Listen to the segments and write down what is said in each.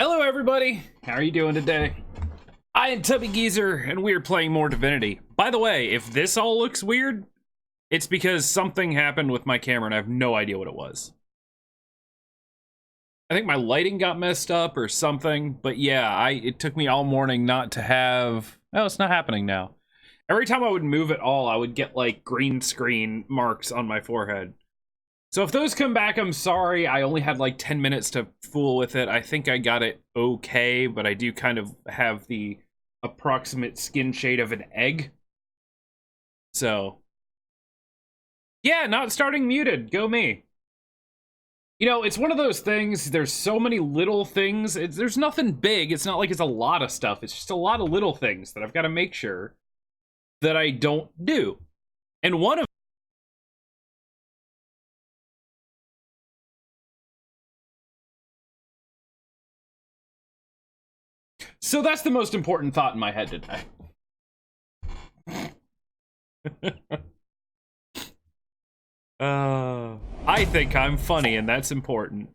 Hello everybody, how are you doing today? I am TubbyGeezer, and we are playing more Divinity. By the way, if this all looks weird, it's because something happened with my camera and I have no idea what it was. I think my lighting got messed up or something, but yeah, it took me all morning not to have... Oh, it's not happening now. Every time I would move at all, I would get like green screen marks on my forehead. So if those come back, I'm sorry. I only had like 10 minutes to fool with it. I think I got it okay, but I do kind of have the approximate skin shade of an egg. So, yeah, not starting muted. Go me. You know, it's one of those things, there's so many little things. There's nothing big. It's not like it's a lot of stuff. It's just a lot of little things that I've got to make sure that I don't do. And one of So that's the most important thought in my head today. I think I'm funny, and that's important.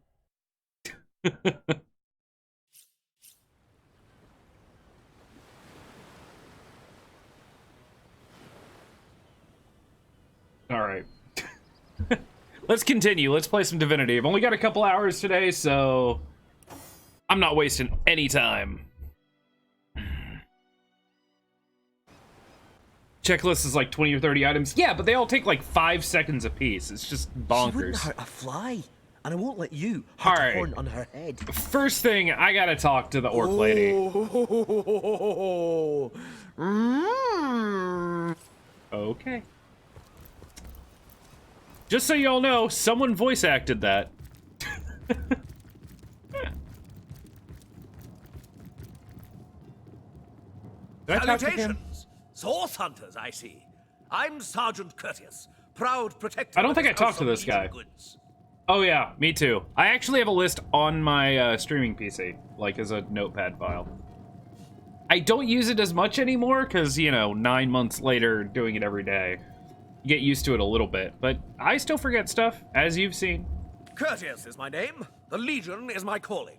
Alright. Let's continue. Let's play some Divinity. I've only got a couple hours today, so I'm not wasting any time. Checklist is like 20 or 30 items. Yeah, but they all take like 5 seconds apiece. It's just bonkers. She wouldn't hurt a fly, and I won't let you hurt a horn on her head. First thing, I gotta talk to the orc lady. Okay. Just so y'all know, someone voice acted that. Salutations! Source hunters, I see. I'm Sergeant Courteous, proud protector. I don't think I talked to this guy. Oh yeah, me too. I actually have a list on my streaming PC, like as a notepad file. I don't use it as much anymore, because, you know, 9 months later, doing it every day. You get used to it a little bit, but I still forget stuff, as you've seen. Courteous is my name. The Legion is my calling.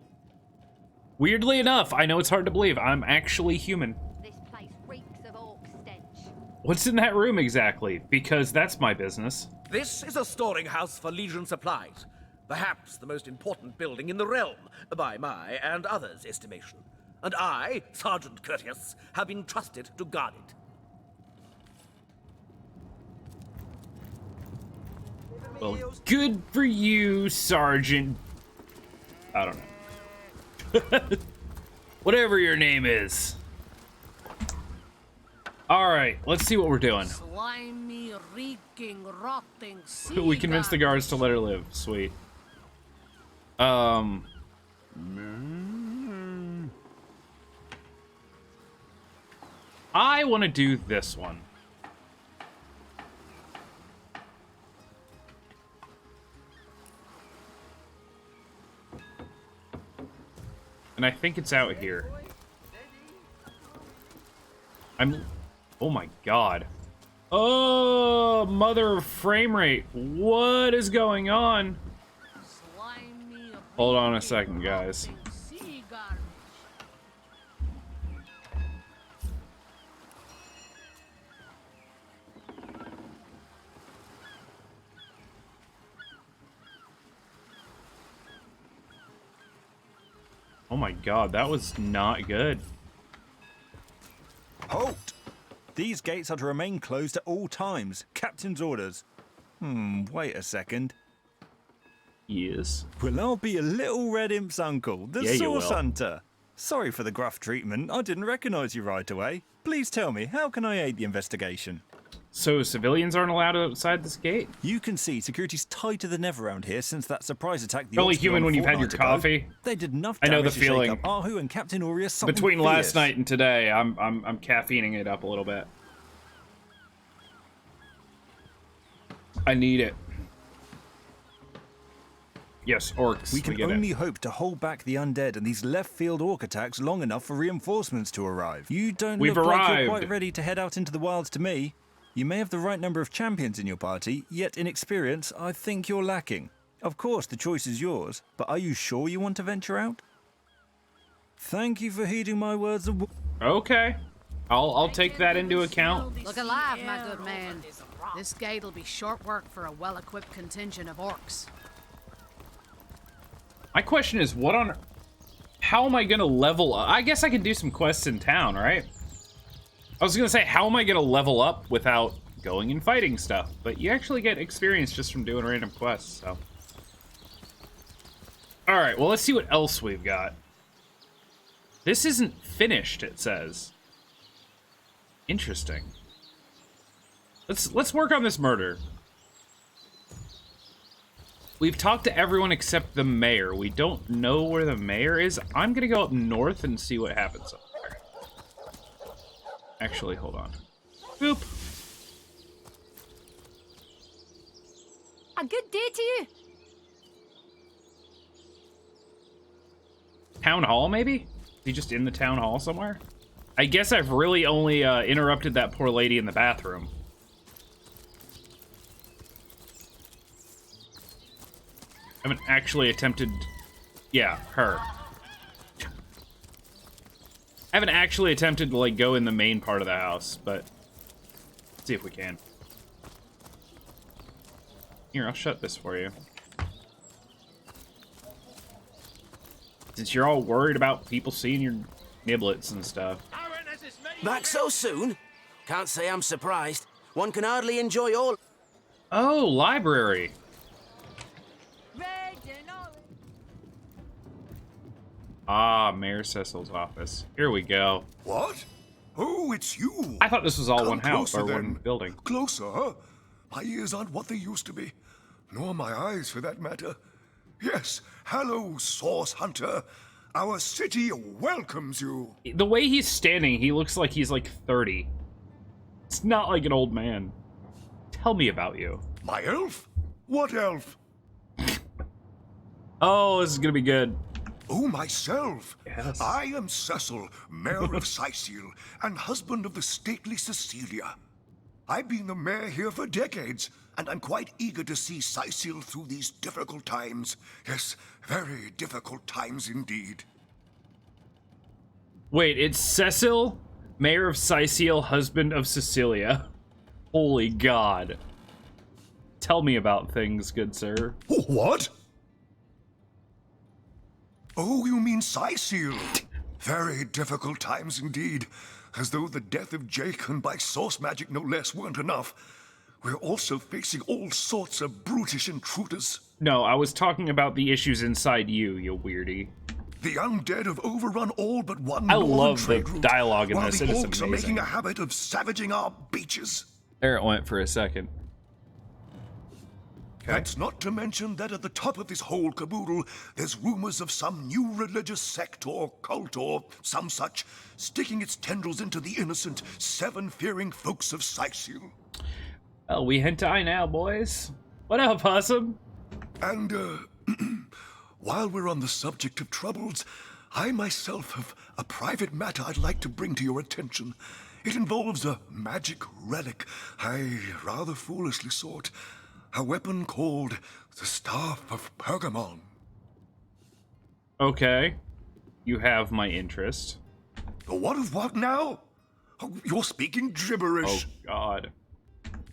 Weirdly enough, I know it's hard to believe, I'm actually human. This place reeks of orc stench. What's in that room exactly? Because that's my business. This is a storing house for Legion supplies. Perhaps the most important building in the realm, by my and others' estimation. And I, Sergeant Courteous, have been trusted to guard it. Well, good for you, Sergeant. I don't know. Whatever your name is. Alright, let's see what we're doing. Slimy, reeking, rotting We convinced the guards to let her live. Sweet. I want to do this one. And I think it's out here. Oh my god. Oh, mother of frame rate. What is going on? Hold on a second, guys. Oh my god, that was not good. Halt! These gates are to remain closed at all times. Captain's orders. Wait a second. Yes. Well, I'll be a little red imp's uncle, the Yeah, you source will. hunter. Sorry for the gruff treatment. I didn't recognize you right away. Please tell me, how can I aid the investigation? So civilians aren't allowed outside this gate? You can see security's tighter than ever around here since that surprise attack. The Only Orcs did human on a when you've had your fortnight ago. coffee. They did enough I know damage the to shake feeling. up Ahu and Captain Aureus something Between fierce. last night and today, I'm caffeining it up a little bit. I need it. Yes, orcs. We can get only it. hope to hold back the undead and these left-field orc attacks long enough for reinforcements to arrive. You don't We've look like arrived. you're quite ready to head out into the wilds to me. You may have the right number of champions in your party, yet in experience, I think you're lacking. Of course, the choice is yours, but are you sure you want to venture out? Thank you for heeding my words of... Okay. I'll take that into account. Look alive, my good man. This gate'll be short work for a well-equipped contingent of orcs. My question is, how am I gonna level up? I guess I can do some quests in town, right? I was gonna say, how am I gonna level up without going and fighting stuff? But you actually get experience just from doing random quests, so. All right, well, let's see what else we've got. This isn't finished, it says. Interesting. Let's work on this murder. We've talked to everyone except the mayor. We don't know where the mayor is. I'm gonna go up north and see what happens up there. Actually, hold on. Boop. A good day to you. Town hall, maybe? Is he just in the town hall somewhere? I guess I've really only interrupted that poor lady in the bathroom. I haven't actually attempted... Yeah, her. I haven't actually attempted to, like, go in the main part of the house, but... Let's see if we can. Here, I'll shut this for you. Since you're all worried about people seeing your niblets and stuff. Back so soon? Can't say I'm surprised. One can hardly enjoy all... Oh, library. Ah, Mayor Cecil's office. Here we go. What? Oh, it's you. I thought this was all Come one house closer, or one then. building. Closer, huh? My ears aren't what they used to be. Nor my eyes, for that matter. Yes, hello, Source Hunter. Our city welcomes you. The way he's standing, he looks like he's like 30. It's not like an old man. Tell me about you. My elf? What elf? Oh, this is gonna be good. Oh, myself. Yes. I am Cecil, Mayor of Sicil, and husband of the stately Cecilia. I've been the mayor here for decades, and I'm quite eager to see Sicil through these difficult times. Yes, very difficult times indeed. Wait, it's Cecil, Mayor of Sicil, husband of Cecilia. Holy God. Tell me about things, good sir. What? Oh, you mean Sicil. Very difficult times indeed. As though the death of Jacon by source magic no less weren't enough. We're also facing all sorts of brutish intruders. No, I was talking about the issues inside you weirdie. The undead have overrun all but one I northern love the trade route, dialogue in while this, the it is orcs are amazing. making a habit of savaging our beaches. There it went for a second. That's not to mention that at the top of this whole caboodle, there's rumors of some new religious sect or cult or some such, sticking its tendrils into the innocent, seven-fearing folks of Sicil. Well, we hentai now, boys. What up, Possum? And, while we're on the subject of troubles, I myself have a private matter I'd like to bring to your attention. It involves a magic relic I rather foolishly sought. A weapon called the Staff of Pergamon. Okay. You have my interest. What of what now? Oh, you're speaking Oh, gibberish. God.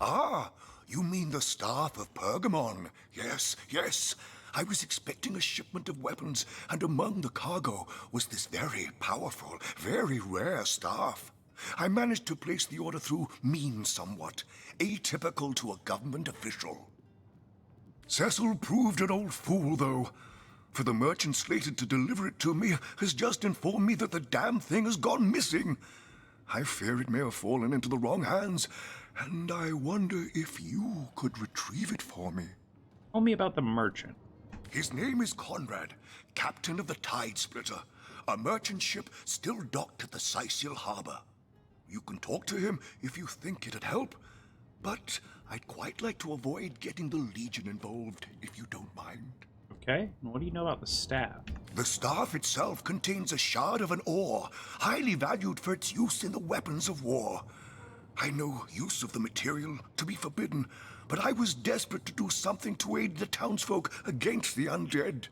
Ah, you mean the Staff of Pergamon. Yes, yes. I was expecting a shipment of weapons, and among the cargo was this very powerful, very rare staff. I managed to place the order through means somewhat, atypical to a government official. Cecil proved an old fool, though, for the merchant slated to deliver it to me has just informed me that the damn thing has gone missing. I fear it may have fallen into the wrong hands, and I wonder if you could retrieve it for me. Tell me about the merchant. His name is Conrad, captain of the Tide Splitter, a merchant ship still docked at the Sicil harbor. You can talk to him if you think it'd help, but I'd quite like to avoid getting the Legion involved, if you don't mind. Okay, and what do you know about the staff? The staff itself contains a shard of an ore, highly valued for its use in the weapons of war. I know use of the material to be forbidden, but I was desperate to do something to aid the townsfolk against the undead.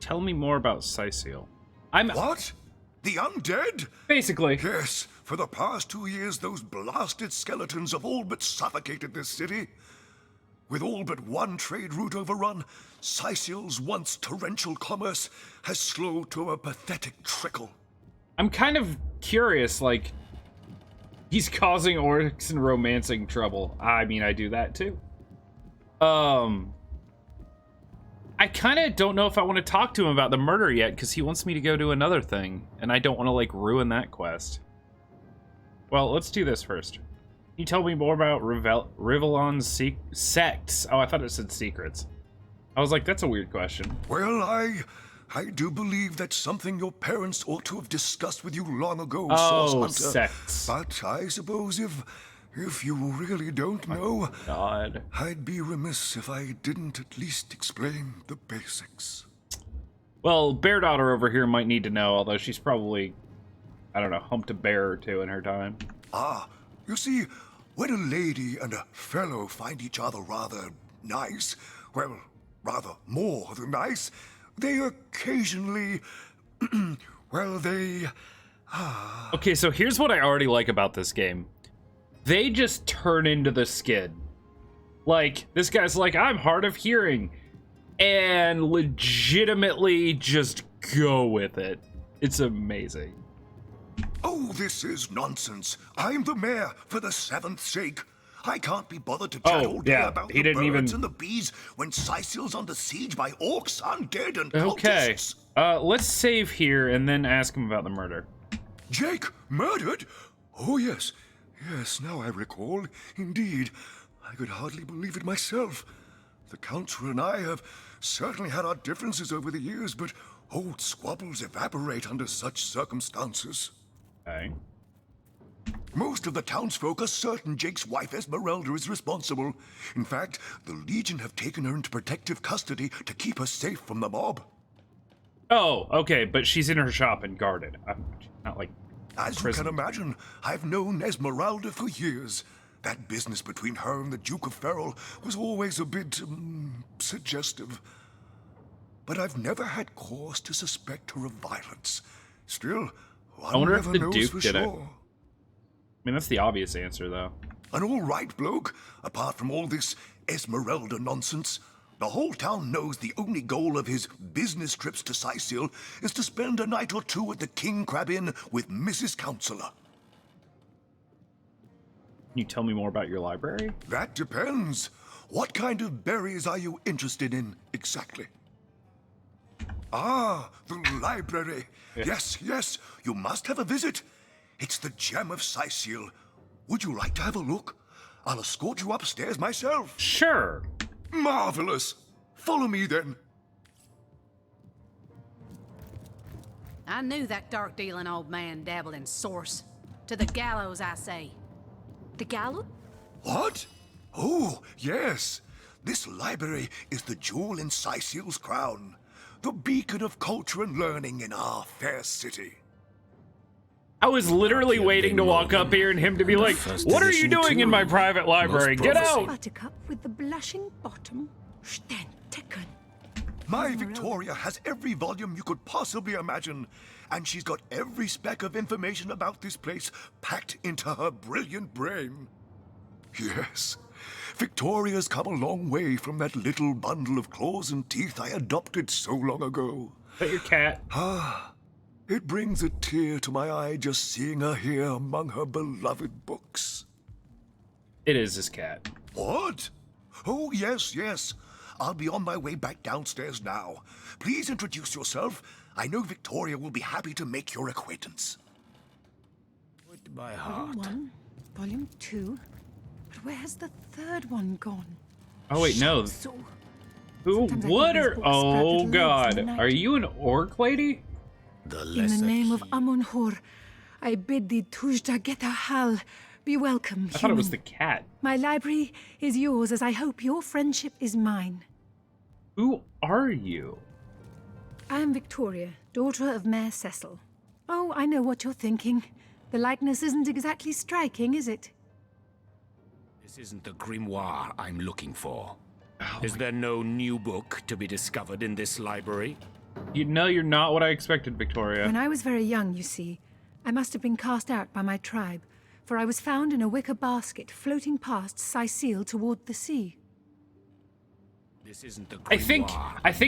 Tell me more about Sicil. What? The undead? Basically. Yes, for the past 2 years, those blasted skeletons have all but suffocated this city. With all but one trade route overrun, Sicil's once torrential commerce has slowed to a pathetic trickle. I'm kind of curious, like, he's causing orcs and romancing trouble. I mean, I do that too. I kind of don't know if I want to talk to him about the murder yet, because he wants me to go do another thing, and I don't want to, like, ruin that quest. Well, let's do this first. Can you tell me more about Rivellon's sects? Oh, I thought it said secrets. I was like, that's a weird question. Well, I do believe that's something your parents ought to have discussed with you long ago, Oh, Source Hunter. sects. But I suppose if you really don't know, God. I'd be remiss if I didn't at least explain the basics. Well, Bear Daughter over here might need to know, although she's probably, I don't know, humped a bear or two in her time. Ah, you see, when a lady and a fellow find each other rather nice, well, rather more than nice, they occasionally, well, they... Okay, so here's what I already like about this game. They just turn into the skid. Like, this guy's like, I'm hard of hearing. And legitimately just go with it. It's amazing. Oh, this is nonsense. I'm the mayor for the 7th sake. I can't be bothered to chat all day about he the didn't birds even... and the bees when Sicil's under siege by orcs, undead, and Okay, cultists. let's save here and then ask him about the murder. Jake, murdered? Oh, yes. Yes, now I recall. Indeed. I could hardly believe it myself. The Council and I have certainly had our differences over the years, but old squabbles evaporate under such circumstances. Okay. Most of the townsfolk are certain Jake's wife Esmeralda is responsible. In fact, the Legion have taken her into protective custody to keep her safe from the mob. Oh, okay, but she's in her shop and guarded. I'm not like... As you can imagine, I've known Esmeralda for years. That business between her and the Duke of Ferrol was always a bit, suggestive. But I've never had cause to suspect her of violence. Still, one wonder if never the knows Duke for did it. sure. I mean, that's the obvious answer, though. An all right bloke, apart from all this Esmeralda nonsense. The whole town knows the only goal of his business trips to Sicil is to spend a night or two at the King Crab Inn with Mrs. Counselor. Can you tell me more about your library? That depends. What kind of berries are you interested in exactly? Ah, the library. Yes, yes, you must have a visit. It's the gem of Sicil. Would you like to have a look? I'll escort you upstairs myself. Sure. Marvelous. Follow me then. I knew that dark-dealing old man dabbled in source. To the gallows, I say. The gallows? What? Oh, yes. This library is the jewel in Sicil's crown. The beacon of culture and learning in our fair city. I was literally waiting to walk up here and him to be like, what are you doing in my private library? Get out! Buttercup with the blushing bottom. Stenticken. My Victoria has every volume you could possibly imagine, and she's got every speck of information about this place packed into her brilliant brain. Yes, Victoria's come a long way from that little bundle of claws and teeth I adopted so long ago. But your cat. It brings a tear to my eye just seeing her here among her beloved books. It is his cat. What? Oh, yes, yes. I'll be on my way back downstairs now. Please introduce yourself. I know Victoria will be happy to make your acquaintance. By heart. Volume 1, Volume 2. But where has the third one gone? Oh, wait, no. So, Who? Sometimes I What think are... these books Oh, sprout little legs in God. the night. Are you an orc lady? The in the lesser name of key. Amun-Hor, I bid thee Tujda Geta Hal. Be welcome, I thought it was human. the cat. My library is yours, as I hope your friendship is mine. Who are you? I am Victoria, daughter of Mayor Cecil. Oh, I know what you're thinking. The likeness isn't exactly striking, is it? This isn't the grimoire I'm looking for. Is there no new book to be discovered in this library? No, you're not what I expected, Victoria. When I was very young, you see, I must have been cast out by my tribe, for I was found in a wicker basket floating past Sicile toward the sea. This isn't the I think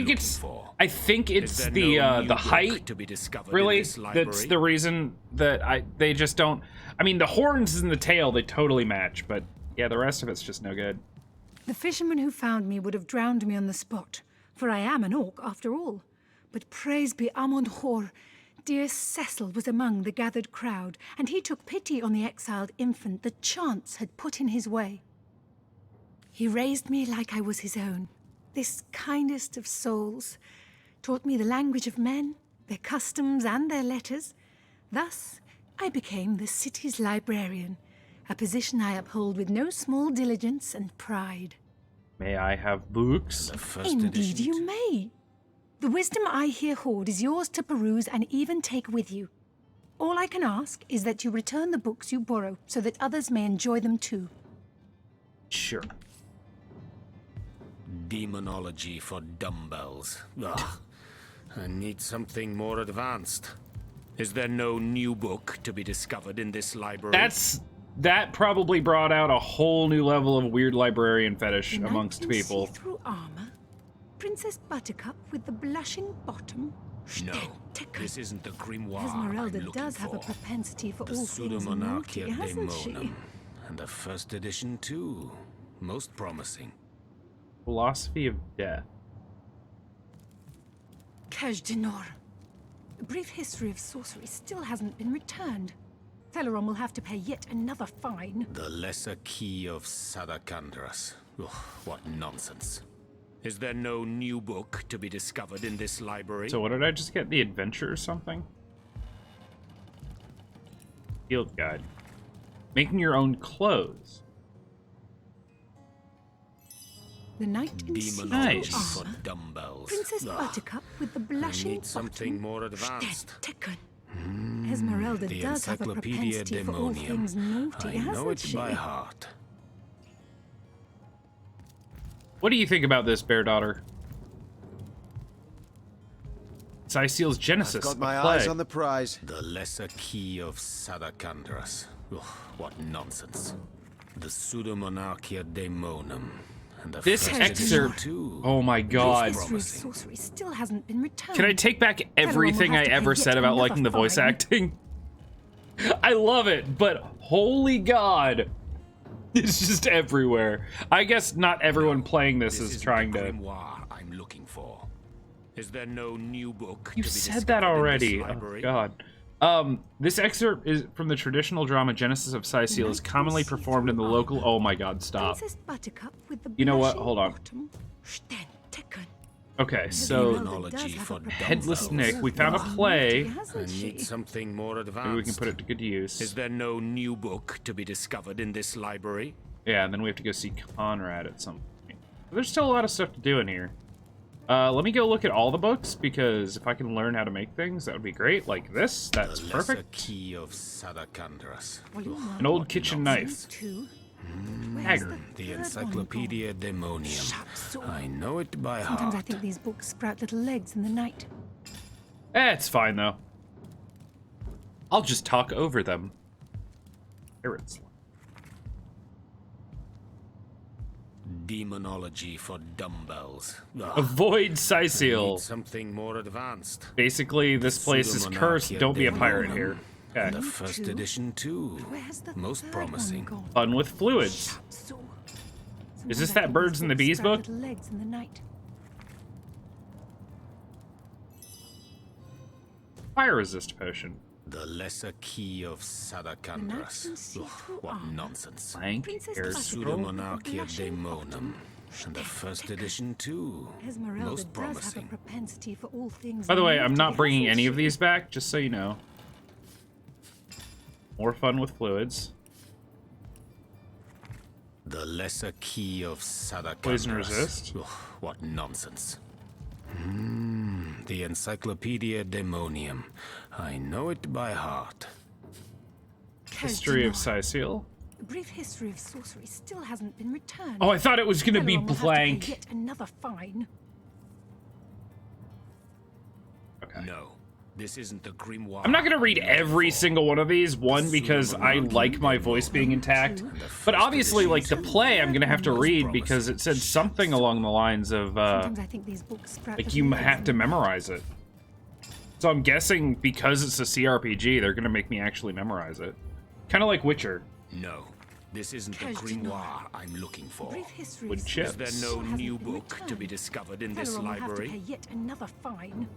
it's the height to be discovered really in this library? that's the reason that they just don't. I mean, the horns and the tail they totally match, but yeah, the rest of it's just no good. The fisherman who found me would have drowned me on the spot, for I am an orc after all. But praise be Amon-Hor, dear Cecil was among the gathered crowd, and he took pity on the exiled infant that chance had put in his way. He raised me like I was his own, this kindest of souls, taught me the language of men, their customs and their letters. Thus, I became the city's librarian, a position I uphold with no small diligence and pride. May I have books? Indeed you may. The wisdom I here hoard is yours to peruse and even take with you. All I can ask is that you return the books you borrow so that others may enjoy them too. Sure. Demonology for dumbbells. Ugh. I need something more advanced. Is there no new book to be discovered in this library? That probably brought out a whole new level of weird librarian fetish The amongst knight in people. see-through armor, Princess Buttercup with the blushing bottom. No, this isn't the grimoire Esmeralda I'm looking does have a for. propensity for The all things naughty, Pseudomonarchia hasn't she? Daemonum. And the first edition too. Most promising. Philosophy of Death. Cache de Nord. A brief history of sorcery still hasn't been returned. Celeron will have to pay yet another fine. The Lesser Key of Sadakandras. Ugh, what nonsense. Is there no new book to be discovered in this library? So what did I just get? The Adventure or something? Field Guide. Making your own clothes. The knight in Demonology Nice. for dumbbells. Princess Ugh, Buttercup with the I blushing need something bottom. more advanced. Esmeralda The does have a Encyclopedia propensity for all Daemonium. things naughty, I know hasn't it she? by heart. What do you think about this, Bear Daughter? Sicile's Genesis. Got my a play. eyes on the prize. The Lesser Key of Sadakandras. Ugh, what nonsense. The Pseudomonarchia Daemonum. And the This first excerpt. edition too. Oh my god. History of promising. sorcery still hasn't been returned. Can I take back everything will I have to ever pay said yet about another liking the voice fine. acting? I love it, but holy god. It's just everywhere. I guess not everyone playing this is isn't trying the to... grimoire I'm looking for. Is there no new book You to be said that discovered in already. this Oh library? god. This excerpt is from the traditional drama Genesis of Sicile is commonly performed in the local... Oh my god, stop. Princess Buttercup with the You know what? blushing Hold on. bottom. Sten-Tekken. Okay, so Demonology for Headless dumbbells. Nick, we found a Naughty, play. hasn't I she? need something more advanced. Maybe we can put it to good use. Is there no new book to be discovered in this library? Yeah, and then we have to go see Conrad at some point. There's still a lot of stuff to do in here. Let me go look at all the books, because if I can learn how to make things, that would be great. Like this, that's The Lesser perfect. Key of Sadakandras. An old kitchen knife. Two. Haggard. The Encyclopedia Daemonium. Shut I know it by Sometimes I heart. think these books sprout little legs in the night. It's fine, though. I'll just talk over them. Pirates. Demonology for dumbbells. Ugh, Avoid I Sicile. need something more advanced. Basically, this place is cursed. Don't be a pirate here. And the Okay. first Two. edition too. Where's the Most third promising. one gone? Fun with fluids. So, Is this sometimes I that think Birds these and the books Bees sprout book? little legs in the night. Fire resist potion. The Lesser Key of Sadakandras. can see Ugh, through what armor. nonsense. Blank Princess air Buttercup. scroll. Pseudomonarchia Blushing Daemonum. And the first edition too. Esmeralda Most does have a promising. propensity for all things. By the way, I'm naughty, not bringing hasn't any of she? these back, just so you know. More fun with fluids. The Lesser Key of Sadakandras. Poison resist. Ugh, what nonsense. The Encyclopedia Daemonium. I know it by heart. History of Cardinal. Sicile. A brief history of sorcery still hasn't been returned. Oh, I thought it was gonna be Celeron will have to pay blank. Yet another fine. Okay. No, this isn't the grimoire. I'm not going to read every single one of these. One, because I like my voice being intact. But obviously, like, the play I'm going to have to read because it said something along the lines of, Sometimes I think these books like, you have to memorize it. So I'm guessing because it's a CRPG, they're going to make me actually memorize it. Kind of like Witcher. No, this isn't the grimoire I'm looking for. Wood chips. Is there no new book to be discovered in this Larian will have to library? pay yet another fine.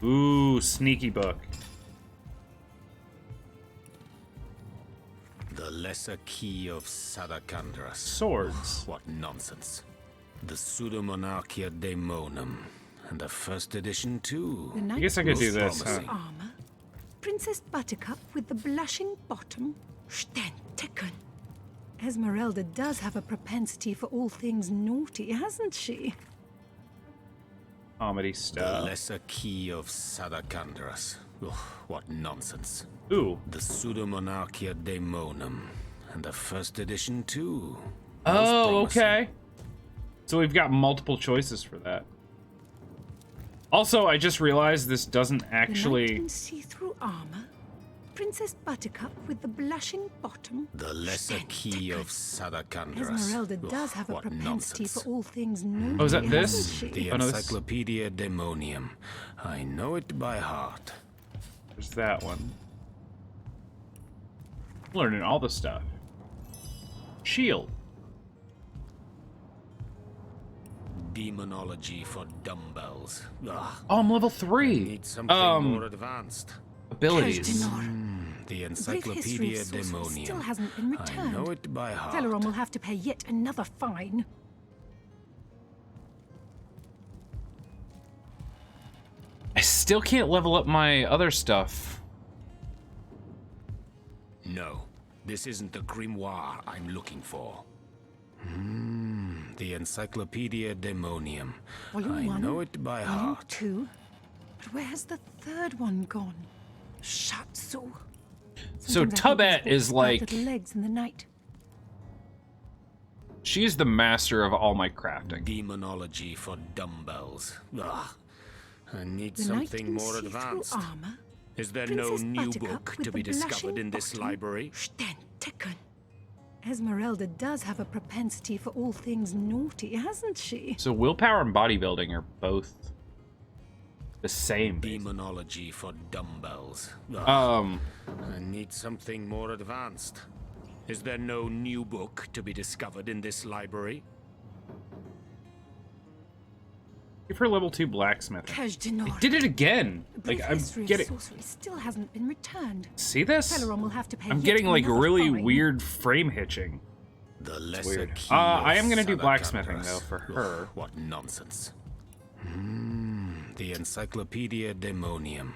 Ooh, sneaky book. The Lesser Key of Sadakandras. Swords. What nonsense. The Pseudomonarchia Daemonum. And the first edition, too. The I guess I could do this, huh? promising. Armor. Princess Buttercup with the blushing bottom. Stenticken. Esmeralda does have a propensity for all things naughty, hasn't she? Comedy The stuff. Lesser Key of Sadakandras. Ugh, what nonsense. Ooh. The Pseudomonarchia Daemonum. And the first edition, too. Oh, promising. okay. So we've got multiple choices for that. Also, I just realized this doesn't The knight actually... in see-through armor. Princess Buttercup with the blushing bottom. The Lesser Key of Sadakandras. Esmeralda Ugh, does have a what propensity nonsense. for all things naughty, Oh, is that hasn't this? she? The Oh, no, this- Encyclopedia Daemonium. I know it by heart. There's that one. Learning all the stuff. Shield. Demonology for dumbbells. Ugh, Oh, I'm level 3. need something more advanced. Abilities. The The brief history Encyclopedia of sorcery Daemonium. still hasn't been I returned. know it by heart. Larian will have to pay yet another fine. I still can't level up my other stuff. No, this isn't the grimoire I'm looking for. The Encyclopedia Daemonium. Volume I 1, know it by Volume heart. 2. But where's the third one gone? Shatsu. So Sometimes I think Tubette these books is sprout like... little legs in the night. She's the master of all my crafting. Demonology for dumbbells. Ugh, I need The knight something in more see-through advanced. armor. Is there Princess no new Buttercup book with to the be discovered blushing in this bottom. library? Stenticken. Esmeralda does have a propensity for all things naughty, hasn't she? So willpower and bodybuilding are both the same. Demonology for dumbbells. Ugh, I need something more advanced. Is there no new book to be discovered in this library? Give her level 2 blacksmith. Kajdinar. Did it again. The brief Like, I'm history getting... of sorcery still hasn't been returned. See this? Larian will have to pay I'm yet getting like another really fine. weird frame hitching. The lesser Weird. key I am of gonna do Sadakandras. blacksmithing though for Ugh, her. what nonsense. The Encyclopedia Daemonium.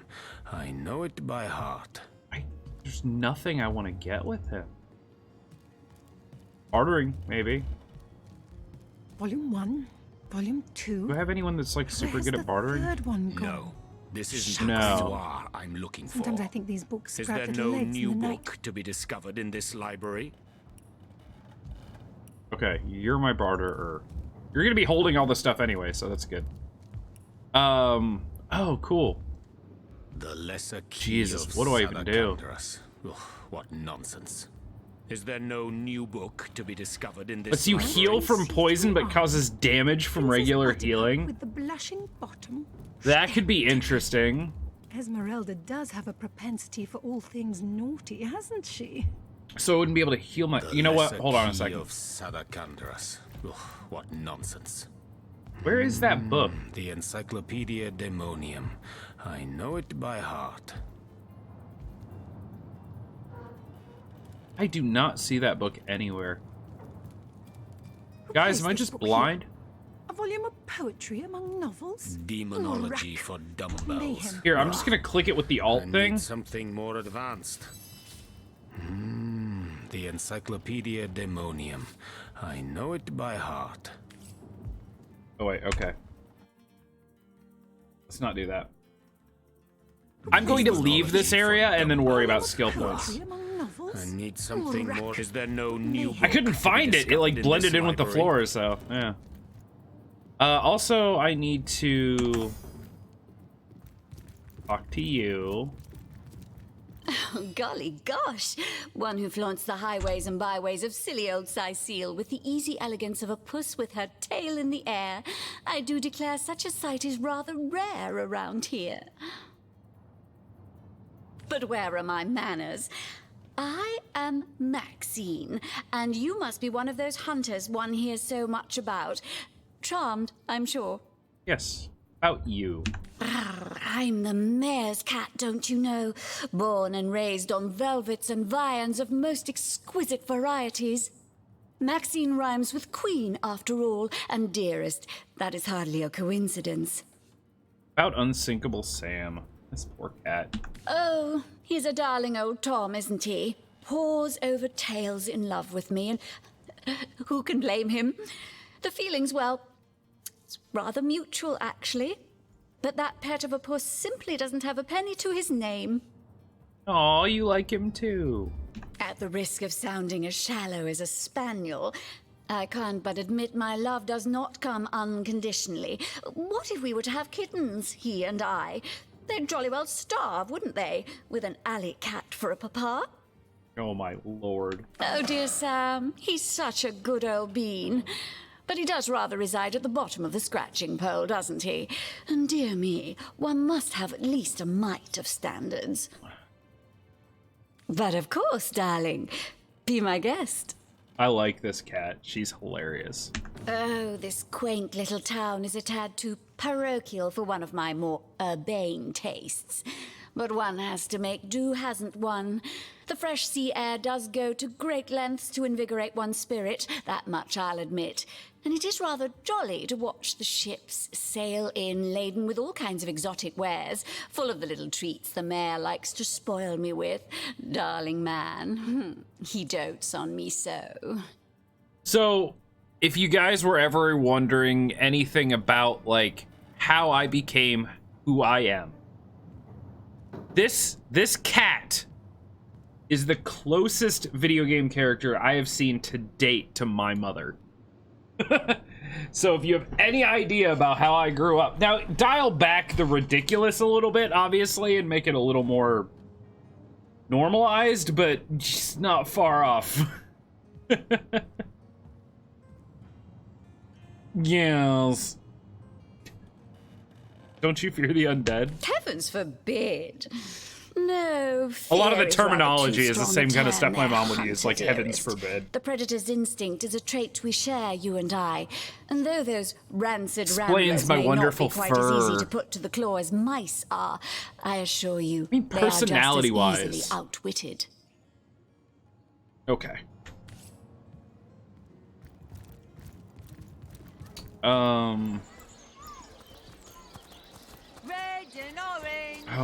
I know it by heart. There's nothing I want to get with him. Bartering, maybe. Volume 1, Volume 2. Do I have anyone that's like super Where's good the at bartering? third one gone? No, this isn't No. the grimoire I'm looking for. Sometimes I think these books Is sprout there little no legs new in the book night. to be discovered in this library? Okay, you're my barterer. You're gonna be holding all the stuff anyway, so that's good. Oh, cool. The lesser key Jesus, of what do I even do? Sadakandras. Ugh, what nonsense. Is there no new book to be discovered in this Lets you library? heal from poison but causes damage from Princess regular Buttercup healing. With the blushing bottom. That could be interesting. Esmeralda does have a propensity for all things naughty, hasn't she? So I wouldn't be able to heal my... The You know what? lesser Hold on a key second. of Sadakandras. Ugh, what nonsense. Where is that book? The Encyclopedia Daemonium. I know it by heart. I do not see that book anywhere. Guys, am I placed this just book here? blind? A volume of poetry among novels? Demonology Rack. for dumbbells. Mayhem. Here, I'm just gonna click it with the I alt need thing. something more advanced. The Encyclopedia Daemonium. I know it by heart. Oh wait, okay. Let's not do that. I'm going to leave this area and then worry about skill points. Poetry among novels? I need something Rack. more. Is there no new Mayhem. I couldn't find it. It like blended in with the library? floor, so yeah. Also, I need to talk to you. Oh, golly gosh. One who flaunts the highways and byways of silly old Sicile with the easy elegance of a puss with her tail in the air. I do declare such a sight is rather rare around here. But where are my manners? I am Maxine, and you must be one of those hunters one hears so much about. Charmed, I'm sure. Yes, about you. I'm the mayor's cat, don't you know? Born and raised on velvets and viands of most exquisite varieties. Maxine rhymes with queen, after all, and dearest. That is hardly a coincidence. About unsinkable Sam. This poor cat. Oh, he's a darling old Tom, isn't he? Paws over tails in love with me, and who can blame him? The feeling's, well, it's rather mutual, actually. But that pet of a puss simply doesn't have a penny to his name. Aw, you like him too. At the risk of sounding as shallow as a spaniel, I can't but admit my love does not come unconditionally. What if we were to have kittens, he and I? They'd jolly well starve, wouldn't they, with an alley cat for a papa? Oh my lord. Oh dear Sam, he's such a good old bean. But he does rather reside at the bottom of the scratching pole, doesn't he? And dear me, one must have at least a mite of standards. But of course, darling, be my guest. I like this cat. She's hilarious. Oh, this quaint little town is a tad too parochial for one of my more urbane tastes. But one has to make do, hasn't one? The fresh sea air does go to great lengths to invigorate one's spirit, that much I'll admit. And it is rather jolly to watch the ships sail in laden with all kinds of exotic wares, full of the little treats the mayor likes to spoil me with. Darling man, he dotes on me so. So, if you guys were ever wondering anything about, like, how I became who I am, this cat is the closest video game character I have seen to date to my mother. So if you have any idea about how I grew up, now dial back the ridiculous a little bit, obviously, and make it a little more normalized, but just not far off. Yes. Don't you fear the undead? Heavens forbid. No, a lot of the fear terminology is the rather same too kind of strong stuff my a mom would term, use, like dearest. heavens forbid. The predator's instinct is a trait we share, you and I. And though those rancid Explains ramblers my may wonderful not be quite as fur. easy to put to the claw as mice are, I assure you, I mean, they are just as personality-wise. easily outwitted. Okay. Oh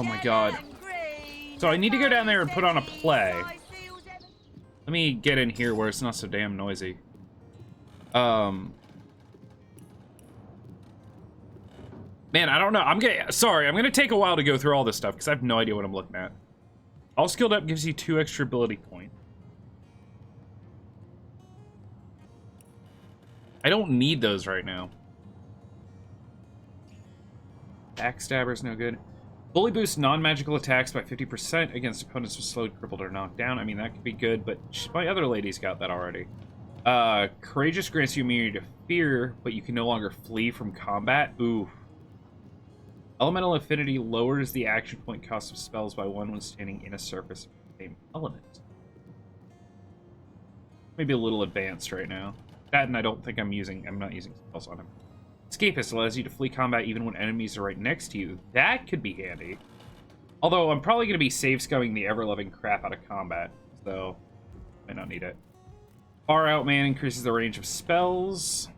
my god. So I need to go down there and put on a play. Let me get in here where it's not so damn noisy. Man, I don't know. I'm gonna take a while to go through all this stuff because I have no idea what I'm looking at. All skilled up gives you 2 extra ability points. I don't need those right now. Backstabber's no good. Fully boosts non-magical attacks by 50% against opponents with slowed, crippled, or knocked down. I mean, that could be good, but my other lady's got that already. Courageous grants you immunity to fear, but you can no longer flee from combat. Ooh. Elemental affinity lowers the action point cost of spells by 1 when standing in a surface of the same element. Maybe a little advanced right now. That, and I don't think I'm not using spells on him. Escapist allows you to flee combat even when enemies are right next to you. That could be handy. Although I'm probably going to be save-scumming the ever-loving crap out of combat, so I don't need it. Far Out Man increases the range of spells.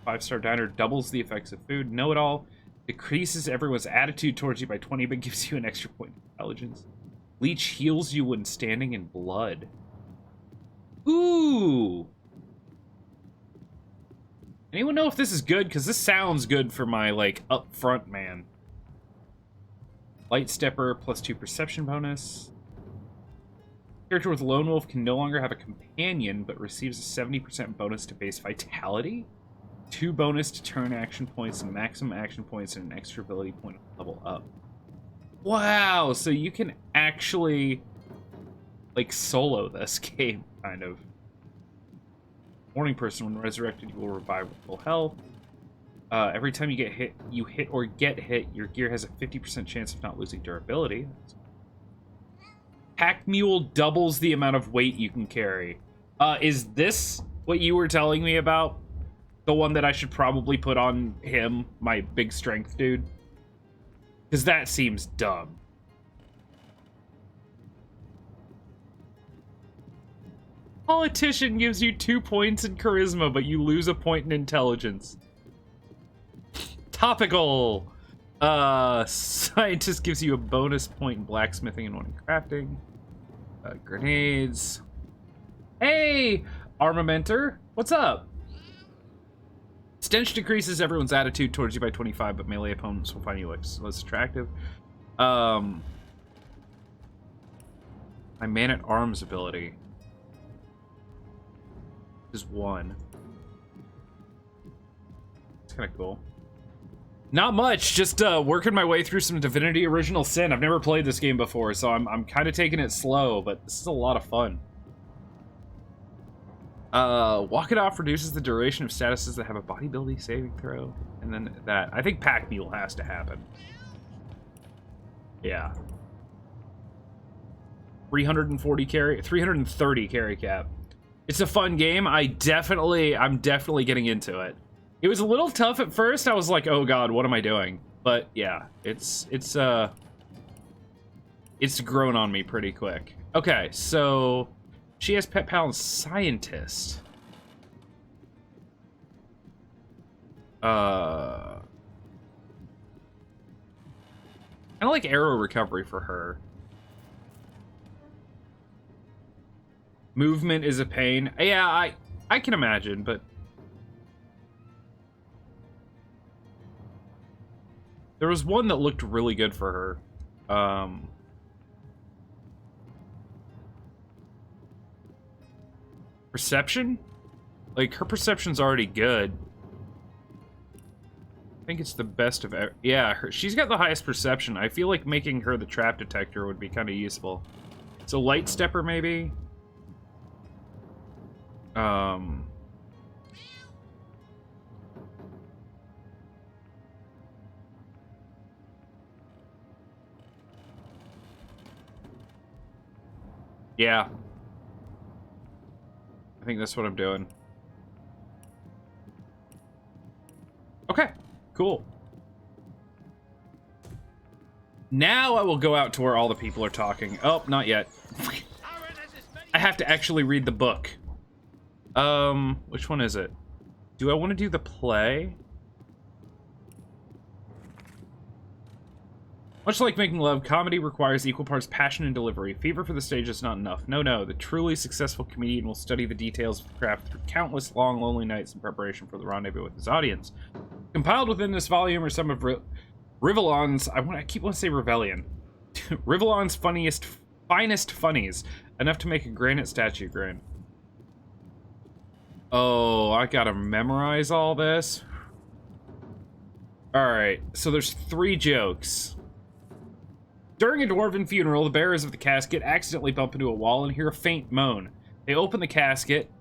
5-star diner doubles the effects of food. Know-it-all decreases everyone's attitude towards you by 20, but gives you an extra point of intelligence. Leech heals you when standing in blood. Ooh! Anyone know if this is good? Because this sounds good for my, like, up-front man. Light Stepper, +2 perception bonus. Character with Lone Wolf can no longer have a companion, but receives a 70% bonus to base vitality? 2 bonus to turn action points and maximum action points and an extra ability point level up. Wow, so you can actually like solo this game, kind of. Warning person, when resurrected, you will revive with full health. Every time you hit or get hit, your gear has a 50% chance of not losing durability. Pack Mule doubles the amount of weight you can carry. Is this what you were telling me about? The one that I should probably put on him, my big strength dude? Because that seems dumb. Politician gives you 2 points in charisma, but you lose a point in intelligence. Topical. Scientist gives you a bonus point in blacksmithing and 1 in crafting. Grenades. Hey, Armamenter. What's up? Stench decreases everyone's attitude towards you by 25, but melee opponents will find you less attractive. My man-at-arms ability is 1. It's kind of cool. Not much, just working my way through some Divinity Original Sin. I've never played this game before, so I'm kind of taking it slow, but this is a lot of fun. Walk It Off reduces the duration of statuses that have a bodybuilding saving throw, and then that. I think Pack Mule has to happen. Yeah. 330 carry cap. It's a fun game. I'm definitely getting into it. It was a little tough at first. I was like, oh god, what am I doing? But yeah, it's grown on me pretty quick. Okay, so she has pet pal and scientist. I like arrow recovery for her. Movement is a pain. Yeah, I can imagine, but there was one that looked really good for her. Perception? Like, her perception's already good. I think it's the best of ever. Yeah, she's got the highest perception. I feel like making her the trap detector would be kind of useful. So light stepper, maybe? Yeah. I think that's what I'm doing. Okay, cool. Now I will go out to where all the people are talking. Oh, not yet. I have to actually read the book. Which one is it? Do I want to do the play? Much like making love, comedy requires equal parts passion and delivery. Fever for the stage is not enough. No, the truly successful comedian will study the details of the craft through countless long, lonely nights in preparation for the rendezvous with his audience. Compiled within this volume are some of Rivellon's, I keep wanting to say Rebellion. Rivellon's finest funnies, enough to make a granite statue grin. Oh, I gotta memorize all this? Alright, so there's 3 jokes. During a dwarven funeral, the bearers of the casket accidentally bump into a wall and hear a faint moan. They open the casket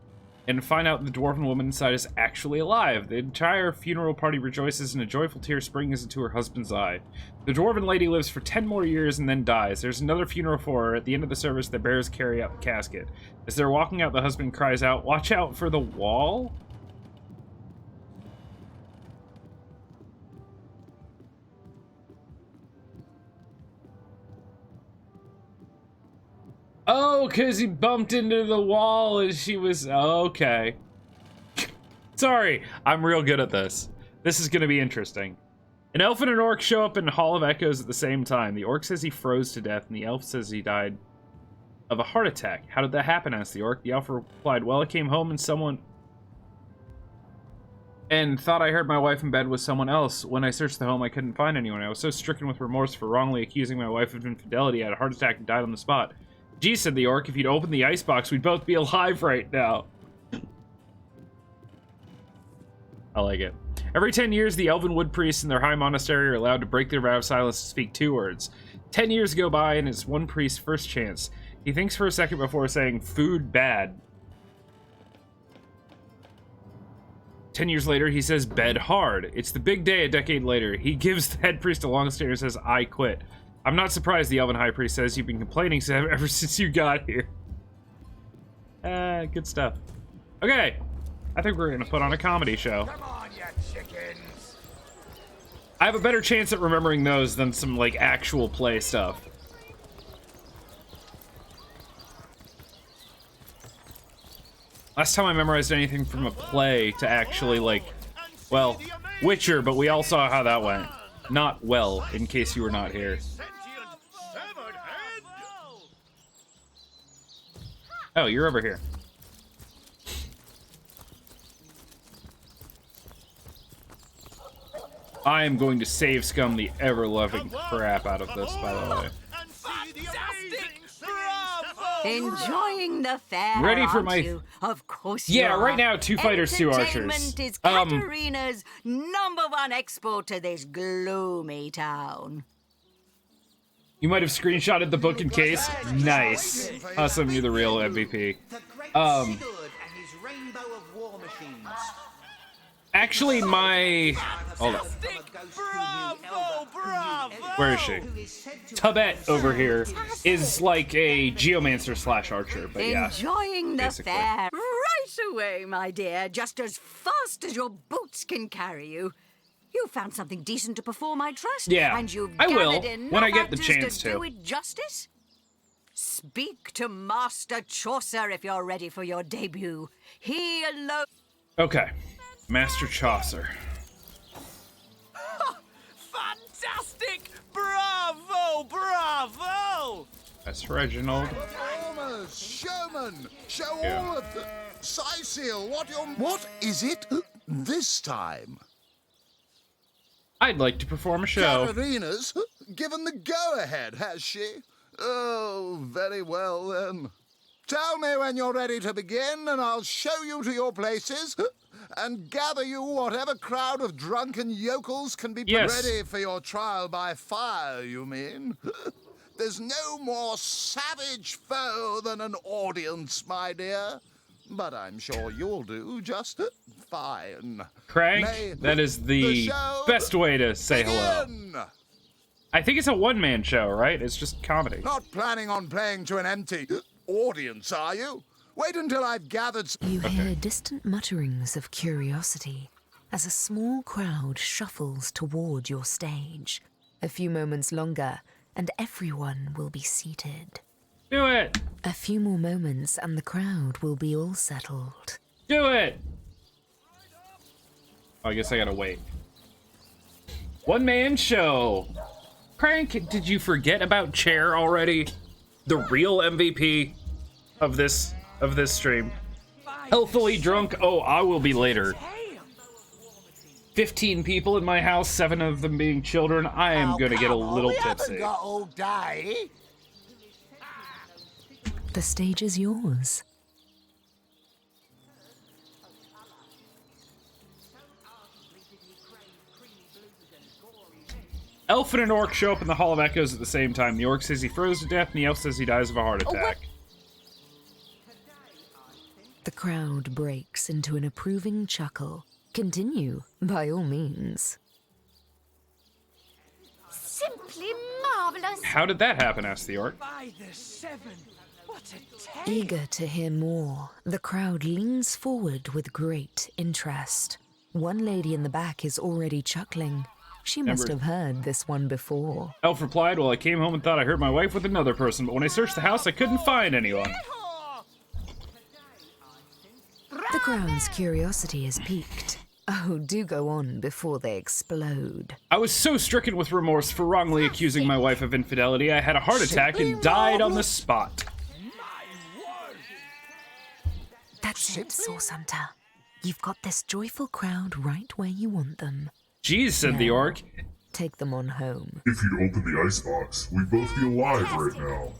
and find out the dwarven woman inside is actually alive. The entire funeral party rejoices and a joyful tear springs into her husband's eye. The dwarven lady lives for 10 more years and then dies. There's another funeral for her. At the end of the service, the bearers carry out the casket. As they're walking out, the husband cries out, "Watch out for the wall?" Oh, because he bumped into the wall and she was... okay. Sorry, I'm real good at this. This is going to be interesting. An elf and an orc show up in Hall of Echoes at the same time. The orc says he froze to death, and the elf says he died of a heart attack. How did that happen? Asked the orc. The elf replied, well, I came home and thought I heard my wife in bed with someone else. When I searched the home, I couldn't find anyone. I was so stricken with remorse for wrongly accusing my wife of infidelity. I had a heart attack and died on the spot. Gee, said the orc, if you'd opened the icebox, we'd both be alive right now. I like it. Every 10 years, the elven wood priests in their high monastery are allowed to break their vow of silence to speak 2 words. 10 years go by, and it's one priest's first chance. He thinks for a second before saying, food bad. 10 years later, he says, bed hard. It's the big day a decade later. He gives the head priest a long stare and says, I quit. I'm not surprised, the elven high priest says. You've been complaining ever since you got here. Good stuff. Okay. I think we're gonna put on a comedy show. Come on, you chickens. I have a better chance at remembering those than some, like, actual play stuff. Last time I memorized anything from a play to actually, like, well, Witcher, but we all saw how that went. Not well, in case you were not here. Oh, you're over here. I am going to save scum the ever-loving crap out of this, by the way. Enjoying the fair, Ready for aren't my... you? Of course Yeah, you are. right now, 2 fighters, 2 archers. Entertainment is Katarina's #1 export to this gloomy town. You might have screenshotted the book in case. Nice. Awesome, you're the real MVP. Actually, my... Hold on. Where is she? Tubette over here is like a geomancer / archer, but yeah. Enjoying the basically. fair. Right away, my dear, just as fast as your boots can carry you. You found something decent to perform, I trust. Yeah, and you've I will, gathered when I enough get the actors chance to. do it justice. Speak to Master Chaucer if you're ready for your debut. He alone... Okay. Master Chaucer. Fantastic! Bravo! Bravo! That's Reginald. Performers, showmen, show Yeah. all of the... Cecil, what is it this time? I'd like to perform a show. Katarina's given the go-ahead, has she? Oh, very well then. Tell me when you're ready to begin, and I'll show you to your places, and gather you whatever crowd of drunken yokels can be ready for your trial by fire, you mean? There's no more savage foe than an audience, my dear. But I'm sure you'll do just fine. Crank, that is the best way to say hello. I think it's a one-man show, right? It's just comedy. Not planning on playing to an empty audience, are you? Wait until I've gathered... You hear distant mutterings of curiosity as a small crowd shuffles toward your stage. A few moments longer, and everyone will be seated. Do it! A few more moments, and the crowd will be all settled. Do it! Oh, I guess I gotta wait. One-man show! Crank, did you forget about Chair already? The real MVP of this stream. Healthily drunk? Oh, I will be later. 15 people in my house, 7 of them being children. I am gonna get a little tipsy. We haven't got all day. The stage is yours. Elf and an orc show up in the Hall of Echoes at the same time. The orc says he froze to death, and the elf says he dies of a heart attack. The crowd breaks into an approving chuckle. Continue, by all means. Simply marvelous. How did that happen? Asked the orc. By the 7, what a tale. Eager to hear more, the crowd leans forward with great interest. One lady in the back is already chuckling. She must have heard this one before. Elf replied, well, I came home and thought I heard my wife with another person, but when I searched the house, I couldn't find anyone. The crowd's curiosity is piqued. Oh, do go on before they explode. I was so stricken with remorse for wrongly accusing my wife of infidelity, I had a heart attack and died on the spot. That's it, Source Hunter. You've got this joyful crowd right where you want them. Jeez, said the orc. Take them on home. If you'd open the icebox, we'd both be alive right now.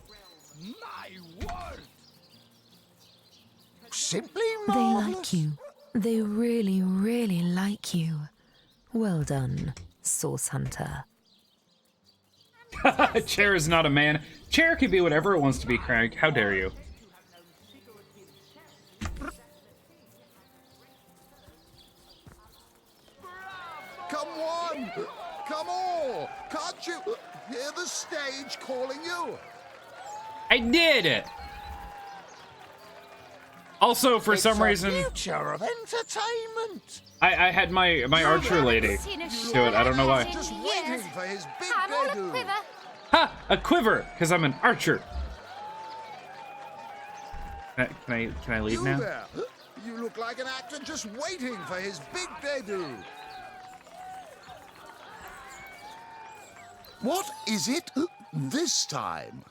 Simply They marvelous. like you. They really, really like like you. Well done, Source Hunter. Chair is not a man. Chair can be whatever it wants to be, Craig. How dare you? Come on! Come on! Can't you hear the stage calling you? I did it! Also, for some reason... Future of entertainment! I had my archer lady do it. I don't know why. Just waiting for his big debut. Ha! A quiver! Because I'm an archer. Can I leave now? There. You look like an actor just waiting for his big debut. What is it this time?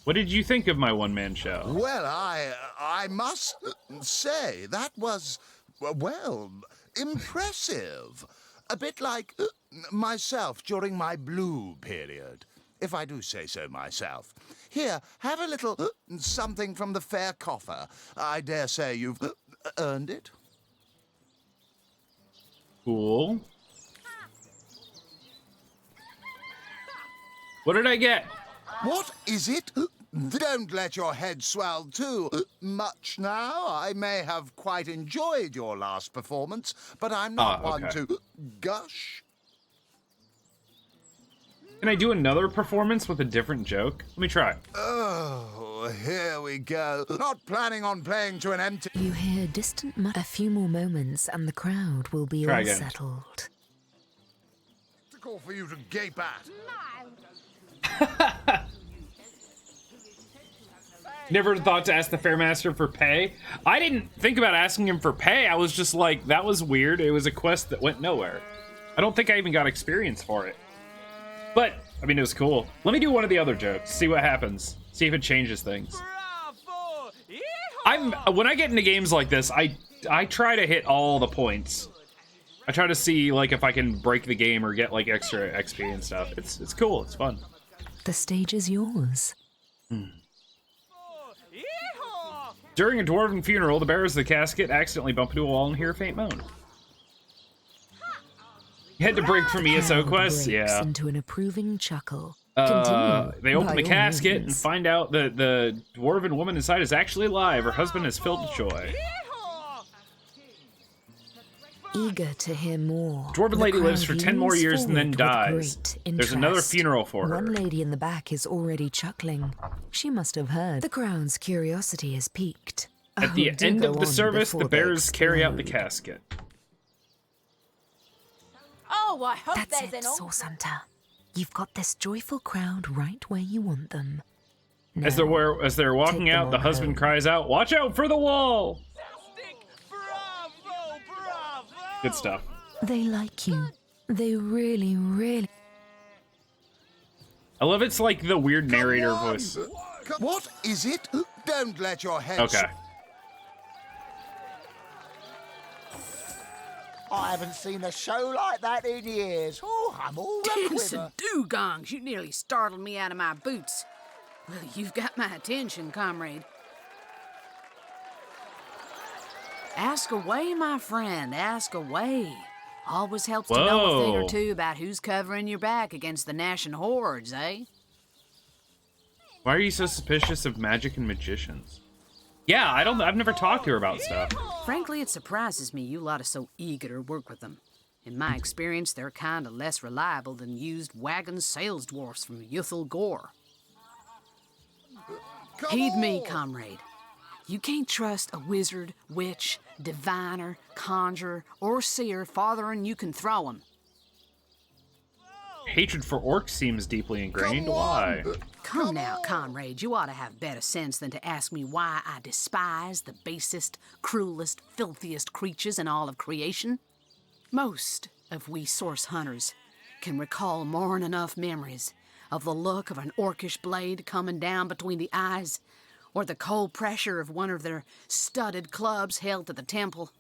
What did you think of my one-man show? Well, I must say that was, well, impressive. A bit like myself during my blue period, if I do say so myself. Here, have a little something from the fair coffer. I dare say you've earned it. Cool. What did I get? What is it? Don't let your head swell too much now. I may have quite enjoyed your last performance, but I'm not one to gush. Can I do another performance with a different joke? Let me try. Oh, here we go. Not planning on playing to an empty... You hear distant a few more moments and the crowd will be all settled. To call for you to gape at. Never thought to ask the Fairmaster for pay. I didn't think about asking him for pay. I was just like, that was weird. It was a quest that went nowhere. I don't think I even got experience for it. But, I mean, it was cool. Let me do one of the other jokes. See what happens. See if it changes things. When I get into games like this, I try to hit all the points. I try to see, like, if I can break the game or get, like, extra XP and stuff. It's cool. It's fun. The stage is yours. During a dwarven funeral, the bearers of the casket accidentally bump into a wall and hear a faint moan. You had to break from ESO quests? Yeah. Into an approving chuckle. They open the casket and find out that the dwarven woman inside is actually alive. Her husband is filled with joy. Eager to hear more. Dwarven lady lives for 10 more years and then dies. There's another funeral for her. One lady in the back is already chuckling. She must have heard. The crowd's curiosity is piqued. At the end of the service, the bearers carry out the casket. Oh, I hope that's it, Source Hunter. You've got this joyful crowd right where you want them. Now, as they're walking out, the husband cries out, "Watch out for the wall!" Good stuff. They like you. They really, really... I love it's like the weird narrator voice. What is it? Don't let your head... Okay. I haven't seen a show like that in years. Oh, I'm all a quiver. Dugongs, you nearly startled me out of my boots. Well, you've got my attention, comrade. Ask away, my friend, ask away. Always helps to know a thing or two about who's covering your back against the gnashing hordes, eh? Why are you so suspicious of magic and magicians? Yeah, I've never talked to her about stuff. Frankly, it surprises me you lot are so eager to work with them. In my experience, they're kinda less reliable than used wagon sales dwarfs from Yuthel Gore. Heed me, comrade. You can't trust a wizard, witch, diviner, conjurer, or seer farther than you can throw 'em. Hatred for orcs seems deeply ingrained. Why? Come now, comrade. You ought to have better sense than to ask me why I despise the basest, cruelest, filthiest creatures in all of creation. Most of we source hunters can recall more than enough memories of the look of an orcish blade coming down between the eyes, or the cold pressure of one of their studded clubs held to the temple.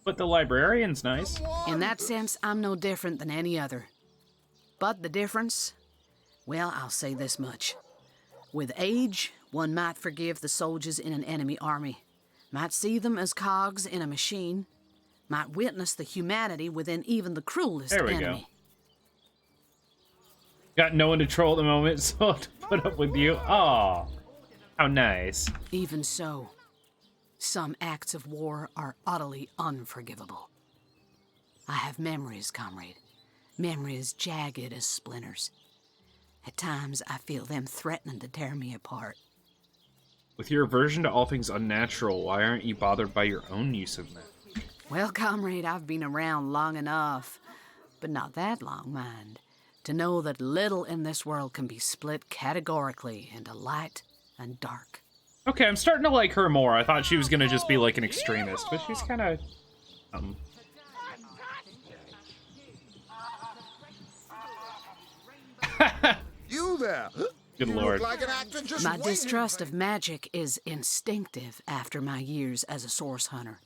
But the librarian's nice. In that sense, I'm no different than any other. But the difference? Well, I'll say this much. With age, one might forgive the soldiers in an enemy army. Might see them as cogs in a machine. Might witness the humanity within even the cruelest There we enemy. go. Got no one to troll at the moment, so I'll have to put up with you. Aw, how nice. Even so, some acts of war are utterly unforgivable. I have memories, comrade. Memories jagged as splinters. At times, I feel them threatening to tear me apart. With your aversion to all things unnatural, why aren't you bothered by your own use of magic? Well, comrade, I've been around long enough, but not that long, mind, to know that little in this world can be split categorically into light and dark. Okay, I'm starting to like her more. I thought she was gonna just be like an extremist, but she's kind of... You there? Good You lord. look like an actor just My waiting distrust for of magic is instinctive after my years as a source hunter.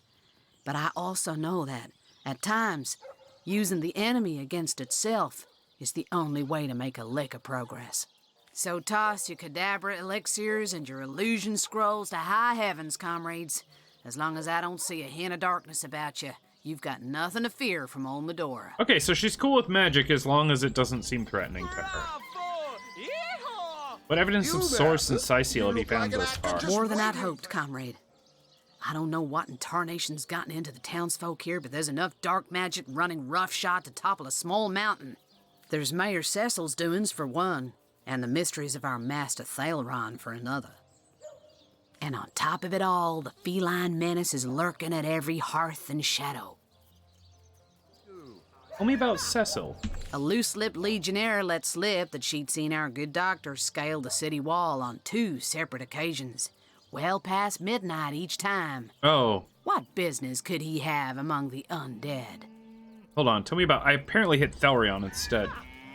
But I also know that, at times, using the enemy against itself is the only way to make a lick of progress. So toss your cadabra elixirs and your illusion scrolls to high heavens, comrades. As long as I don't see a hint of darkness about you, you've got nothing to fear from old Medora. Okay, so she's cool with magic as long as it doesn't seem threatening to her. What evidence of source and Sicil have you found thus far? More than I'd hoped, comrade. I don't know what in tarnation's gotten into the townsfolk here, but there's enough dark magic running roughshod to topple a small mountain. There's Mayor Cecil's doings for one, and the mysteries of our master Thaleron for another. And on top of it all, the feline menace is lurking at every hearth and shadow. Tell me about Cecil. A loose-lipped legionnaire let slip that she'd seen our good doctor scale the city wall on 2 separate occasions, well past midnight each time. Oh. What business could he have among the undead? Hold on, tell me about... I apparently hit Thalarion instead.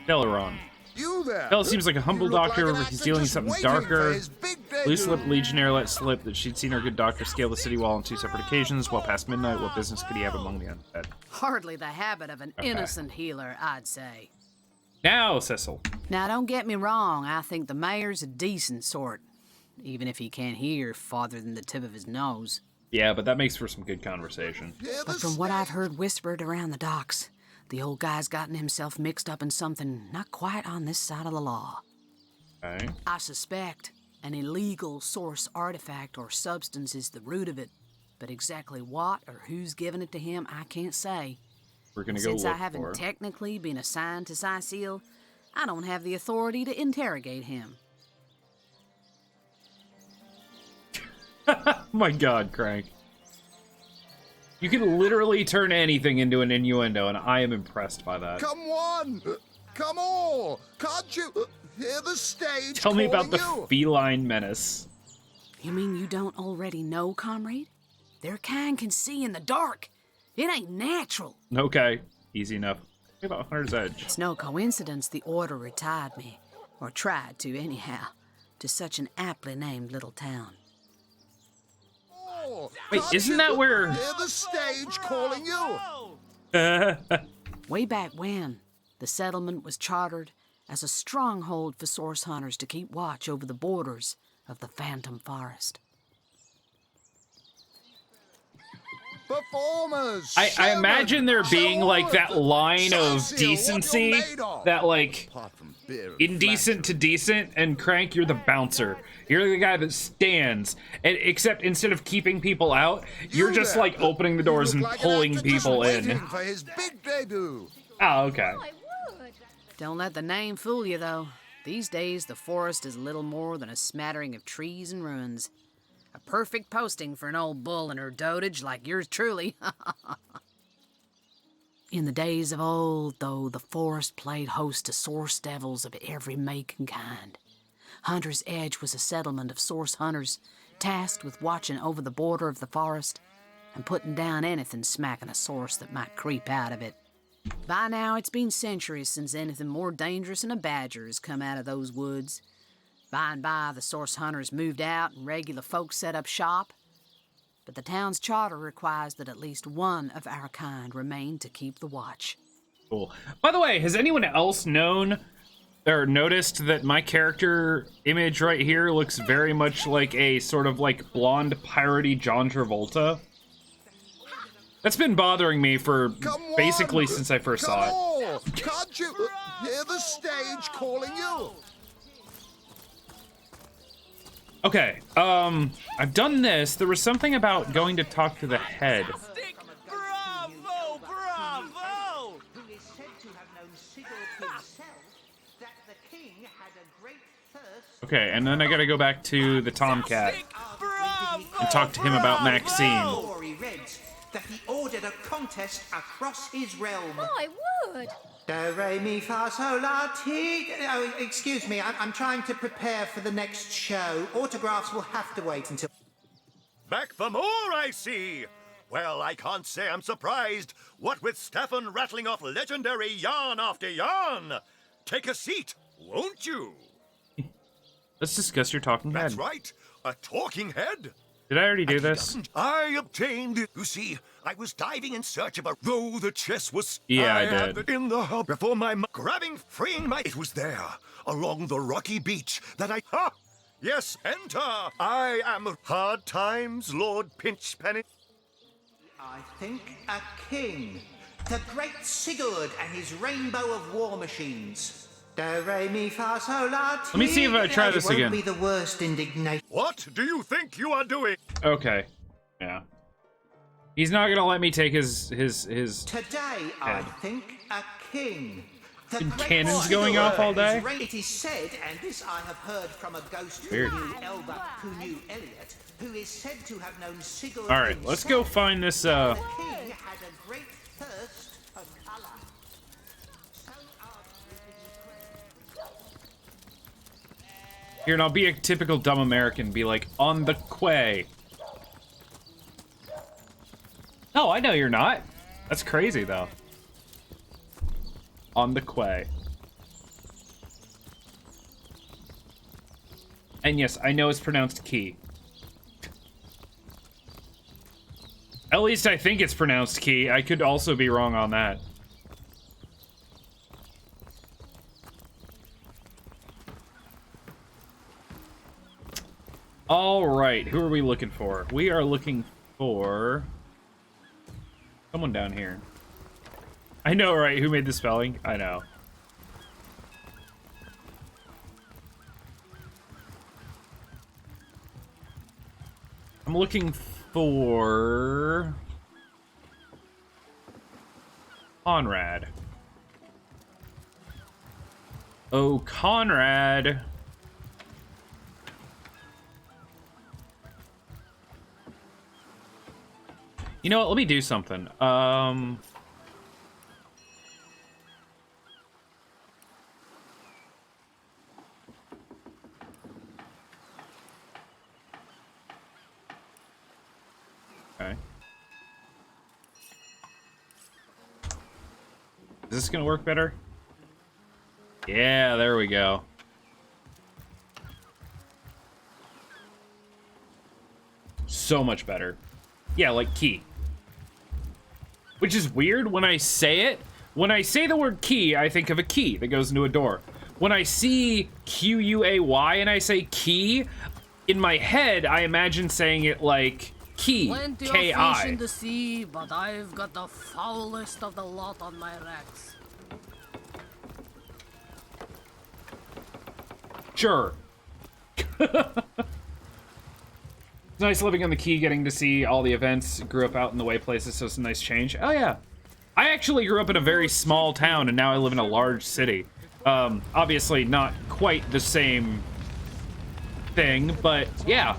Thaleron. You there? Bell seems like a humble doctor, like but he's dealing something darker. Loose-lipped legionnaire let slip that she'd seen her good doctor scale the city wall on 2 separate occasions. Well past midnight, what business could he have among the undead? Hardly the habit of an innocent healer, I'd say. Now, Cecil. Now, don't get me wrong, I think the mayor's a decent sort, even if he can't hear farther than the tip of his nose. Yeah, but that makes for some good conversation. But from what I've heard whispered around the docks, the old guy's gotten himself mixed up in something not quite on this side of the law. Okay. I suspect an illegal source artifact or substance is the root of it, but exactly what or who's given it to him, I can't say. We're gonna go Since look I haven't for her. technically been assigned to Sicil, I don't have the authority to interrogate him. My god, Crank. You can literally turn anything into an innuendo, and I am impressed by that. Come on! Come all! Can't you hear the stage Tell me about the calling you? feline menace. You mean you don't already know, comrade? Their kind can see in the dark. It ain't natural. Okay, easy enough. Tell me about Hunter's Edge. It's no coincidence the Order retired me, or tried to anyhow, to such an aptly named little town. Wait, isn't that where... Hear the stage calling you? Way back when, the settlement was chartered as a stronghold for source hunters to keep watch over the borders of the Phantom Forest. Performers! I imagine there being like that line of Sicil, decency, what you're made of. that like Apart from beer and indecent to decent, and Crank, you're the bouncer. You're the guy that stands, and except instead of keeping people out, you're just like opening the doors and like an pulling actor just people waiting in. for his big debut. Oh, okay. Don't let the name fool you, though. These days, the forest is little more than a smattering of trees and ruins. A perfect posting for an old bull and her dotage like yours truly. In the days of old, though, the forest played host to source devils of every make and kind. Hunter's Edge was a settlement of source hunters, tasked with watching over the border of the forest and putting down anything smacking a source that might creep out of it. By now, it's been centuries since anything more dangerous than a badger has come out of those woods. By and by, the source hunters moved out and regular folks set up shop. But the town's charter requires that at least one of our kind remain to keep the watch. Cool. By the way, has anyone else known or noticed that my character image right here looks very much like a sort of like blonde piratey John Travolta? That's been bothering me for basically since I first saw it. Can't you hear the stage calling you? Okay, I've done this. There was something about going to talk to the head. Bravo! Bravo! Who is said to have known Sigurd himself that the king had a great thirst. Okay, and then I gotta go back to the Tomcat and talk to him about Maxine. Story reads that he ordered a contest across his realm. I would. Do, re, mi, fa, sol, la, ti. Oh, excuse me, I'm trying to prepare for the next show. Autographs will have to wait until... Back for more, I see. Well, I can't say I'm surprised. What with Stefan rattling off legendary yarn after yarn. Take a seat, won't you? Let's discuss your talking head. That's right, a talking head. Did I already do this? I obtained it. You see, I was diving in search of a... Though the chest was... Yeah, I had did. it in the hub before my... Grabbing, freeing my... It was there, along the rocky beach, that I... Ha! Yes, enter! I am... Hard times, Lord Pinchpenny. I think a king. The great Sigurd and his rainbow of war machines. Do, re, mi, fa, sol, la, ti. Let me see if I try this again. It won't be the worst indignation. What do you think you are doing? Okay. Yeah. He's not gonna let me take his Today, I think a king. The Been great cannons Sigurd going off all day? is It is said, and this I have heard from a ghost Weird. who knew Elba, who knew Elliot, who is said to have known Sigurd. All right, let's go find this. The king had a great thirst for color. Here, and I'll be a typical dumb American. Be like, on the quay. No, I know you're not. That's crazy, though. On the quay. And yes, I know it's pronounced key. At least I think it's pronounced key. I could also be wrong on that. All right, who are we looking for? We are looking for someone down here. I know, right? Who made the spelling? I know. I'm looking for Conrad. Oh, Conrad. You know what? Let me do something. Okay. Is this gonna work better? Yeah, there we go. So much better. Yeah, like key. Which is weird when I say it. When I say the word key, I think of a key that goes into a door. When I see Q-U-A-Y and I say key, in my head, I imagine saying it like key, Plenty K-I. of fish in the sea, but I've got the foulest of the lot on my racks. Sure. It's nice living on the Key, getting to see all the events. Grew up out in the way places, so it's a nice change. Oh yeah, I actually grew up in a very small town, and now I live in a large city. Obviously not quite the same thing, but yeah.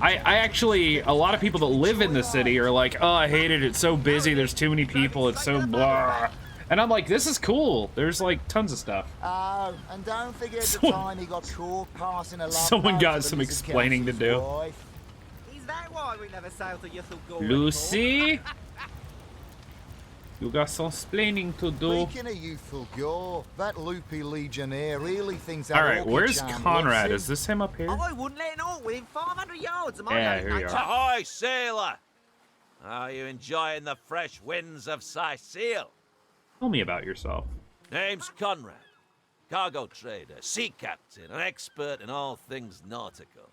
I actually, a lot of people that live in the city are like, oh, I hate it, it's so busy, there's too many people, it's so blah. And I'm like, this is cool. There's like tons of stuff. Oh, and don't forget the time he got caught passing a Someone got some explaining to do. Is that why we never sail to Ythel Lucy? You got some explaining to do. Speaking of youthful gore, that loopy legionnaire really thinks that Alright, orchid where's charm Conrad? loves Is this him up here? I wouldn't let an orc within 500 yards of my Yeah, own here you nature. are. Ahoy, sailor! Are you enjoying the fresh winds of Sicile? Tell me about yourself. Name's Conrad. cargo trader, sea captain, an expert in all things nautical.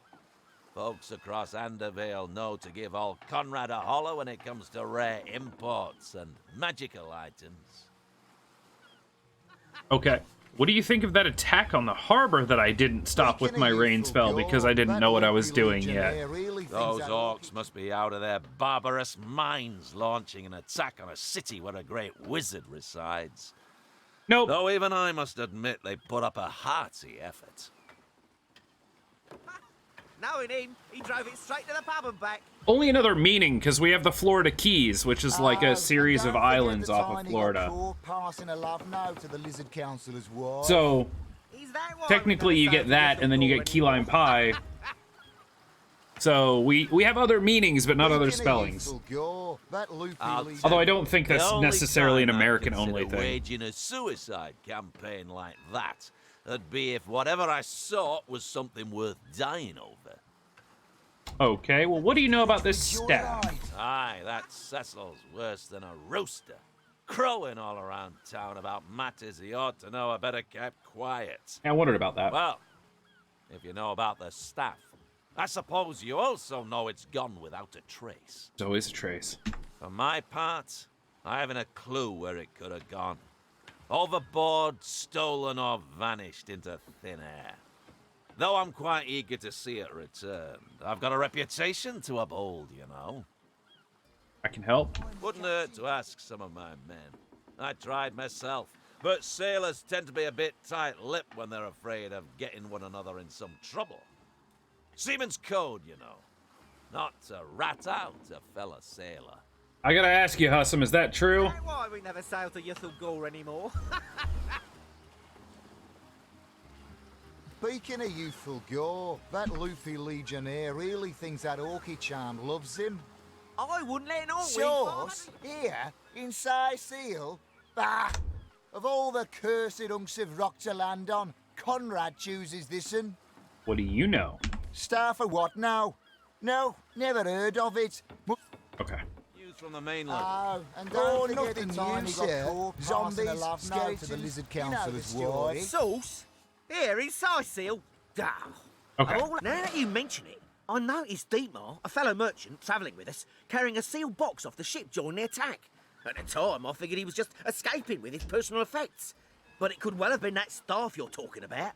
Folks across Andervale know to give old Conrad a holler when it comes to rare imports and magical items. Okay. What do you think of that attack on the harbor that I didn't stop with my rain spell because I didn't know what I was doing yet? Those orcs must be out of their barbarous minds launching an attack on a city where a great wizard resides. Nope. Though even I must admit they put up a hearty effort. Knowing him, he drove it straight to the pub and back. Only another meaning, because we have the Florida Keys, which is like a series of islands off of Florida. Passing a love note to the Lizard Councilor's wife. So, technically you get that, and then you get key lime pie. So, we have other meanings, but not other spellings. Although I don't think that's necessarily an American-only thing. Waging a suicide campaign like that, that'd be if whatever I sought was something worth dying over. Okay, well, what do you know about this staff? Aye, that Cecil's worse than a rooster. Crowing all around town about matters he ought to know are better kept quiet. I wondered about that. Well, if you know about the staff, I suppose you also know it's gone without a trace. There's always a trace. For my part, I haven't a clue where it could have gone. Overboard, stolen, or vanished into thin air. Though I'm quite eager to see it returned. I've got a reputation to uphold, you know. I can help. Wouldn't hurt to ask some of my men. I tried myself, but sailors tend to be a bit tight-lipped when they're afraid of getting one another in some trouble. Seaman's code, you know. Not to rat out a fellow sailor. I gotta ask you, Hussam, is that true? Is that why we never sail to Yuthel Gore anymore? Speaking of youthful gore, that Luffy Legionnaire really thinks that Orky charm loves him. I wouldn't let an orc Sauce? Here? Inside Seal? Bah! Of all the cursed hunks of rock to land on, Conrad chooses this one. What do you know? Star for what now? No, never heard of it. Okay. From the mainland. Oh, and don't forget the time he got caught zombies, skeletons, to the Lizard Councilor's wife. Sauce? Here, inside Seal. Ah. Okay. Now that you mention it, I noticed Dietmar, a fellow merchant travelling with us, carrying a sealed box off the ship during the attack. At the time, I figured he was just escaping with his personal effects. But it could well have been that staff you're talking about.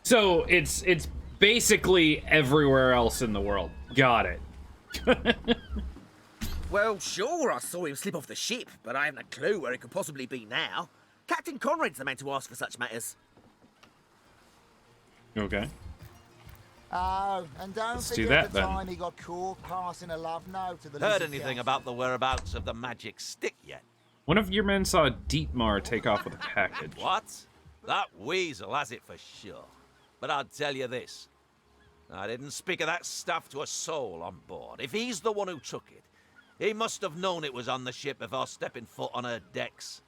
So, it's basically everywhere else in the world. Got it. Well, sure, I saw him slip off the ship, but I haven't a clue where it could possibly be now. Captain Conrad's the man to ask for such matters. Okay. Oh, and don't Let's do forget that, the then. time he got caught passing a love note to the Heard Lizard anything Council. about the whereabouts of the magic stick yet? One of your men saw Dietmar take off with a package. What? That weasel has it for sure. But I'll tell you this. I didn't speak of that stuff to a soul on board. If he's the one who took it, he must have known it was on the ship before stepping foot on her decks.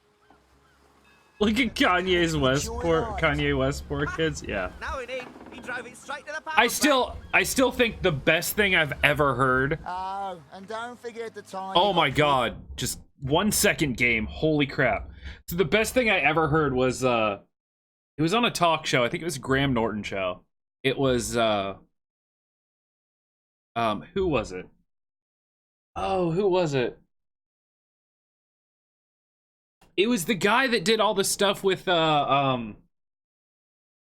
Look at Kanye's Westport, Kanye Westport kids. Yeah. Knowing him, he drove it straight to the pub. I still think the best thing I've ever heard. Oh, and don't forget the time. Oh my god! Just 1 second game. Holy crap! So the best thing I ever heard was it was on a talk show. I think it was a Graham Norton show. It was who was it? Oh, who was it? It was the guy that did all the stuff with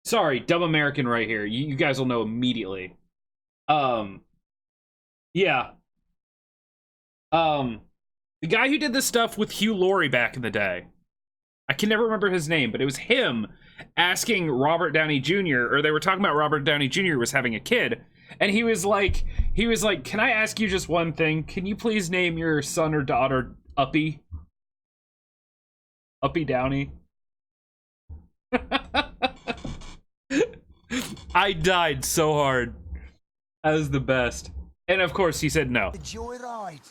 sorry, dumb American right here. You guys will know immediately. Yeah. The guy who did the stuff with Hugh Laurie back in the day. I can never remember his name, but it was him asking Robert Downey Jr., or they were talking about Robert Downey Jr. was having a kid, and he was like, can I ask you just one thing? Can you please name your son or daughter Uppy? Uppy Downey? I died so hard. That was the best. And of course he said no. The joyride.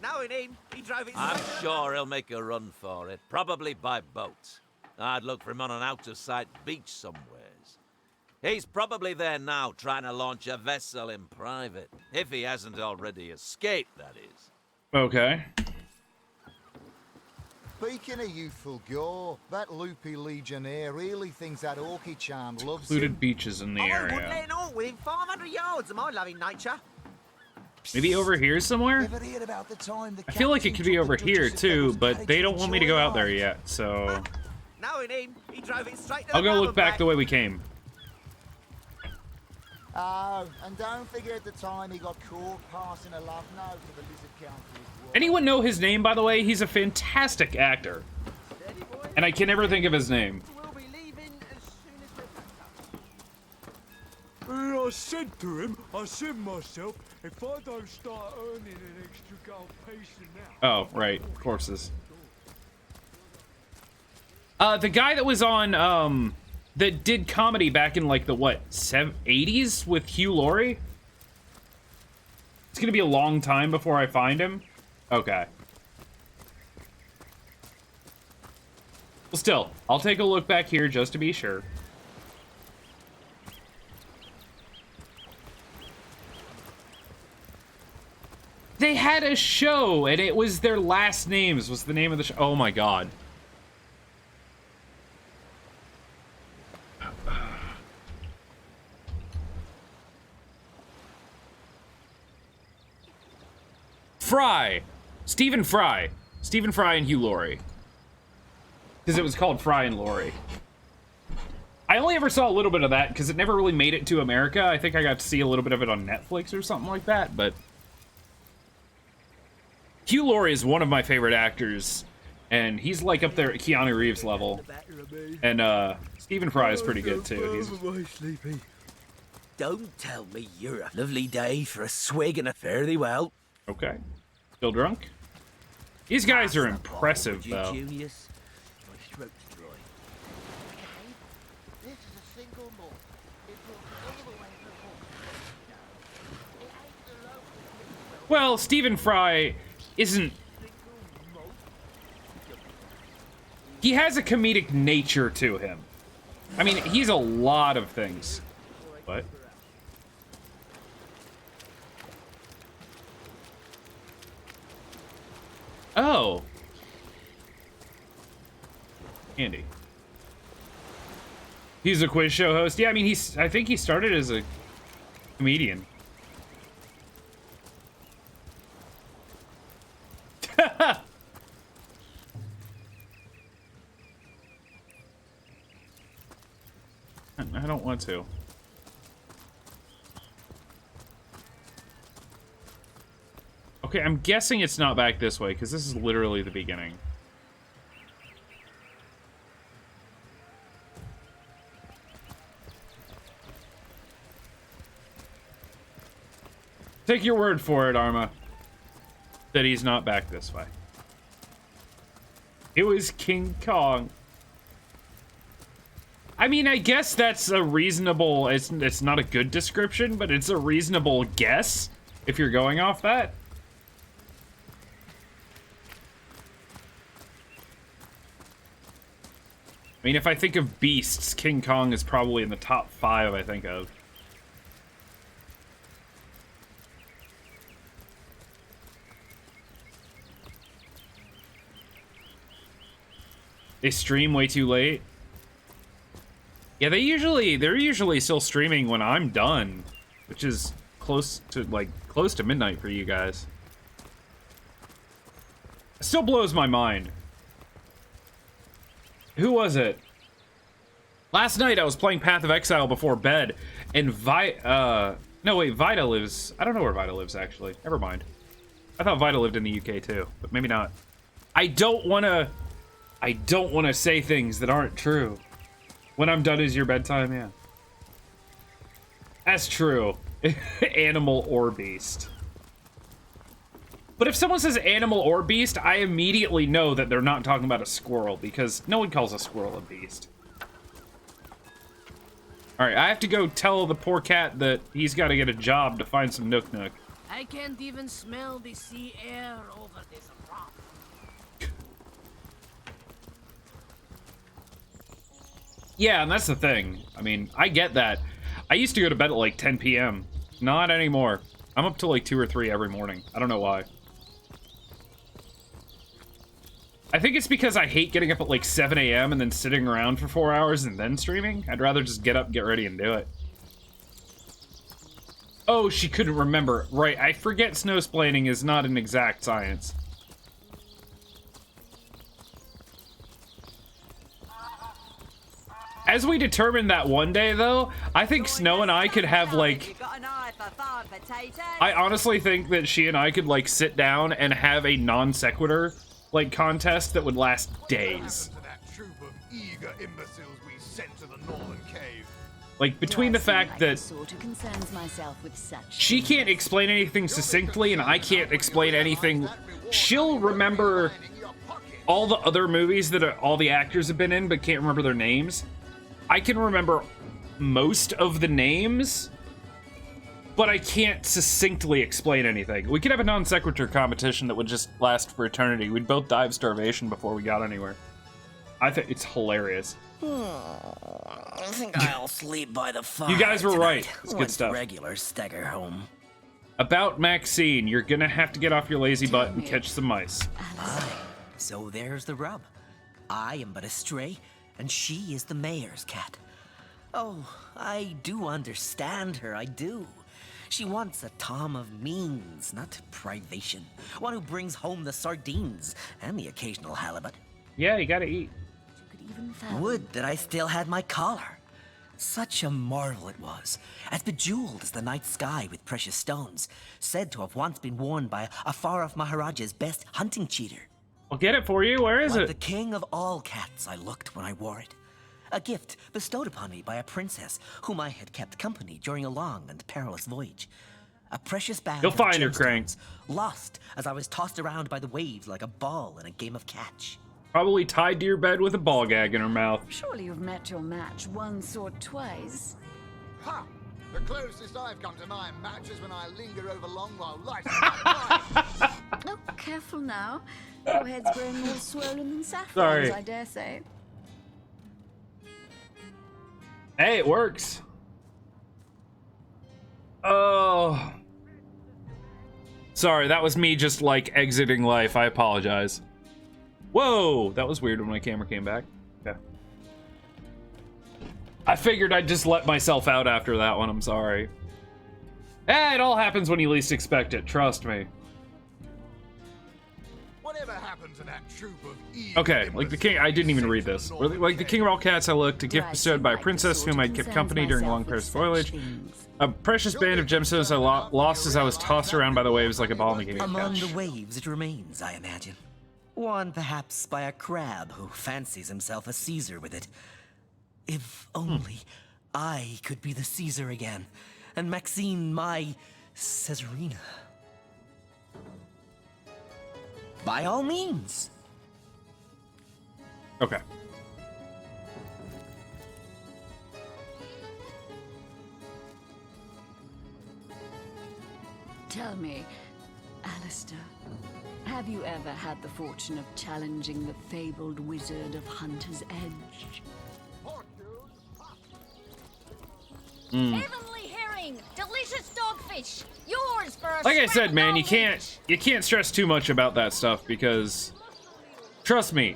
Knowing him, he drove it. I'm sure he'll make a run for it, probably by boat. I'd look for him on an out-of-sight beach somewheres. He's probably there now, trying to launch a vessel in private. If he hasn't already escaped, that is. Okay. Speaking of youthful gore, that loopy legionnaire really thinks that orky charm loves Secluded him. beaches in the I wouldn't area. let an orc within 500 yards of my loving nature. Maybe over here somewhere? Ever heard about the time the I feel like it could be over here too, but they don't want me to go out there Joyride? yet, so Knowing him, he drove it straight to I'll the go pub look and back the way we came. Oh, and don't forget the time he got caught passing a love note to the Lizard Council. Anyone know his name, by the way? He's a fantastic actor. And I can never think of his name. I said to him, I said myself, if I don't start earning an extra gold piece now. Oh, right. Courses. The guy that was on, that did comedy back in, like, the, what, 80s with Hugh Laurie? It's gonna be a long time before I find him. Okay. Well, still, I'll take a look back here just to be sure. They had a show, and it was their last names was the name of the show. Oh my god. Fry. Stephen Fry. Stephen Fry and Hugh Laurie. Because it was called Fry and Laurie. I only ever saw a little bit of that because it never really made it to America. I think I got to see a little bit of it on Netflix or something like that, but Hugh Laurie is one of my favorite actors, and he's like up there at Keanu Reeves level. And Stephen Fry is pretty good too. He's sleepy. Don't tell me you're a lovely day for a swig and a fare thee well. okay. Still drunk? These guys are impressive You, though. Junius? My throat's dry. This is a single malt. It brought all the way from Well, Stephen Fry isn't. He has a comedic nature to him. I mean, he's a lot of things. What? Oh. Andy. He's a quiz show host. Yeah, I mean, I think he started as a comedian. I don't want to. Okay, I'm guessing it's not back this way, because this is literally the beginning. Take your word for it, Arma, that he's not back this way. It was King Kong. I mean, I guess that's a reasonable, it's not a good description, but it's a reasonable guess if you're going off that. I mean, if I think of beasts, King Kong is probably in the top 5 I think of. They stream way too late. Yeah, they're usually still streaming when I'm done, which is close to midnight for you guys. It still blows my mind. Who was it? Last night I was playing Path of Exile before bed, and Vida lives. I don't know where Vida lives actually. Never mind. I thought Vida lived in the UK too, but maybe not. I don't want to say things that aren't true. When I'm done is your bedtime, yeah. That's true. Animal or beast. But if someone says animal or beast, I immediately know that they're not talking about a squirrel, because no one calls a squirrel a beast. Alright, I have to go tell the poor cat that he's got to get a job to find some Nook Nook. I can't even smell the sea air over this rock. Yeah, and that's the thing. I mean, I get that. I used to go to bed at like 10 p.m. Not anymore. I'm up till like 2 or 3 every morning. I don't know why. I think it's because I hate getting up at like 7 a.m. and then sitting around for 4 hours and then streaming. I'd rather just get up, get ready, and do it. Oh, she couldn't remember. Right, I forget snowsplaining is not an exact science. As we determined that one day, though, I think Snow and I could have, like... I honestly think that she and I could, like, sit down and have a non-sequitur, like, contest that would last days. Like, between the fact that she can't explain anything succinctly and I can't explain anything, she'll remember all the other movies that all the actors have been in but can't remember their names. I can remember most of the names, but I can't succinctly explain anything. We could have a non sequitur competition that would just last for eternity. We'd both die of starvation before we got anywhere. I think it's hilarious. I think I'll sleep by the fire. You guys were tonight. right. It's good Once stuff. Regular stagger home. About Maxine, you're gonna have to get off your lazy butt and catch some mice. Aye. So there's the rub. I am but a stray, and she is the mayor's cat. Oh, I do understand her, I do. She wants a Tom of means, not privation. One who brings home the sardines and the occasional halibut. Yeah, you gotta eat. Would that I still had my collar. Such a marvel it was, as bejeweled as the night sky with precious stones, said to have once been worn by a far-off Maharaja's best hunting cheater. I'll get it for you. Where is Like it? the king of all cats I looked when I wore it. A gift bestowed upon me by a princess whom I had kept company during a long and perilous voyage. A precious bag You'll of find her, Crank. gemstones, lost as I was tossed around by the waves like a ball in a game of catch. Probably tied to your bed with a ball gag in her mouth. Surely you've met your match once or twice. Ha! The closest I've come to my match is when I linger over long while lighting my pipe. Oh, careful now. Your head's growing more swollen than saffrons, Sorry. I dare say. Hey, it works. Oh. Sorry, that was me just, like, exiting life. I apologize. Whoa! That was weird when my camera came back. Okay. I figured I'd just let myself out after that one. I'm sorry. Hey, it all happens when you least expect it. Trust me. Whatever happened to that troop of evil Okay, like the king, I didn't even read this. Like the king of all cats, I looked, a gift bestowed by a princess whom I'd kept company during a long perilous voyage. A precious band of gemstones I lost as I was tossed around by the waves like a ball in a game of Among catch. the waves it remains, I imagine. Worn perhaps by a crab who fancies himself a Caesar with it. If only I could be the Caesar again, and Maxine my Caesarina. By all means. Okay. Tell me, Alistair, have you ever had the fortune of challenging the fabled wizard of Hunter's Edge? Heavenly herring, delicious dogfish, yours for a Like I said, scrap man, you knowledge. can't stress too much about that stuff because, trust me,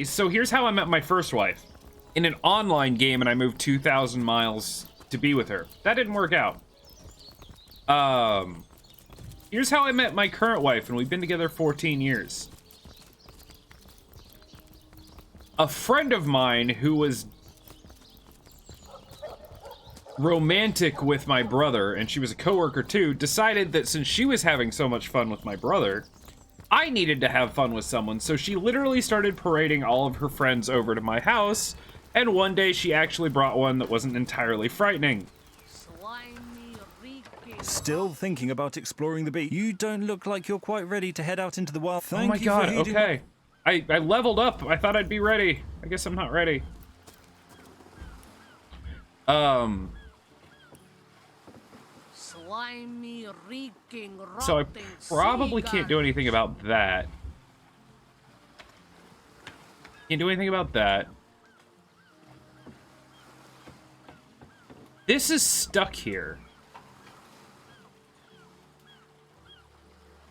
so here's how I met my first wife. In an online game, and I moved 2,000 miles to be with her. That didn't work out. Here's how I met my current wife, and we've been together 14 years. A friend of mine who was romantic with my brother, and she was a coworker too, decided that since she was having so much fun with my brother, I needed to have fun with someone, so she literally started parading all of her friends over to my house, and one day she actually brought one that wasn't entirely frightening. Still thinking about exploring the beach? You don't look like you're quite ready to head out into the wild. Oh my god, okay. I leveled up. I thought I'd be ready. I guess I'm not ready. Slimy, reeking, So I rotting probably sea can't do anything about that. Can't do anything about that. This is stuck here.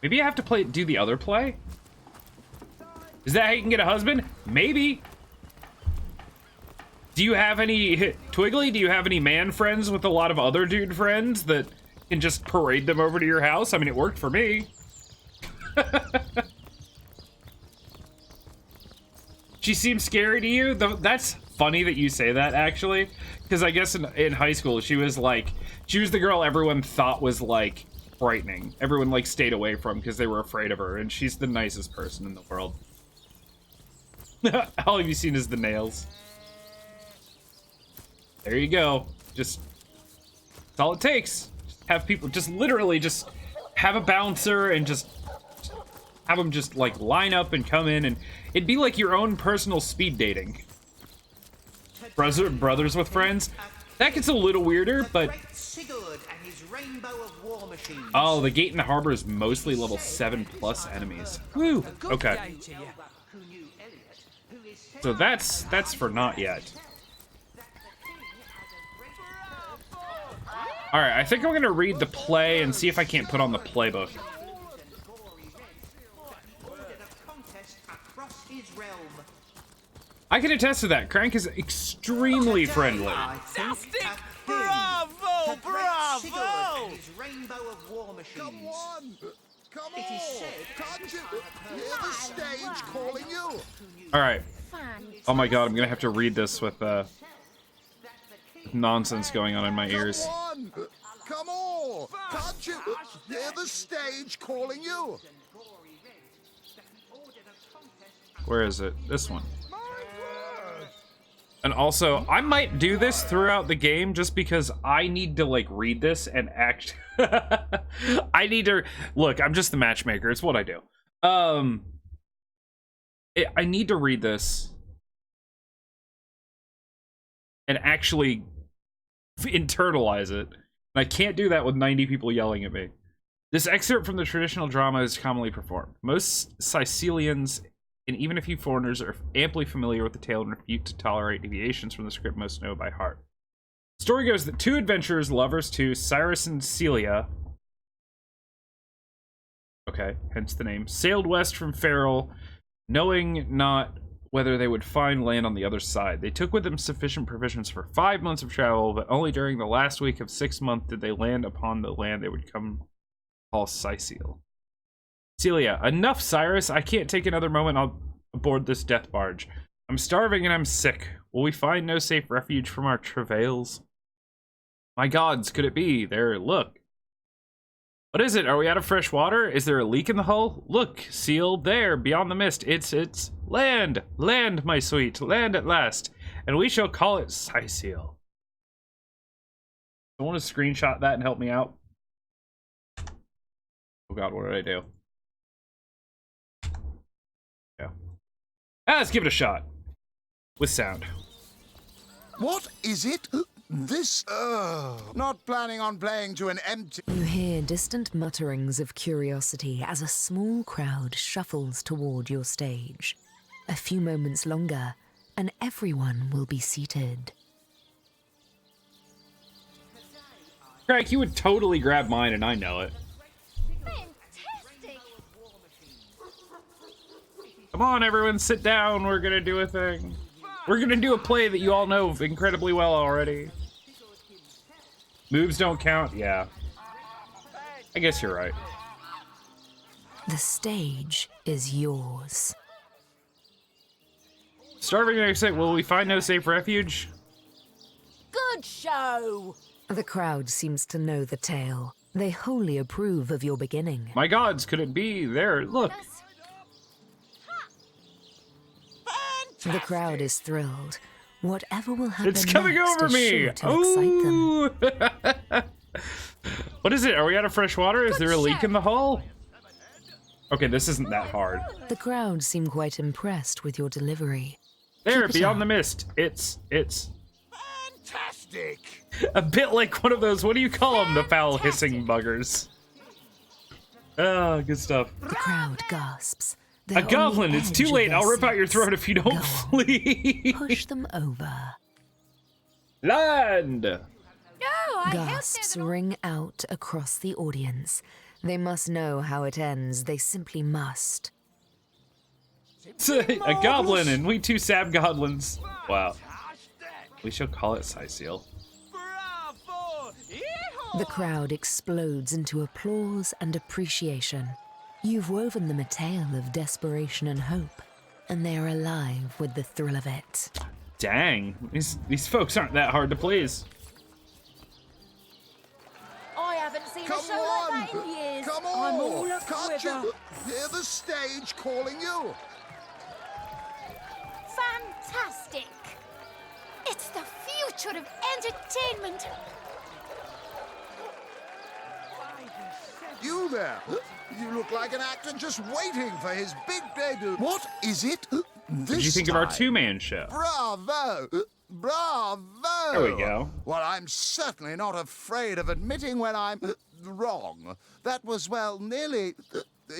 Maybe I have to do the other play? Is that how you can get a husband? Maybe. Do you have any, Twiggly, do you have any man friends with a lot of other dude friends that can just parade them over to your house? I mean, it worked for me. She seems scary to you? That's funny that you say that, actually. Because I guess in high school, she was the girl everyone thought was, like, frightening. Everyone, like, stayed away from because they were afraid of her. And she's the nicest person in the world. All you've seen is the nails. There you go. That's all it takes. Just have people, literally have a bouncer and just have them like line up and come in, and it'd be like your own personal speed dating. Brothers with friends. That gets a little weirder, but... Oh, the gate in the harbor is mostly level 7+ enemies. Woo! Okay. So that's for not yet. Alright, I think I'm gonna read the play and see if I can't put on the playbook. I can attest to that. Crank is extremely friendly. Fantastic! Bravo! Bravo! Come on! Come on! Can't you hear the stage calling you? Alright. Oh my god, I'm gonna have to read this with nonsense going on in my ears. Come on! Can't you hear the stage calling you? Where is it? This one. And also, I might do this throughout the game just because I need to, like, read this and act. I need to... Look, I'm just the matchmaker. It's what I do. I need to read this and actually internalize it. And I can't do that with 90 people yelling at me. This excerpt from the traditional drama is commonly performed. Most Sicilians, and even a few foreigners, are amply familiar with the tale and refuse to tolerate deviations from the script most know by heart. The story goes that two adventurers, lovers too, Cyrus and Celia, okay, hence the name, sailed west from Ferrol, knowing not whether they would find land on the other side. They took with them sufficient provisions for 5 months of travel, but only during the last week of 6 months did they land upon the land they would come call Sicile. Celia, enough, Cyrus. I can't take another moment aboard this death barge. I'm starving and I'm sick. Will we find no safe refuge from our travails? My gods, could it be? There, look. What is it? Are we out of fresh water? Is there a leak in the hull? Look, seal, there, beyond the mist. It's land. Land, my sweet. Land at last. And we shall call it Sicile. I want to screenshot that and help me out. Oh god, what did I do? Yeah. Let's give it a shot. With sound. What is it? This, not planning on playing to an empty... You hear distant mutterings of curiosity as a small crowd shuffles toward your stage. A few moments longer, and everyone will be seated. Craig, you would totally grab mine, and I know it. Fantastic! Come on, everyone, sit down. We're gonna do a thing. We're gonna do a play that you all know incredibly well already. Moves don't count? Yeah. I guess you're right. The stage is yours. Starving and sick. Will we find no safe refuge? Good show! The crowd seems to know the tale. They wholly approve of your beginning. My gods, could it be? There, look. The crowd is thrilled. Whatever will happen It's coming next over is me! sure to excite them. What is it? Are we out of fresh water? Is there a leak in the hull? Okay, this isn't that hard. The crowd seem quite impressed with your delivery. There, Keep it beyond up. the mist. It's Fantastic! a bit like one of those, what do you call them? The foul hissing buggers. Oh, good stuff. The crowd gasps. A goblin! It's too late. I'll rip out your throat if you don't flee. Push them over. Land! Gasps ring out across the audience. They must know how it ends. They simply must. A goblin and we two sab goblins. Wow. We shall call it Siseel. The crowd explodes into applause and appreciation. You've woven them a tale of desperation and hope, and they are alive with the thrill of it. Dang, these folks aren't that hard to please. I haven't seen Come a show on! like that in years. Come I'm all on! a Can't quiver. you hear the stage calling you? Fantastic! It's the future of entertainment. You there! You look like an actor just waiting for his big debut. What is it? What did you think of our two-man show? Bravo! Bravo! There we go. Well, I'm certainly not afraid of admitting when I'm wrong. That was, well, nearly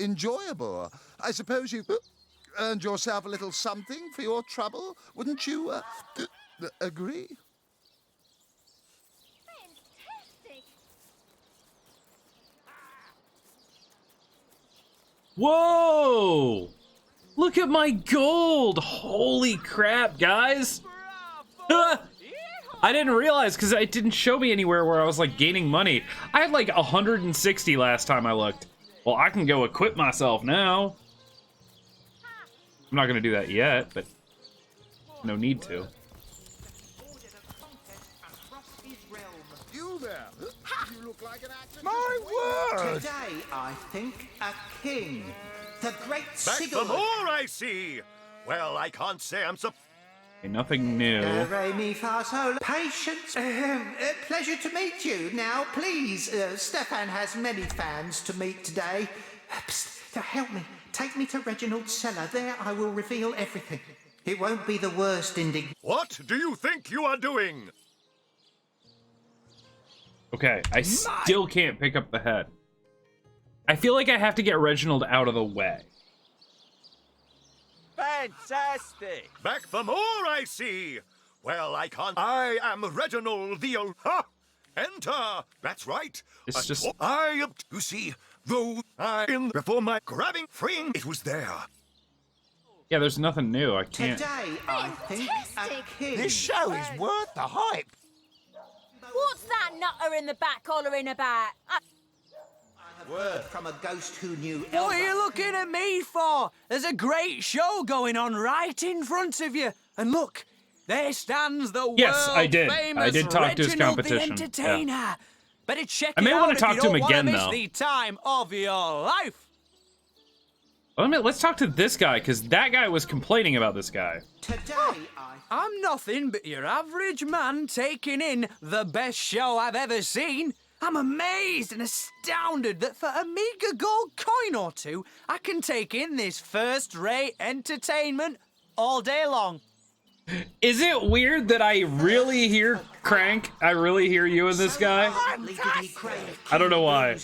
enjoyable. I suppose you earned yourself a little something for your trouble. Wouldn't you agree? Whoa! Look at my gold! Holy crap, guys! I didn't realize because it didn't show me anywhere where I was like gaining money. I had like 160 last time I looked. Well, I can go equip myself now. I'm not gonna do that yet, but no need to. You there! You look like an actor. My word! Today, I think a king. The great Back Sigurd. for more, I see. Well, I can't say I'm surprised. Okay, nothing new. Re, mi, fa, sol. Patience. Pleasure to meet you. Now, please, Stefan has many fans to meet today. Psst, help me. Take me to Reginald's cellar. There I will reveal everything. It won't be the worst What do you think you are doing? Okay, I still can't pick up the head. I feel like I have to get Reginald out of the way. Fantastic! Back for more, I see. Well, I can't. I am Reginald the Ha! Enter. That's right. It's just. I am. You see, though I in before my grabbing, freeing, it was there. Yeah, there's nothing new. I can't. Today, I think a king. This show is worth the hype. What's that nutter in the back hollering about? Word from a ghost who knew. What are you looking at me for? There's a great show going on right in front of you. And look, there stands the Yes, I did. I did talk to his Reginald competition. The Entertainer. Yeah. Better check I may it wanna out talk if to you him don't again, wanna miss though. the time of your life. Let's talk to this guy, because that guy was complaining about this guy. I'm nothing but your average man taking in the best show I've ever seen. I'm amazed and astounded that for a meager gold coin or two, I can take in this first-rate entertainment all day long. Is it weird that I really hear Crank? I really hear you in this guy? I don't know why.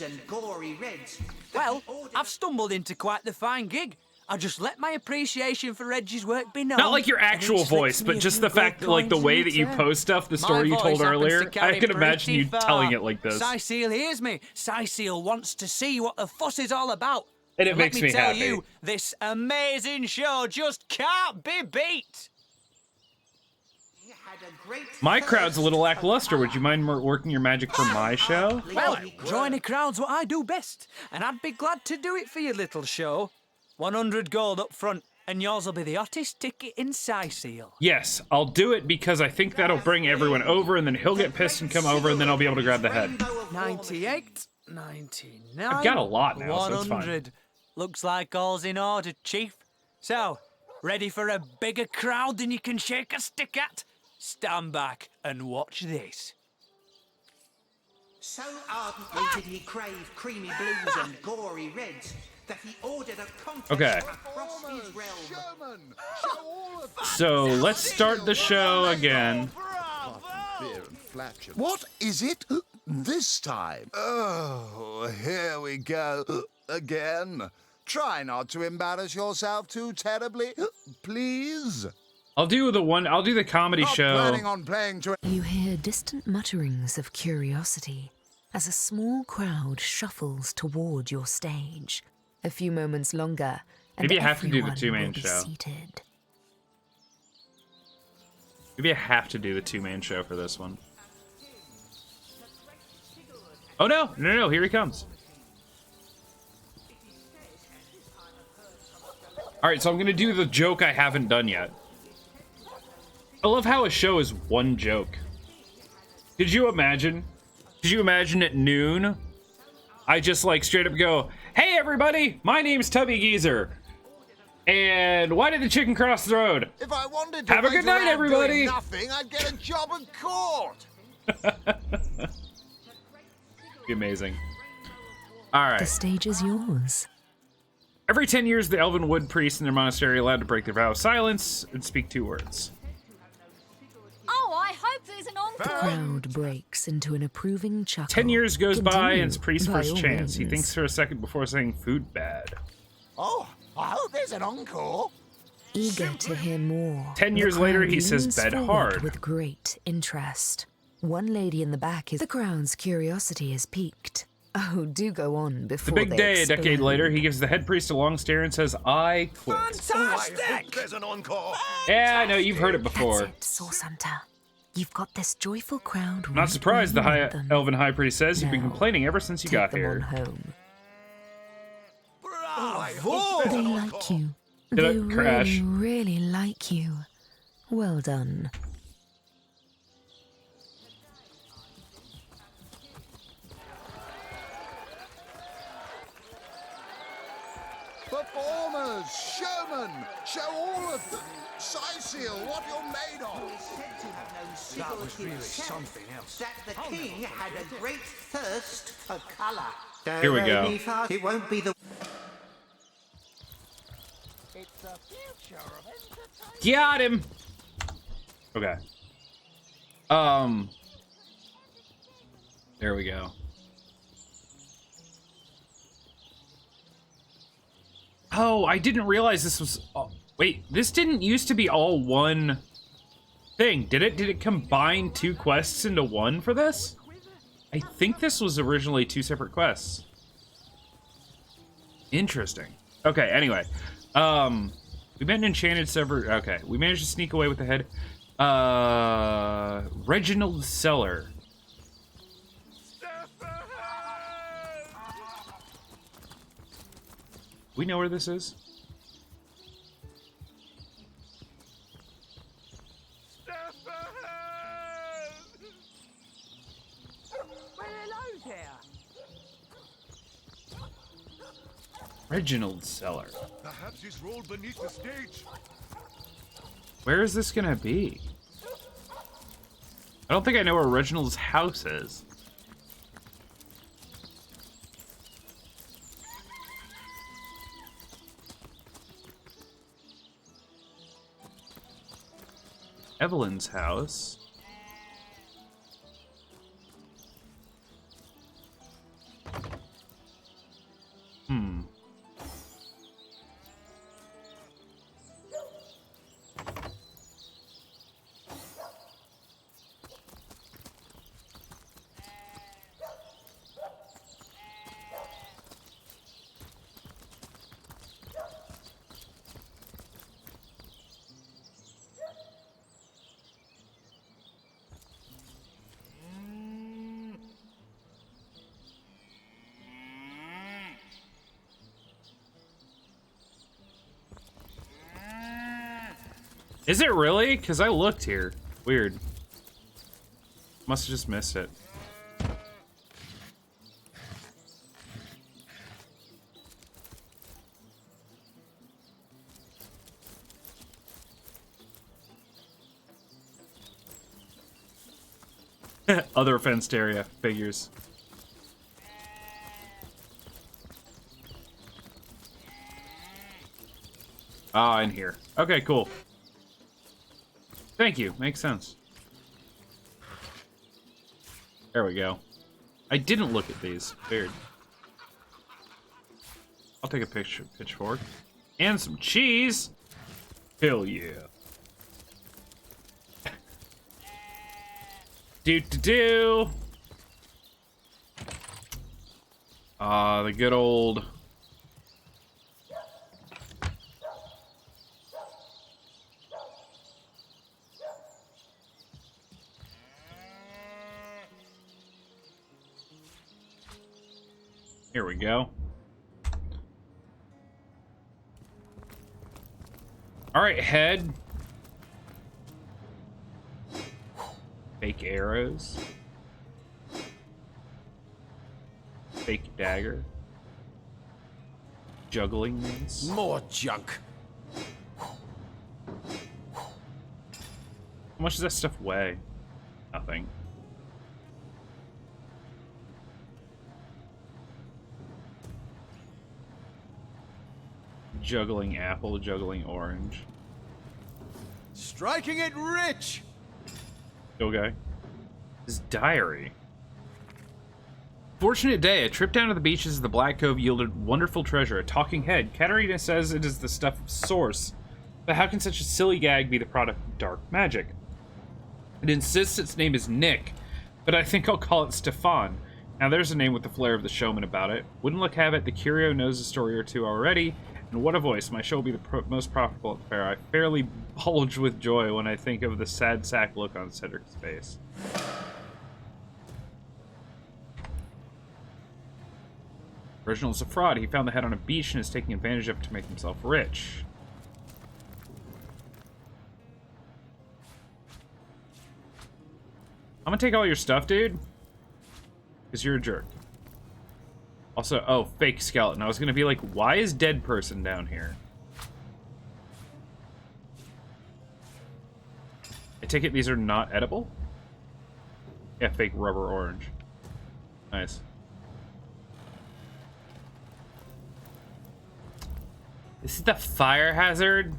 Well, I've stumbled into quite the fine gig. I just let my appreciation for Reggie's work be known. Not like your and actual he slips voice, me but a just few the fact gold that, like, the coins way in that you return. post stuff, the My story you voice told happens earlier, to carry I can imagine you pretty telling far. it like this. Siseel hears me. Siseel wants to see what the fuss is all about. And it makes let me me tell happy. you, this amazing show just can't be beat. My crowd's a little lackluster. Would you mind working your magic for my show? Well, drawing a crowd's what I do best, and I'd be glad to do it for your little show. 100 gold up front, and yours will be the hottest ticket in Siseel. Yes, I'll do it because I think that'll bring everyone over, and then he'll get pissed and come over, and then I'll be able to grab the head. 98, 99. I've got a lot now, so it's fine. 100. Looks like all's in order, Chief. So, ready for a bigger crowd than you can shake a stick at? Stand back and watch this. So ardently did he crave creamy blues and gory reds that he ordered a contest Okay. across his realm. So let's start the show again. What is it this time? Oh, here we go. Again. Try not to embarrass yourself too terribly, please. I'll do the comedy show. Planning on playing to. You hear distant mutterings of curiosity as a small crowd shuffles toward your stage. A few moments longer, Maybe I have to do the two-man show. Seated. Maybe I have to do the two-man show for this one. Oh no, no, here he comes. Alright, so I'm gonna do the joke I haven't done yet. I love how a show is one joke. Could you imagine? Could you imagine at noon? I just like straight up go, hey everybody, my name's TubbyGeezer. And why did the chicken cross the road? If I wanted to have a good night, everybody. Nothing, I'd get a job at court. Be amazing. All right. The stage is yours. Every 10 years, the Elven Wood priests in their monastery are allowed to break their vow of silence and speak 2 words. Oh, I hope there's an encore. The crowd breaks into an approving chuckle. 10 years goes by and it's priest's by first all chance. He means. thinks for a second before saying food bad. Oh, I hope there's an encore. Eager to hear more. 10 the years later, crowd he says leans bed forward hard. With great interest. One lady in the back is. The crowd's curiosity is piqued. Oh, do go on The before big they day, a explode. decade later, he gives the head priest a long stare and says, I quit. Fantastic! There's an encore. Yeah, I know, you've heard it before. That's it, Source Hunter. You've got this joyful crowd. I'm not surprised, the right where you want them. Elven High Priest says. You've been Now, complaining ever since you take got them here. on home. Bravo! They like you. Did They it crash? really like you. Well done. Performers, showmen, show all of them. Seal, what you're made of. That was really something else. That the king had a great thirst for colour. Here we go. It won't be the. It's the future of entertainment. Got him! Okay. There we go. Oh, I didn't realize this was... Oh, wait, this didn't used to be all one thing, did it? Did it combine 2 quests into one for this? I think this was originally 2 separate quests. Interesting. Okay, anyway. We met an enchanted server. Okay, we managed to sneak away with the head. Reginald's Cellar. We know where this is. Reginald's Cellar. Perhaps he's rolled beneath the stage. Where is this gonna be? I don't think I know where Reginald's house is. Evelyn's house. Is it really? Because I looked here. Weird. Must have just missed it. Other fenced area. Figures. Ah, in here. Okay, cool. Thank you. Makes sense. There we go. I didn't look at these. Weird. I'll take a pitchfork. And some cheese. Hell yeah. Do. Ah, the good old we go. Alright, head. Fake arrows. Fake dagger. Juggling mace. More junk. How much does that stuff weigh? Nothing. Juggling apple, juggling orange. Striking it rich! Okay. His diary. Fortunate day. A trip down to the beaches of the Black Cove yielded wonderful treasure. A talking head. Katarina says it is the stuff of Source. But how can such a silly gag be the product of dark magic? It insists its name is Nick, but I think I'll call it Stefan. Now there's a name with the flair of the showman about it. Wouldn't look have it, the curio knows a story or two already. And what a voice. My show will be the most profitable at the fair. I fairly bulge with joy when I think of the sad sack look on Cedric's face. Reginald's a fraud. He found the head on a beach and is taking advantage of it to make himself rich. I'm gonna take all your stuff, dude. Because you're a jerk. Also, oh, fake skeleton. I was gonna be like, why is dead person down here? I take it these are not edible? Yeah, fake rubber orange. Nice. This is the fire hazard?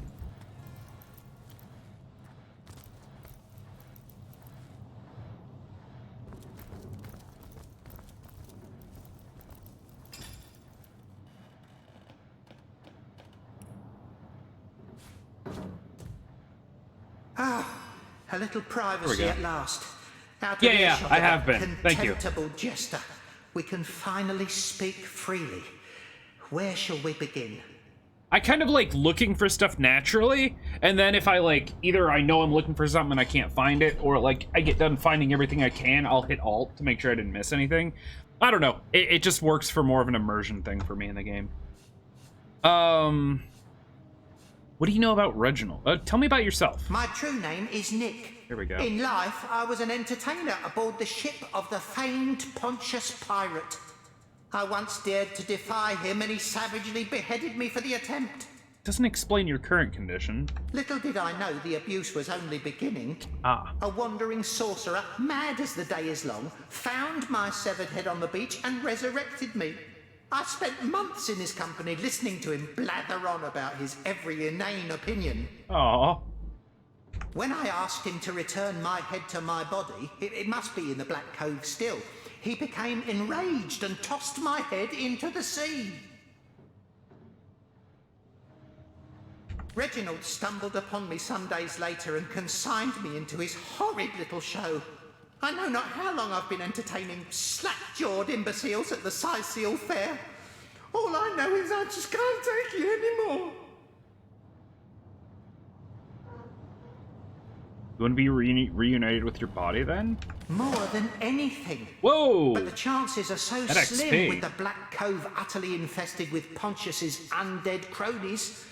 A little privacy at last. Out of Yeah, earshot I of have that been. Thank you. Contemptible jester. We can finally speak freely. Where shall we begin? I kind of like looking for stuff naturally, and then if I like, either I know I'm looking for something and I can't find it, or like I get done finding everything I can, I'll hit Alt to make sure I didn't miss anything. I don't know. It just works for more of an immersion thing for me in the game. What do you know about Reginald? Tell me about yourself. My true name is Nick. Here we go. In life, I was an entertainer aboard the ship of the famed Pontius Pirate. I once dared to defy him, and he savagely beheaded me for the attempt. Doesn't explain your current condition. Little did I know the abuse was only beginning. Ah. A wandering sorcerer, mad as the day is long, found my severed head on the beach and resurrected me. I spent months in his company listening to him blather on about his every inane opinion. Aww. When I asked him to return my head to my body, it must be in the Black Cove still, he became enraged and tossed my head into the sea. Reginald stumbled upon me some days later and consigned me into his horrid little show. I know not how long I've been entertaining slack-jawed imbeciles at the Seal Fair. All I know is I just can't take it anymore. You want to be reunited with your body then? More than anything. Whoa! But the chances are so That slim XP. with the Black Cove utterly infested with Pontius's undead cronies.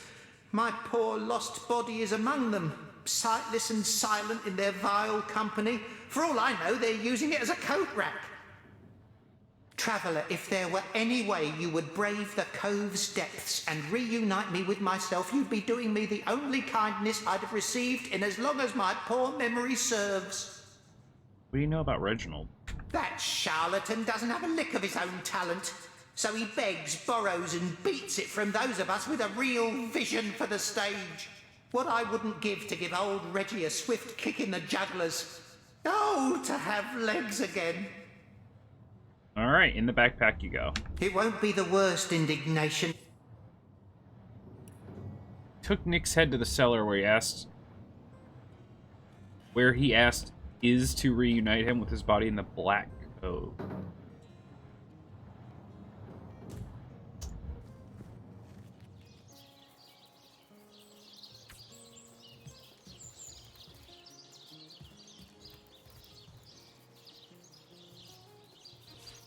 My poor lost body is among them, sightless and silent in their vile company. For all I know, they're using it as a coat rack. Traveller, if there were any way you would brave the cove's depths and reunite me with myself, you'd be doing me the only kindness I'd have received in as long as my poor memory serves. What do you know about Reginald? That charlatan doesn't have a lick of his own talent, so he begs, borrows, and beats it from those of us with a real vision for the stage. What I wouldn't give to give old Reggie a swift kick in the jugglers. Oh, to have legs again. Alright, in the backpack you go. It won't be the worst indignation. Took Nick's head to the cellar where he asked is to reunite him with his body in the Black Cove.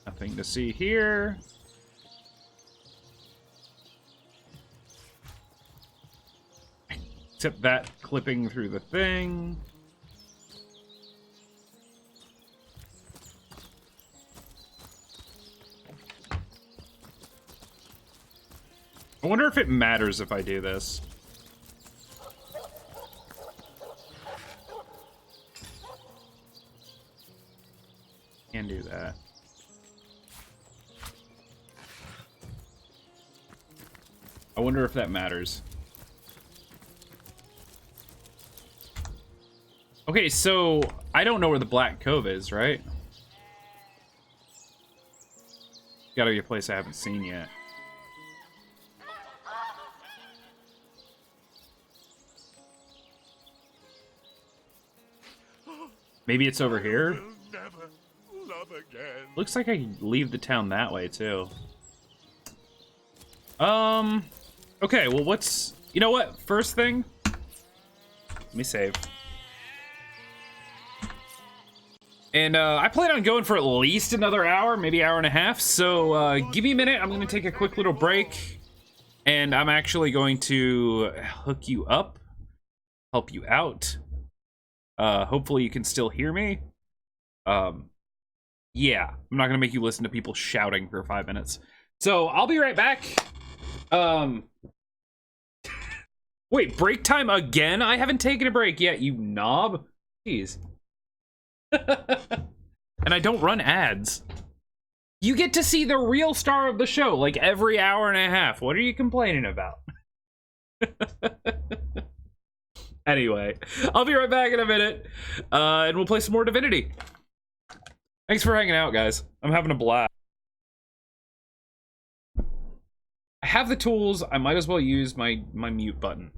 Nothing to see here. Except that clipping through the thing. I wonder if it matters if I do this. Can do that. I wonder if that matters. Okay, so I don't know where the Black Cove is, right? Gotta be a place I haven't seen yet. Maybe it's over here? Looks like I can leave the town that way, too. Okay, well, what's... You know what? First thing... Let me save. And, I plan on going for at least another hour, maybe hour and a half, so, give me a minute. I'm gonna take a quick little break. And I'm actually going to hook you up. Help you out. Hopefully you can still hear me. Yeah, I'm not gonna make you listen to people shouting for 5 minutes. So I'll be right back. Wait, break time again? I haven't taken a break yet, you knob. Jeez. And I don't run ads. You get to see the real star of the show, like every hour and a half. What are you complaining about? Anyway, I'll be right back in a minute, and we'll play some more Divinity. Thanks for hanging out, guys. I'm having a blast. I have the tools. I might as well use my mute button.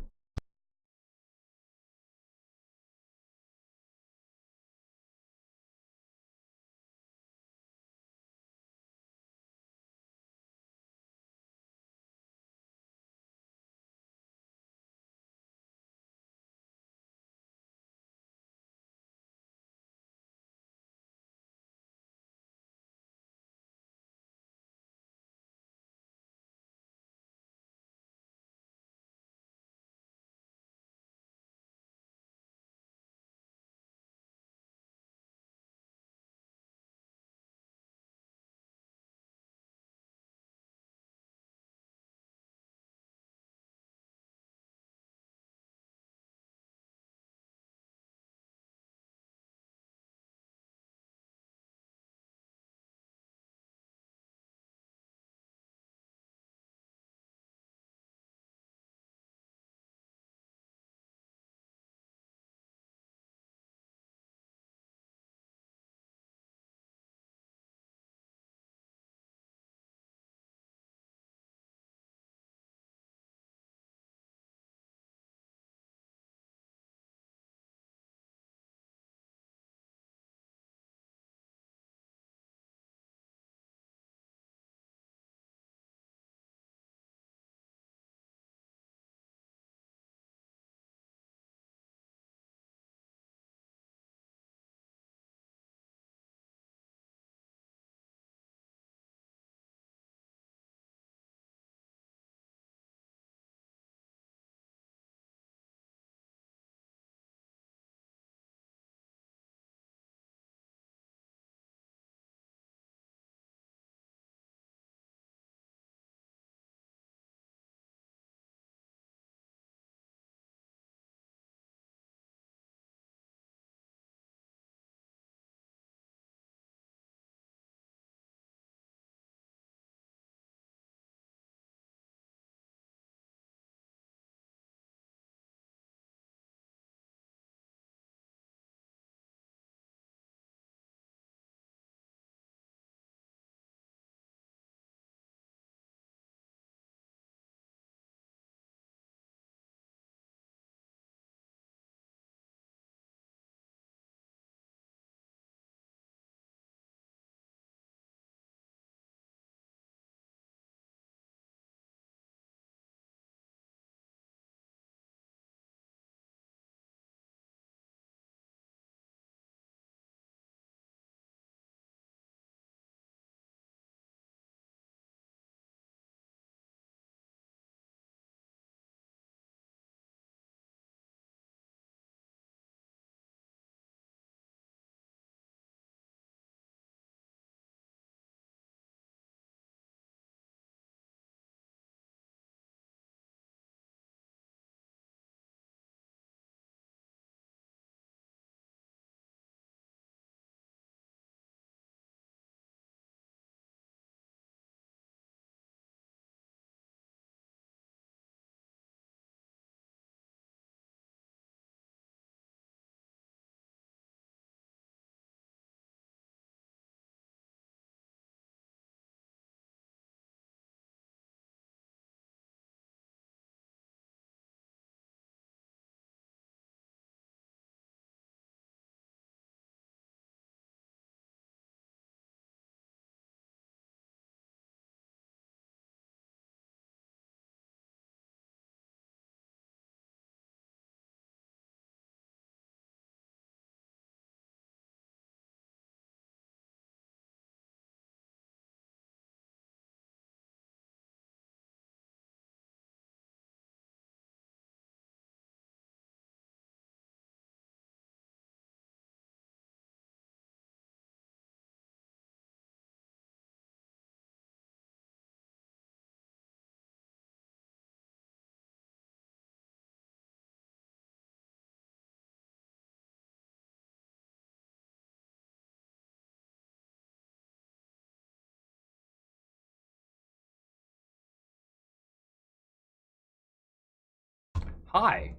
Hi.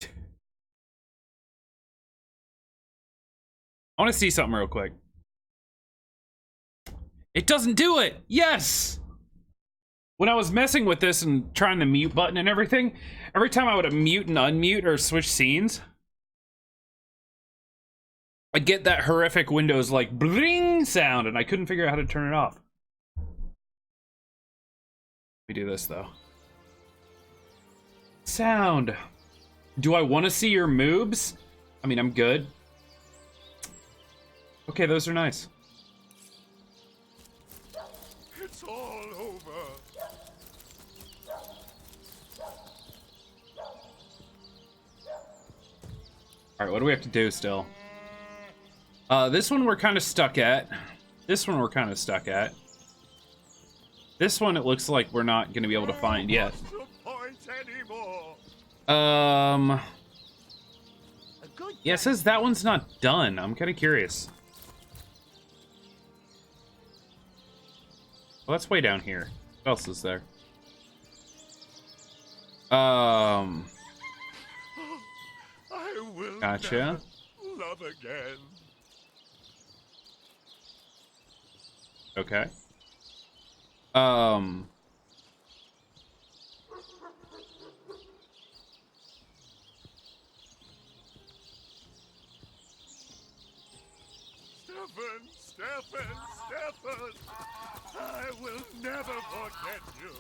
I want to see something real quick. It doesn't do it! Yes! When I was messing with this and trying the mute button and everything, every time I would mute and unmute or switch scenes, I'd get that horrific Windows like bling sound and I couldn't figure out how to turn it off. Let me do this though. Sound. Do I want to see your moobs? I mean, I'm good. Okay, those are nice. It's all over. Alright, what do we have to do still? This one we're kind of stuck at. This one we're kind of stuck at. This one it looks like we're not going to be able to find yet. Yeah, it says that one's not done. I'm kind of curious. Well, that's way down here. What else is there? I will Gotcha. never love again. Okay. Stefan, I will never forget you.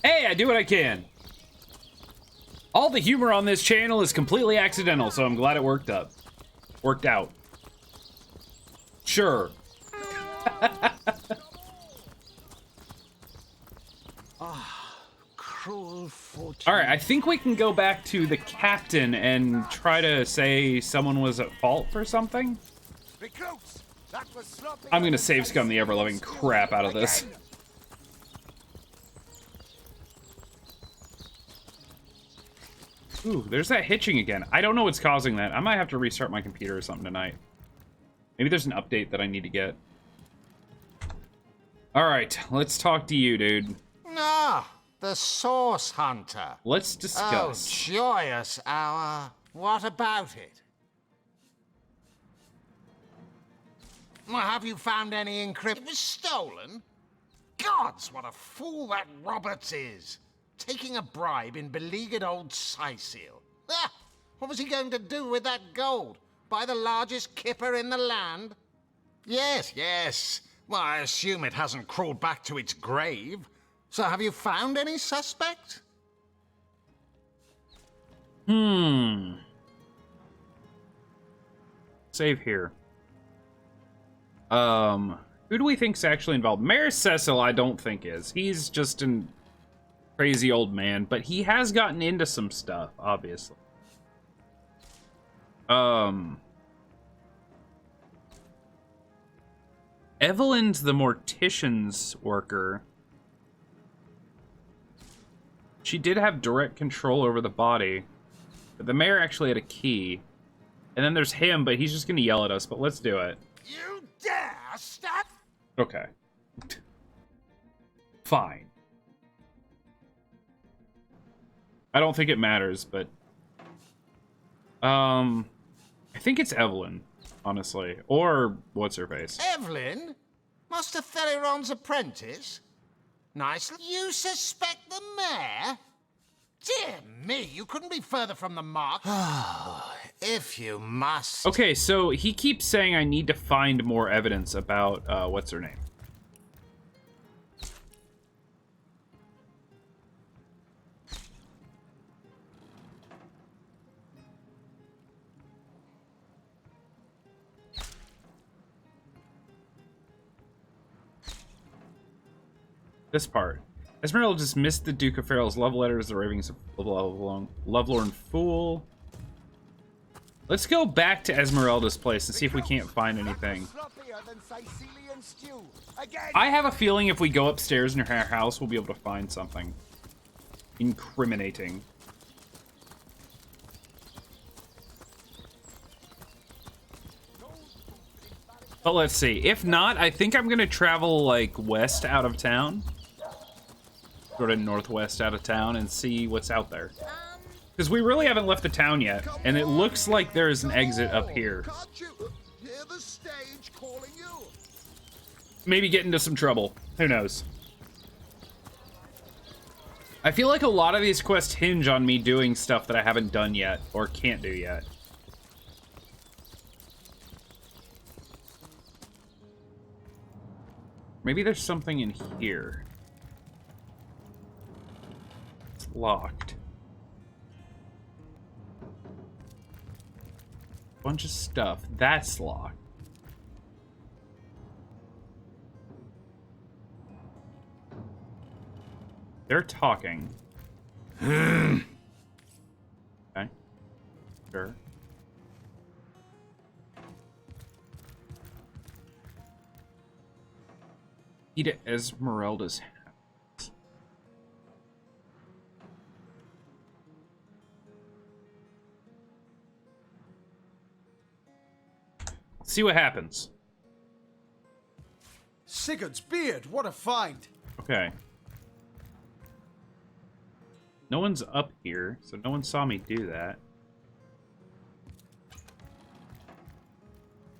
Hey, I do what I can. All the humor on this channel is completely accidental, so I'm glad it worked out. Sure. Cruel fortune. All right, I think we can go back to the captain and try to say someone was at fault for something. I'm gonna save scum the ever-loving crap out of this. Ooh, there's that hitching again. I don't know what's causing that. I might have to restart my computer or something tonight. Maybe there's an update that I need to get. All right, let's talk to you, dude. Ah, the Source Hunter. Let's discuss. Oh, joyous hour. What about it? Well, have you found any encrypt? It was stolen? Gods, what a fool that Roberts is. Taking a bribe in beleaguered old Sicil. Ah, what was he going to do with that gold? Buy the largest kipper in the land? Yes. Well, I assume it hasn't crawled back to its grave. So have you found any suspect? Save here. Who do we think's actually involved? Mayor Cecil, I don't think is. He's just an crazy old man, but he has gotten into some stuff, obviously. Evelyn's the mortician's worker. She did have direct control over the body, but the mayor actually had a key. And then there's him, but he's just gonna yell at us, but let's do it. You dare stop? Okay. Fine. I don't think it matters, but I think it's Evelyn, honestly. Or what's her face? Evelyn? Master Theriron's apprentice? Nicely. You suspect the mayor? Dear me, you couldn't be further from the mark. If you must. Okay, so he keeps saying I need to find more evidence about what's her name. This part. Esmeralda just missed the Duke of Farrell's love letters, the ravings of lovelorn fool. Let's go back to Esmeralda's place and see if we can't find anything. I have a feeling if we go upstairs in her house, we'll be able to find something incriminating. But let's see. If not, I think I'm gonna travel like west out of town sort of northwest out of town and see what's out there. Because we really haven't left the town yet, and it looks like there is an exit up here. Can't you hear the stage calling you? Maybe get into some trouble. Who knows? I feel like a lot of these quests hinge on me doing stuff that I haven't done yet, or can't do yet. Maybe there's something in here. It's locked. Bunch of stuff. That's locked. They're talking. Okay. Sure. Eat it Esmeralda's house. See what happens. Sigurd's beard, what a find. Okay. No one's up here, so no one saw me do that.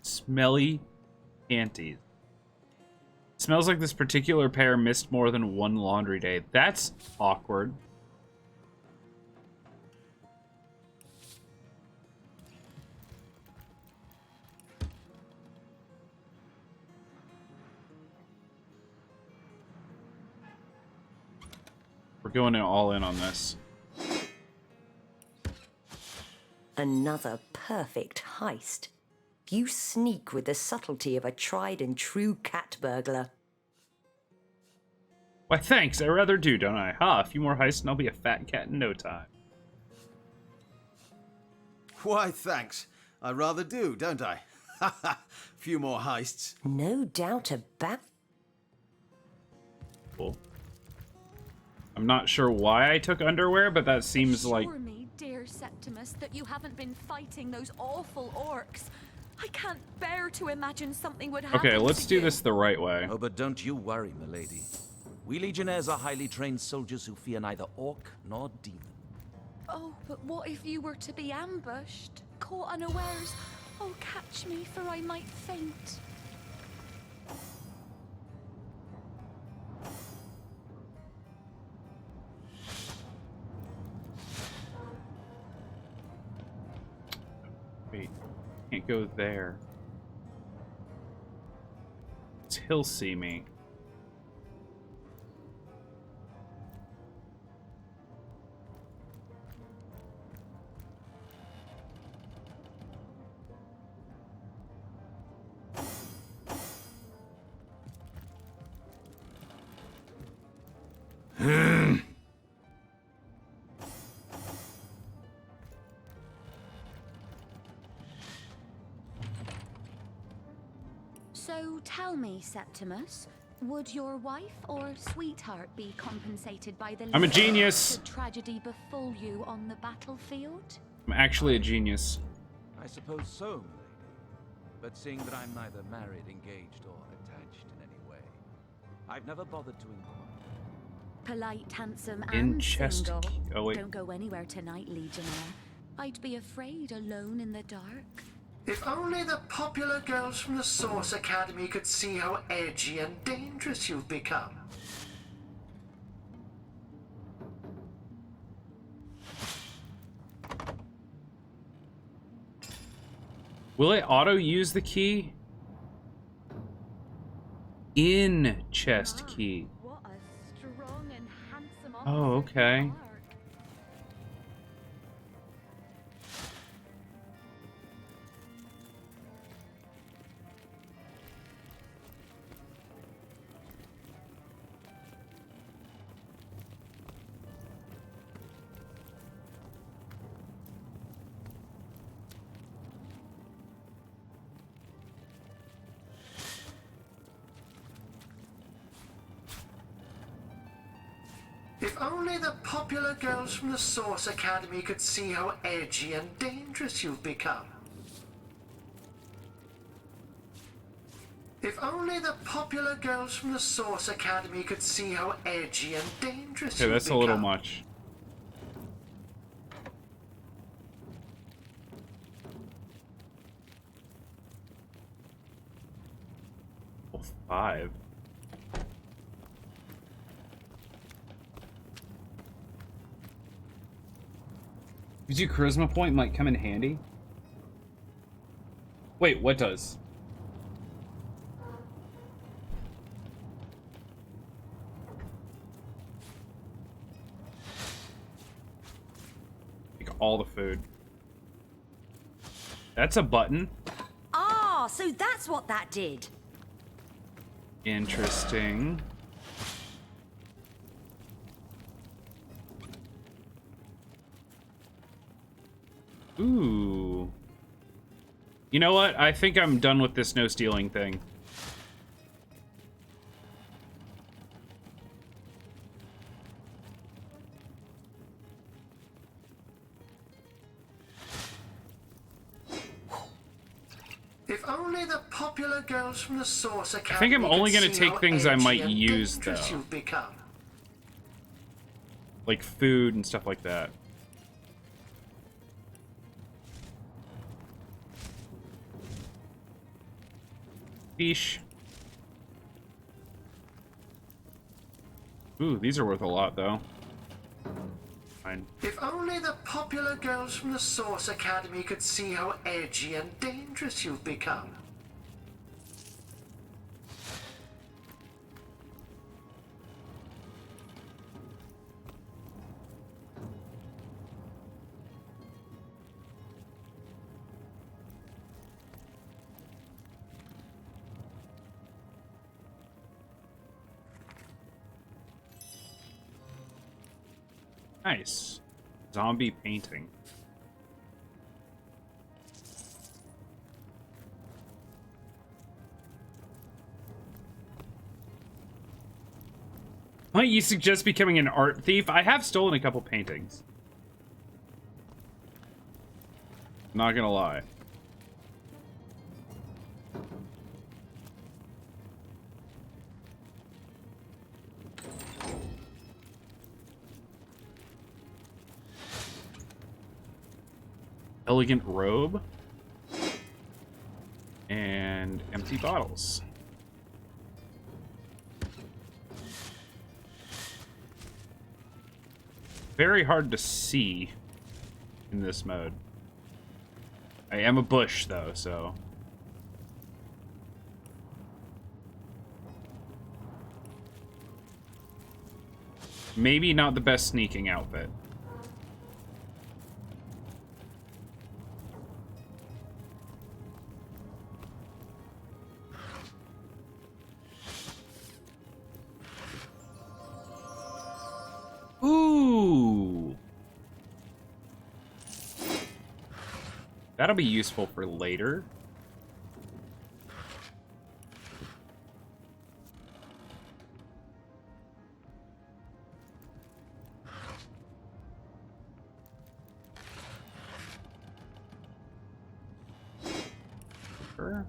Smelly panties. Smells like this particular pair missed more than one laundry day. That's awkward. We're going all in on this. Another perfect heist. You sneak with the subtlety of a tried and true cat burglar. Why, thanks. I rather do, don't I? Ha, a few more heists and I'll be a fat cat in no time. Why, thanks. I rather do, don't I? Ha ha. Few more heists. No doubt about. Cool. I'm not sure why I took underwear, but that seems like... Assure me, dear Septimus, that you haven't been fighting those awful orcs. I can't bear to imagine something would happen. Okay, let's do this the right way. Oh, but don't you worry, milady. We legionnaires are highly trained soldiers who fear neither orc nor demon. Oh, but what if you were to be ambushed, caught unawares? Oh, catch me, for I might faint. Wait, can't go there. He'll see me. So tell me, Septimus, would your wife or sweetheart be compensated by the I'm a genius. should tragedy befall you on the battlefield? I'm actually a genius. I suppose so, milady. But seeing that I'm neither married, engaged, or attached in any way, I've never bothered to inquire. Polite, handsome, In and chest single. key. Oh, wait. Don't go anywhere tonight, Legionnaire. I'd be afraid alone in the dark. If only the popular girls from the Source Academy could see how edgy and dangerous you've become. Will it auto use the key? In chest key. What a strong and handsome Oh, okay. If only the popular girls from the Source Academy could see how edgy and dangerous you've become. If only the popular girls from the Source Academy could see how edgy and dangerous Okay, you've that's a little become. much. Oh, 5. Gives you charisma point might come in handy. Wait, what does? Like all the food. That's a button. Ah, so that's what that did. Interesting. Ooh. You know what? I think I'm done with this no stealing thing. If only the popular girls from the Source I Academy think I'm only could going to see take how things I edgy might and use, dangerous though. you've become. Like food and stuff like that. Fish. Ooh, these are worth a lot, though. Fine. If only the popular girls from the Source Academy could see how edgy and dangerous you've become. Nice. Zombie painting. Might you suggest becoming an art thief? I have stolen a couple paintings. Not gonna lie. Elegant robe. And empty bottles. Very hard to see in this mode. I am a bush, though, so... maybe not the best sneaking outfit. Ooh! That'll be useful for later. Sure.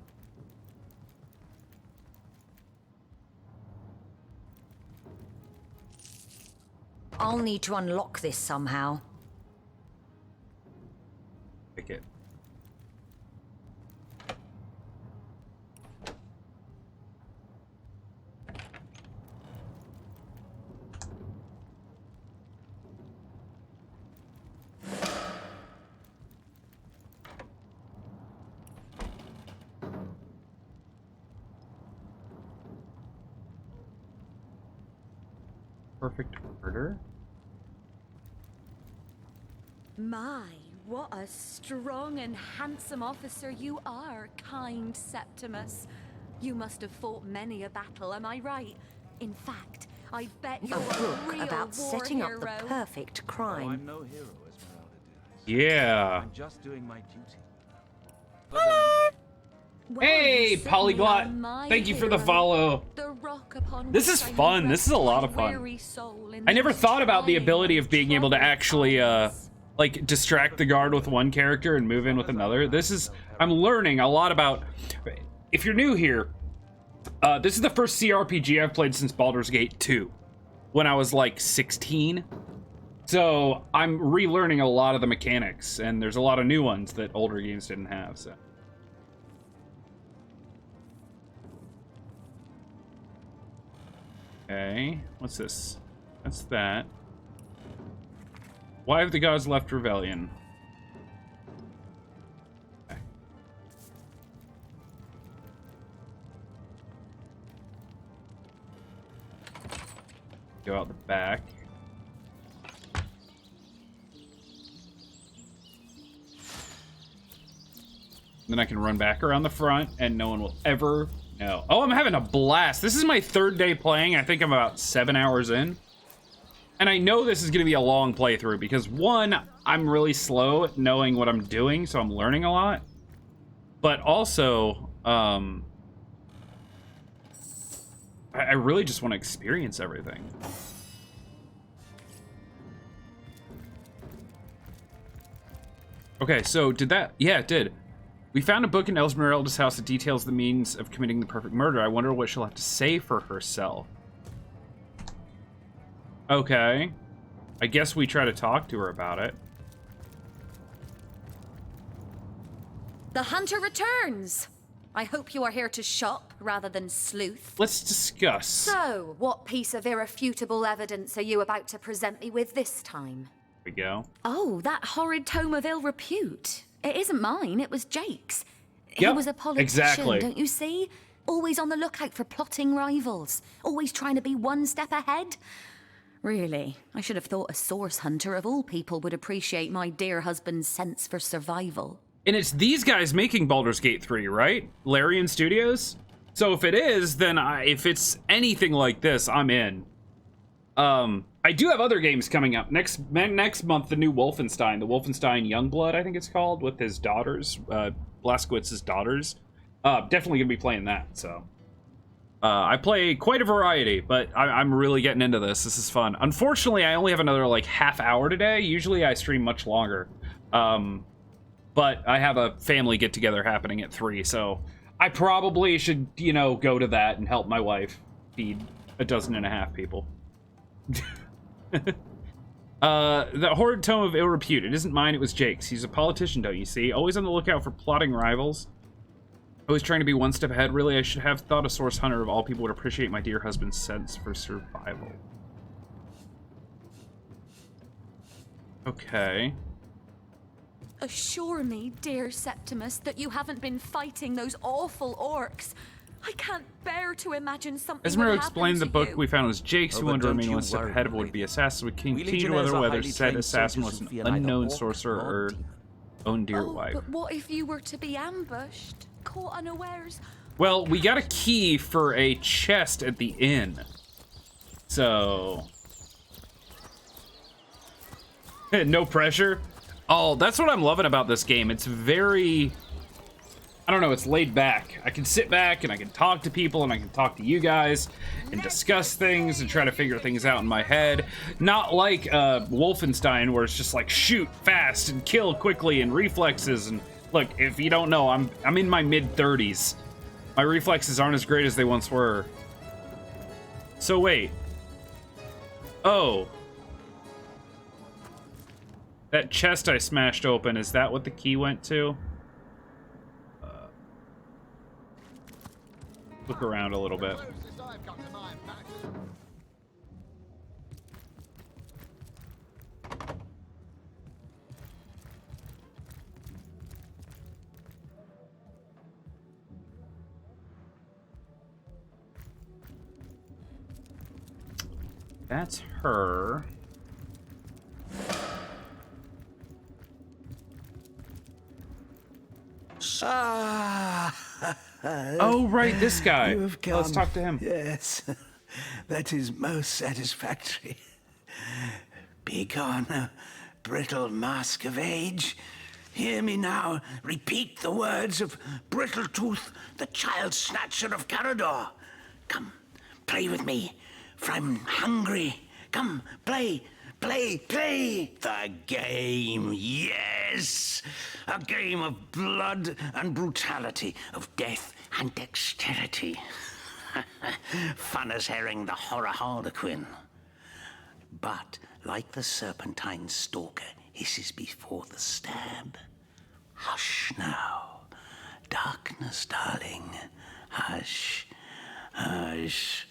I'll need to unlock this somehow. Pick it. Perfect order. My, what a strong and handsome officer you are, kind Septimus. You must have fought many a battle, am I right? In fact, I bet you're A book real about war setting hero. up the perfect crime. I'm no hero, Esmeralda Yeah. I'm just doing my duty. Hey, certainly Polyglot! are my Thank you for the hero. follow. The rock upon This which is I fun. This is a lot of rest my fun. weary soul in I never these thought about the trying ability of being able to actually, like, distract the guard with one character and move in with another. This is... I'm learning a lot about... If you're new here, This is the first CRPG I've played since Baldur's Gate 2, when I was like 16. So I'm relearning a lot of the mechanics, and there's a lot of new ones that older games didn't have, so. Okay, what's this? That's that. Why have the gods left Rebellion? Okay. Go out the back. Then I can run back around the front, and no one will ever know. Oh, I'm having a blast. This is my 3rd day playing. I think I'm about 7 hours in. And I know this is going to be a long playthrough because, one, I'm really slow at knowing what I'm doing, so I'm learning a lot. But also, I really just want to experience everything. Okay, so did that? Yeah, it did. We found a book in Esmeralda's house that details the means of committing the perfect murder. I wonder what she'll have to say for herself. Okay. I guess we try to talk to her about it. The hunter returns. I hope you are here to shop rather than sleuth. Let's discuss. So, what piece of irrefutable evidence are you about to present me with this time? Here we go. Oh, that horrid tome of ill repute. It isn't mine, it was Jake's. He Yep, was a politician, exactly. don't you see? Always on the lookout for plotting rivals. Always trying to be one step ahead. Really, I should have thought a source hunter of all people would appreciate my dear husband's sense for survival. And it's these guys making Baldur's Gate 3, right? Larian Studios? So if it is, then if it's anything like this, I'm in. I do have other games coming up. Next month, the new Wolfenstein. The Wolfenstein Youngblood, I think it's called, with his daughters. Blazkowicz's daughters. Definitely gonna be playing that, so. I play quite a variety, but I'm really getting into this. This is fun. Unfortunately, I only have another, like, half hour today. Usually I stream much longer. But I have a family get-together happening at 3, so I probably should, you know, go to that and help my wife feed 12.5 people. The horrid tome of ill repute. It isn't mine, it was Jake's. He's a politician, don't you see? Always on the lookout for plotting rivals. Always trying to be one step ahead. Really, I should have thought a source hunter of all people would appreciate my dear husband's sense for survival. Okay. Assure me, dear Septimus, that you haven't been fighting those awful orcs. I can't bear to imagine something Esmeralda would happen explained the to book you. we found was Jake's, who but wanted to don't remain you one step worry, ahead of my what would be assassins would We continue to legionnaires whether are whether highly said trained assassin soldiers was who an fear neither unknown orc sorcerer nor or demon. own dear Oh, wife. but what if you were to be ambushed, caught unawares? Well, we got a key for a chest at the inn. So... no pressure? Oh, that's what I'm loving about this game. It's very... I don't know, it's laid back. I can sit back and I can talk to people and I can talk to you guys and discuss things and try to figure things out in my head. Not like Wolfenstein, where it's just like shoot fast and kill quickly and reflexes. And look, if you don't know, I'm in my mid-30s. My reflexes aren't as great as they once were. So wait. Oh. That chest I smashed open, is that what the key went to? Look around a little bit. That's her. Oh, right, this guy. You have come. Let's talk to him. Yes, that is most satisfactory. Begone, brittle mask of age. Hear me now repeat the words of Brittletooth, the child snatcher of Carador. Come, play with me, for I'm hungry. Come, play. Play the game, yes! A game of blood and brutality, of death and dexterity. Fun as herring the horror harlequin. But, like the serpentine stalker hisses before the stab, hush now. Darkness, darling. Hush, hush,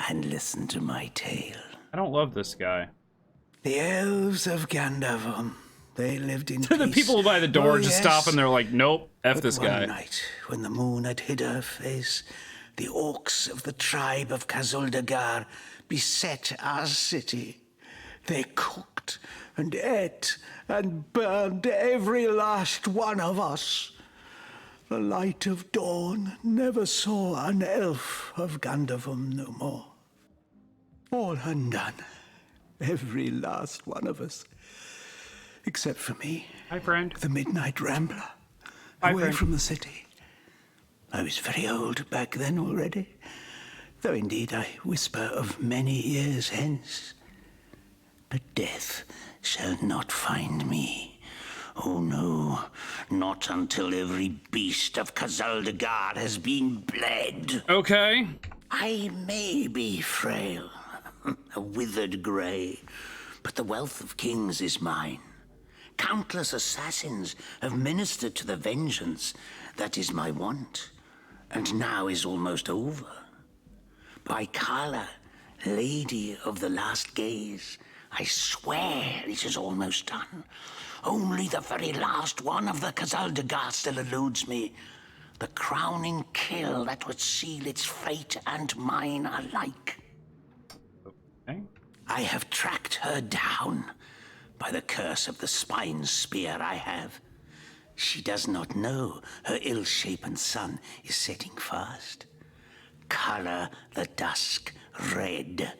and listen to my tale. I don't love this guy. The elves of Gandavum, they lived in The peace. people by the door Oh, just yes. stop and they're like, nope, F But this guy. one night, when the moon had hid her face, the orcs of the tribe of Kazuldagar beset our city. They cooked and ate and burned every last one of us. The light of dawn never saw an elf of Gandavum no more. All undone. Every last one of us. Except for me. Hi, friend. The Midnight Rambler. Hi, away friend. from the city. I was very old back then already. Though indeed I whisper of many years hence. But death shall not find me. Oh no, not until every beast of Kazuldagar has been bled. Okay. I may be frail, a withered grey, but the wealth of kings is mine. Countless assassins have ministered to the vengeance that is my want, and now is almost over. By Kala, Lady of the Last Gaze, I swear it is almost done. Only the very last one of the Kazuldagar still eludes me. The crowning kill that would seal its fate and mine alike. Okay. I have tracked her down. By the curse of the spine spear I have. She does not know her ill-shapen sun is setting fast. Color the dusk red,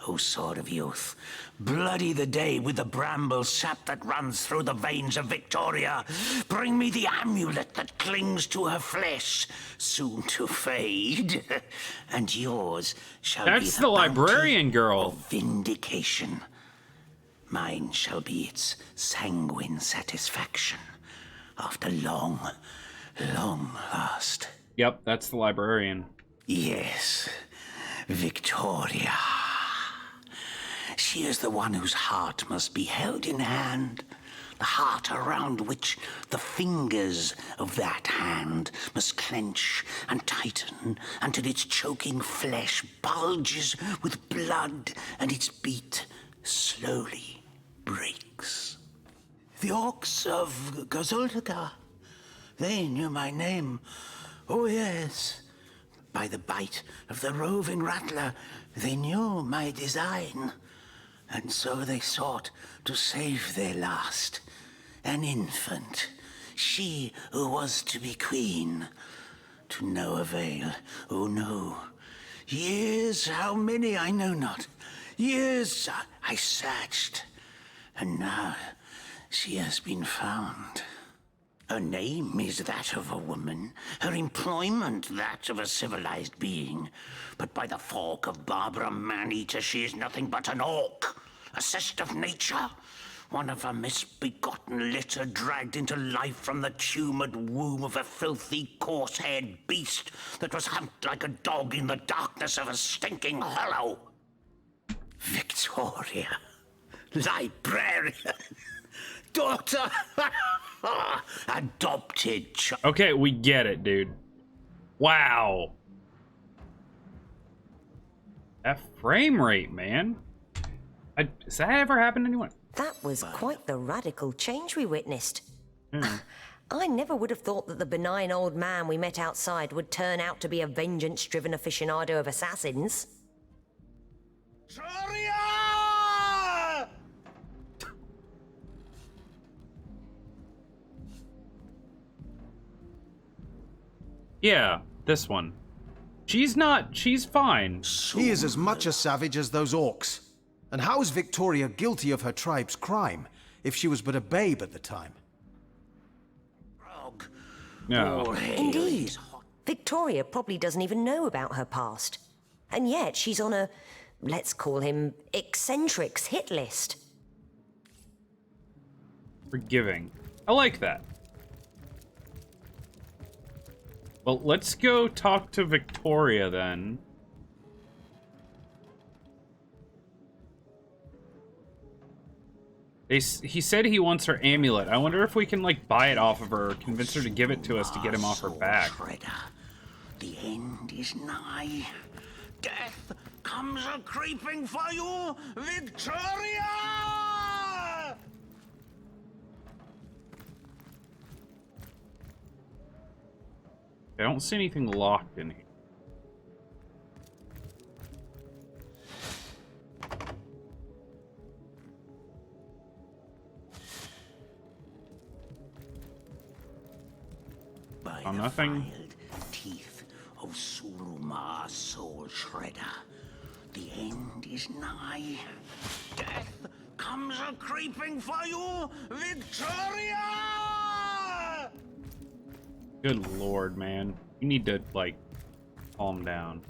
O sword of youth. Bloody the day with the bramble sap that runs through the veins of Victoria. Bring me the amulet that clings to her flesh, soon to fade. And yours shall be That's the librarian girl. of vindication. Mine shall be its sanguine satisfaction after long, long last. Yep, that's the librarian. Yes, Victoria. She is the one whose heart must be held in hand. The heart around which the fingers of that hand must clench and tighten until its choking flesh bulges with blood and its beat slowly breaks. The orcs of Kazuldagar, they knew my name. Oh yes. By the bite of the roving rattler, they knew my design. And so they sought to save their last, an infant, she who was to be queen. To no avail, oh no. Years, how many I know not. Years I searched, and now she has been found. Her name is that of a woman, her employment that of a civilized being. But by the fork of Barbara Man-Eater, she is nothing but an orc, a cyst of nature, one of a misbegotten litter dragged into life from the tumoured womb of a filthy, coarse-haired beast that was humped like a dog in the darkness of a stinking hollow. Victoria, librarian, daughter, adopted child. Okay, we get it, dude. Wow. That frame rate, man. Has that ever happened to anyone? That was quite the radical change we witnessed. Hmm. I never would have thought that the benign old man we met outside would turn out to be a vengeance-driven aficionado of assassins. Yeah, this one. She's fine. He is as much a savage as those orcs. And how is Victoria guilty of her tribe's crime, if she was but a babe at the time? No. Indeed. Victoria probably doesn't even know about her past. And yet she's on a, let's call him, eccentrics hit list. Forgiving. I like that. Well, let's go talk to Victoria then. He said he wants her amulet. I wonder if we can, like, buy it off of her or convince her to give it to us to get him off her back. The end is nigh. Death comes a creeping for you, Victoria! I don't see anything locked in here. Oh, nothing. Teeth of Sulumar's soul shredder. The end is nigh. Death comes a creeping for you, Victoria! Good lord, man. You need to, like, calm down.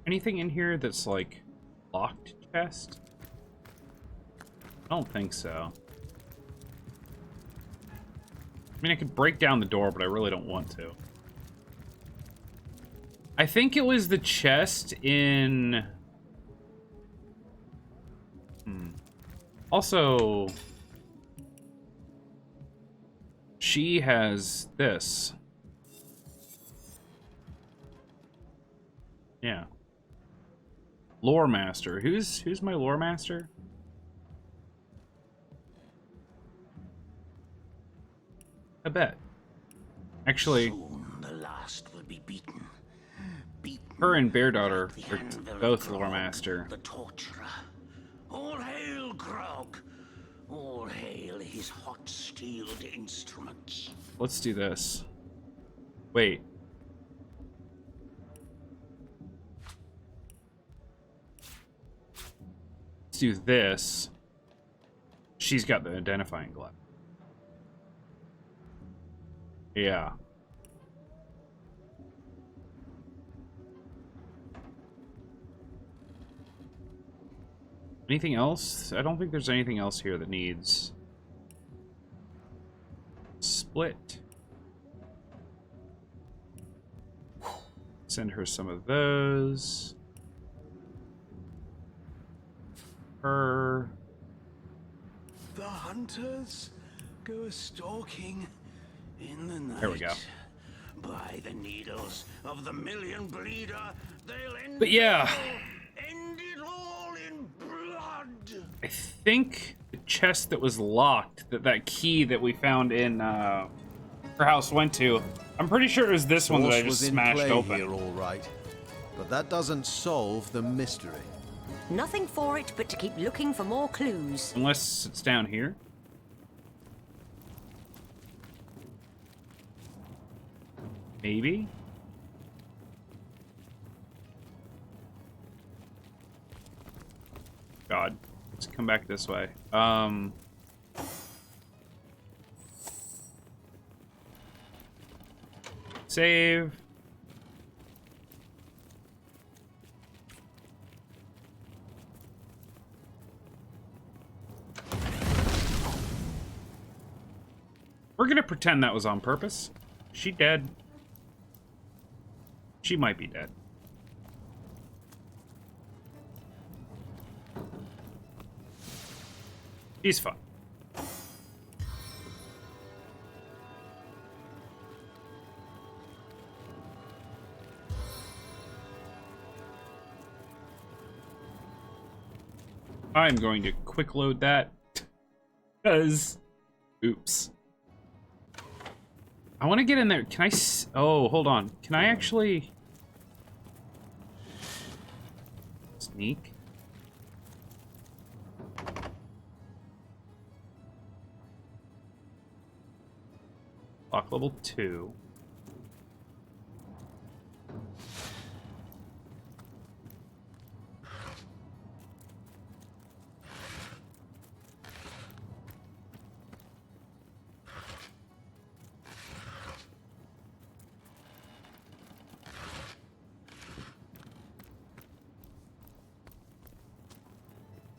Anything in here that's, like, locked chest? I don't think so. I mean, I could break down the door, but I really don't want to. I think it was the chest in... Also... She has this. Yeah. Lore Master. Who's my Lore Master? I bet. Actually, Soon the last will be beaten. Her and Bear Daughter are both Lore Master. The torturer. All hail Grog. All hail his hot-steeled instruments. Let's do this. Wait. Let's do this. She's got the identifying glass. Yeah. Anything else? I don't think there's anything else here that needs split. Send her some of those. Her. The hunters go stalking in the night. There we go. By the needles of the million bleeder, they'll end. But yeah. End it all in blood. I think the chest that was locked, that key that we found in her house went to, I'm pretty sure it was this one that I just smashed open. Here, all right. But that doesn't solve the mystery. Nothing for it but to keep looking for more clues. Unless it's down here. Maybe? God. Let's come back this way. Save. We're gonna pretend that was on purpose. She dead? She might be dead. He's fine. I'm going to quick load that because oops. I want to get in there. Can I oh, hold on. Can I actually sneak? Lock level 2.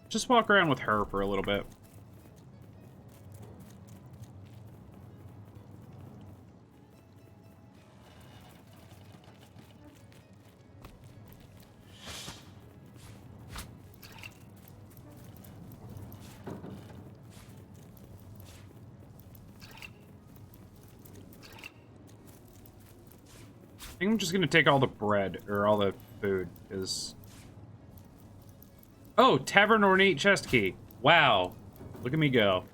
Just walk around with her for a little bit. I think I'm just gonna take all the bread, or all the food, is... Oh, Tavern Ornate chest key. Wow. Look at me go.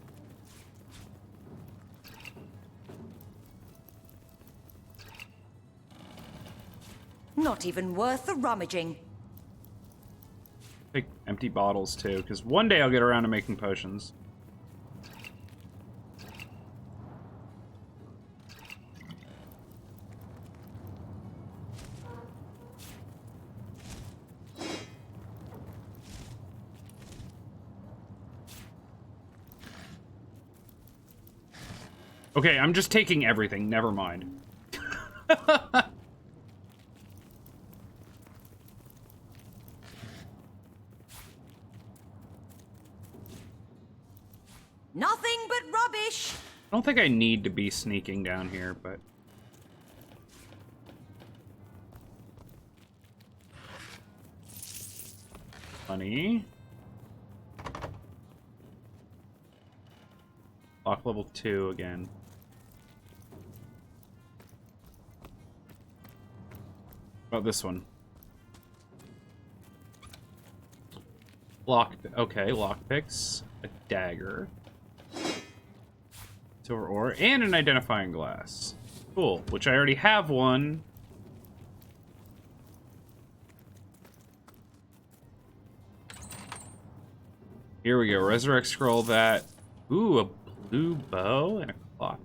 Not even worth the rummaging. Take empty bottles, too, because one day I'll get around to making potions. Okay, I'm just taking everything. Never mind. Nothing but rubbish. I don't think I need to be sneaking down here, but... Funny. Lock level 2 again. About this one. Okay, lockpicks, a dagger, silver ore, and an identifying glass. Cool, which I already have one. Here we go, resurrect scroll that. Ooh, a blue bow and a clock.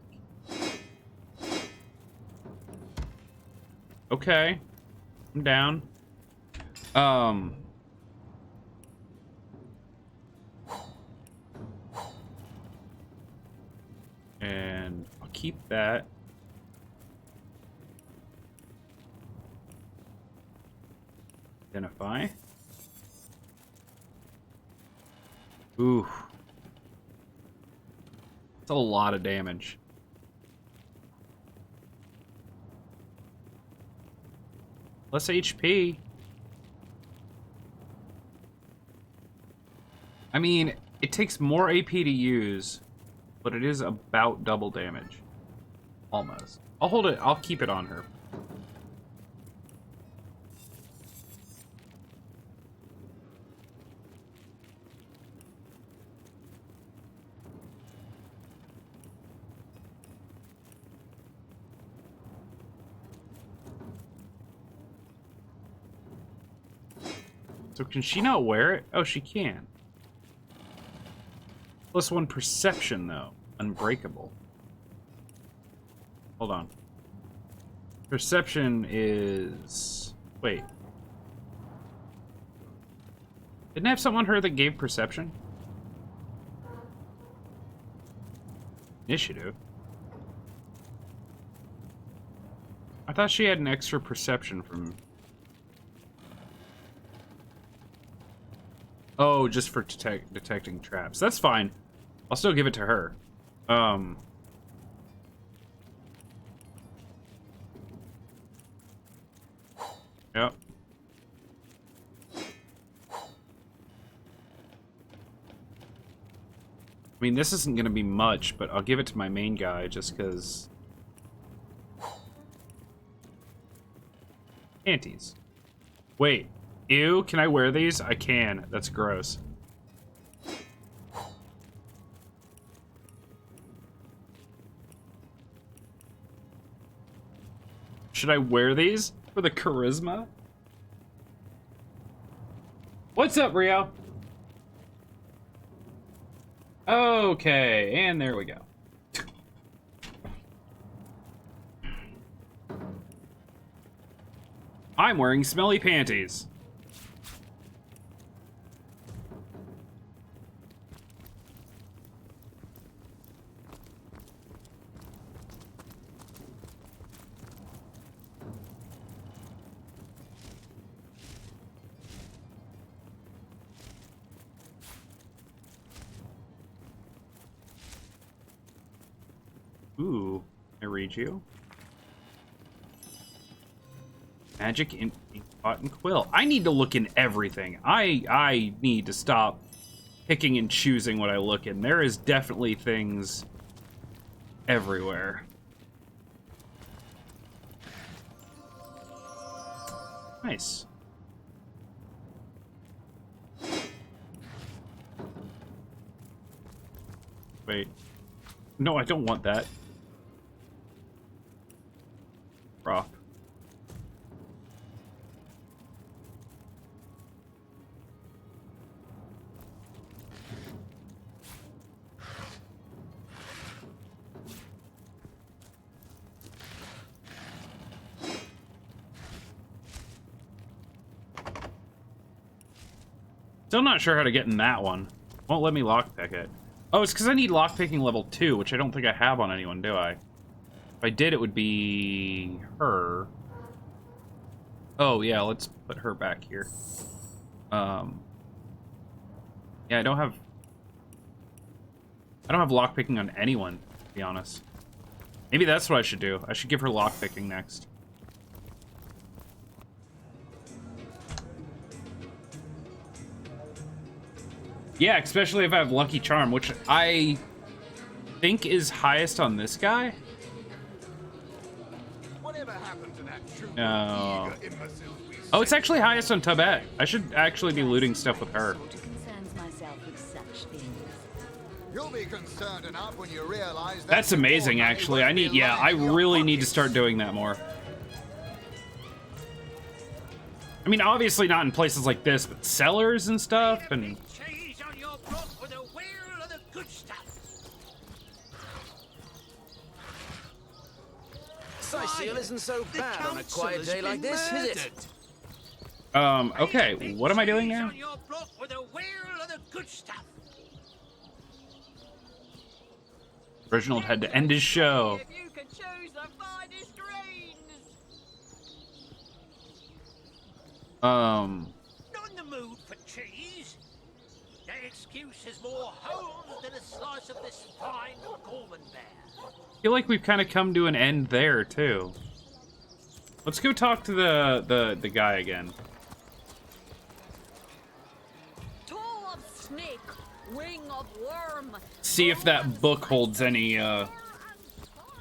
Okay, I'm down. And I'll keep that. Identify. Ooh. That's a lot of damage. Less HP. I mean, it takes more AP to use, but it is about double damage. Almost. I'll hold it. I'll keep it on her. So can she not wear it? Oh, she can. +1 perception, though. Unbreakable. Hold on. Perception is... Wait. Didn't I have someone on her that gave perception? Initiative? I thought she had an extra perception from... Oh, just for detecting traps. That's fine. I'll still give it to her. Yep. I mean, this isn't gonna be much, but I'll give it to my main guy just because... Panties. Wait. Ew, can I wear these? I can. That's gross. Should I wear these for the charisma? What's up, Rio? Okay, and there we go. I'm wearing smelly panties. Ooh, I read you. Magic ink pot and quill. I need to look in everything. I need to stop picking and choosing what I look in. There is definitely things everywhere. Nice. Wait. No, I don't want that. Rock. Still not sure how to get in that one. Won't let me lockpick it. Oh, it's because I need lockpicking level 2, which I don't think I have on anyone, do I? If I did, it would be her. Oh, yeah, let's put her back here. Yeah, I don't have lockpicking on anyone, to be honest. Maybe that's what I should do. I should give her lockpicking next. Yeah, especially if I have Lucky Charm, which I think is highest on this guy. No. Oh, it's actually highest on Tubette. I should actually be looting stuff with her. You'll be concerned enough when you realize That's amazing, actually. I really need to start doing that more. I mean, obviously not in places like this, but cellars and stuff, and... Seal isn't so bad on a quiet day like this, is it? Okay, what am I doing now? Reginald had to end his show. Not in the mood for cheese. That excuse is more holes than a slice of this fine Gorman bear. I feel like we've kind of come to an end there, too. Let's go talk to the guy again. Toe of snake, wing of worm. See if that book holds any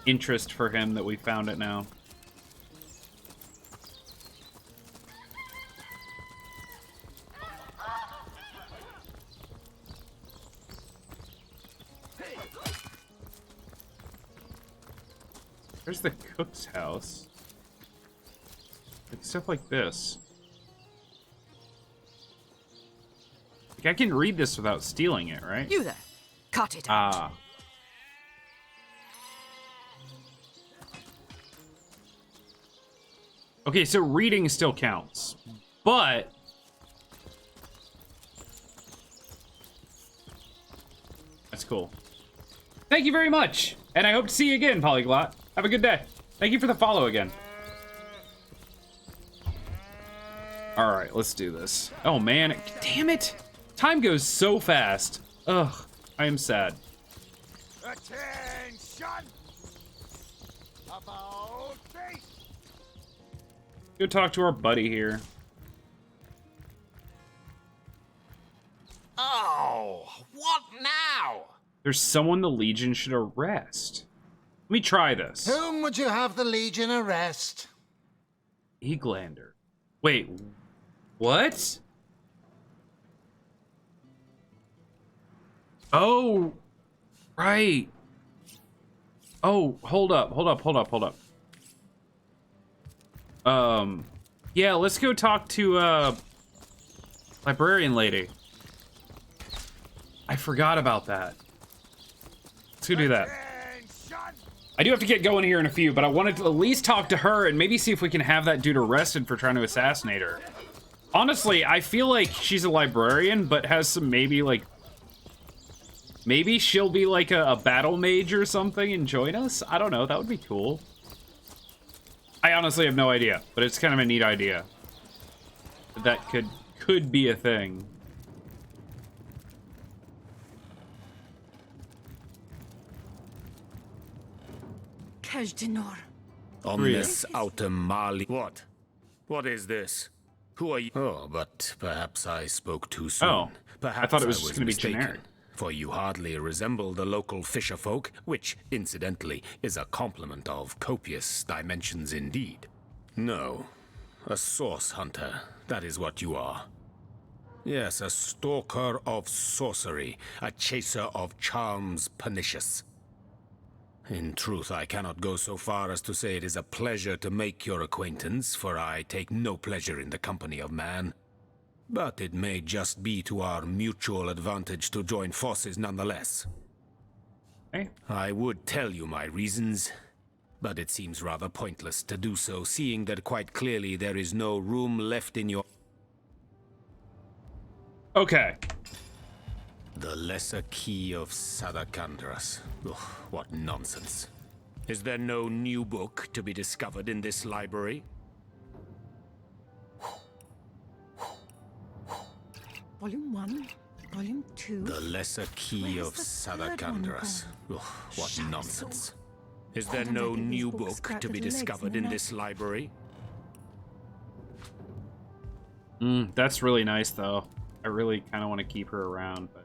interest for him that we found it now. There's the cook's house. Like stuff like this. Like I can read this without stealing it, right? You there. Cut it out. Ah. Okay, so reading still counts. But that's cool. Thank you very much. And I hope to see you again, Polyglot. Have a good day. Thank you for the follow again. All right, let's do this. Oh man, damn it. Time goes so fast. Ugh, I am sad. Attention! About face! Go talk to our buddy here. Oh, what now? There's someone the Legion should arrest. Let me try this. Whom would you have the Legion arrest? Eglander. Wait, what? Oh, right. Oh, hold up. Yeah, let's go talk to, librarian lady. I forgot about that. Let's go do that. I do have to get going here in a few, but I wanted to at least talk to her and maybe see if we can have that dude arrested for trying to assassinate her. Honestly, I feel like she's a librarian, but has some maybe she'll be like a battle mage or something and join us? I don't know, that would be cool. I honestly have no idea, but it's kind of a neat idea. That could be a thing. Omnis autem mali. What? What is this? Who are you? Oh, but perhaps I spoke too soon. Oh, perhaps I thought it was just going to be mistaken, generic. For you hardly resemble the local fisher folk, which, incidentally, is a compliment of copious dimensions indeed. No, A source hunter, that is what you are. Yes, a stalker of sorcery, a chaser of charms pernicious. In truth, I cannot go so far as to say it is a pleasure to make your acquaintance, for I take no pleasure in the company of man. But it may just be to our mutual advantage to join forces nonetheless. Okay. I would tell you my reasons, but it seems rather pointless to do so, seeing that quite clearly there is no room left in your... Okay. The Lesser Key of Sadakandras. Ugh, what nonsense. Is there no new book to be discovered in this library? Volume 1, Volume 2. The Lesser Key of Sadakandras. Ugh, what nonsense. Is there no new book to be discovered in this library? That's really nice, though. I really kind of want to keep her around, but...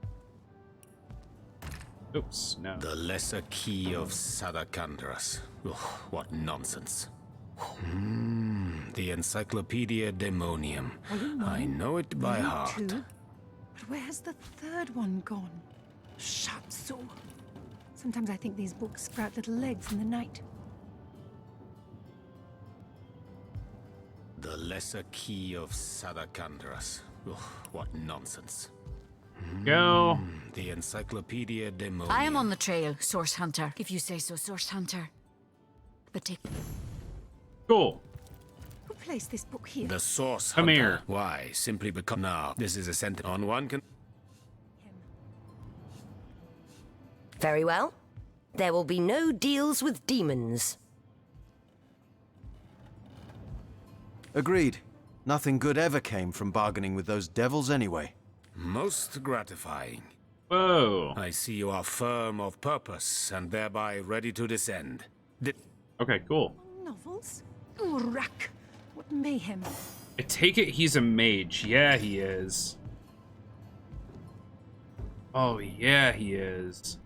Oops, no. The Lesser Key of Sadakandras. Ugh, what nonsense. The Encyclopedia Daemonium. I know it by heart. 2. But where has the third one gone? Shatsu. Sometimes I think these books sprout little legs in the night. The Lesser Key of Sadakandras. Ugh, what nonsense. Go. The Encyclopedia Daemonium. I am on the trail, Source Hunter, if you say so, Source Hunter. But take... Cool. Who placed this book here? The Source Come Hunter. here. Why? Simply because now this is a sentence on one can... Very well. There will be no deals with demons. Agreed. Nothing good ever came from bargaining with those devils anyway. Most gratifying. Whoa. I see you are firm of purpose and thereby ready to descend. Okay, cool. Novels? Urak! What mayhem! I take it he's a mage. Yeah, he is. Oh, yeah, he is.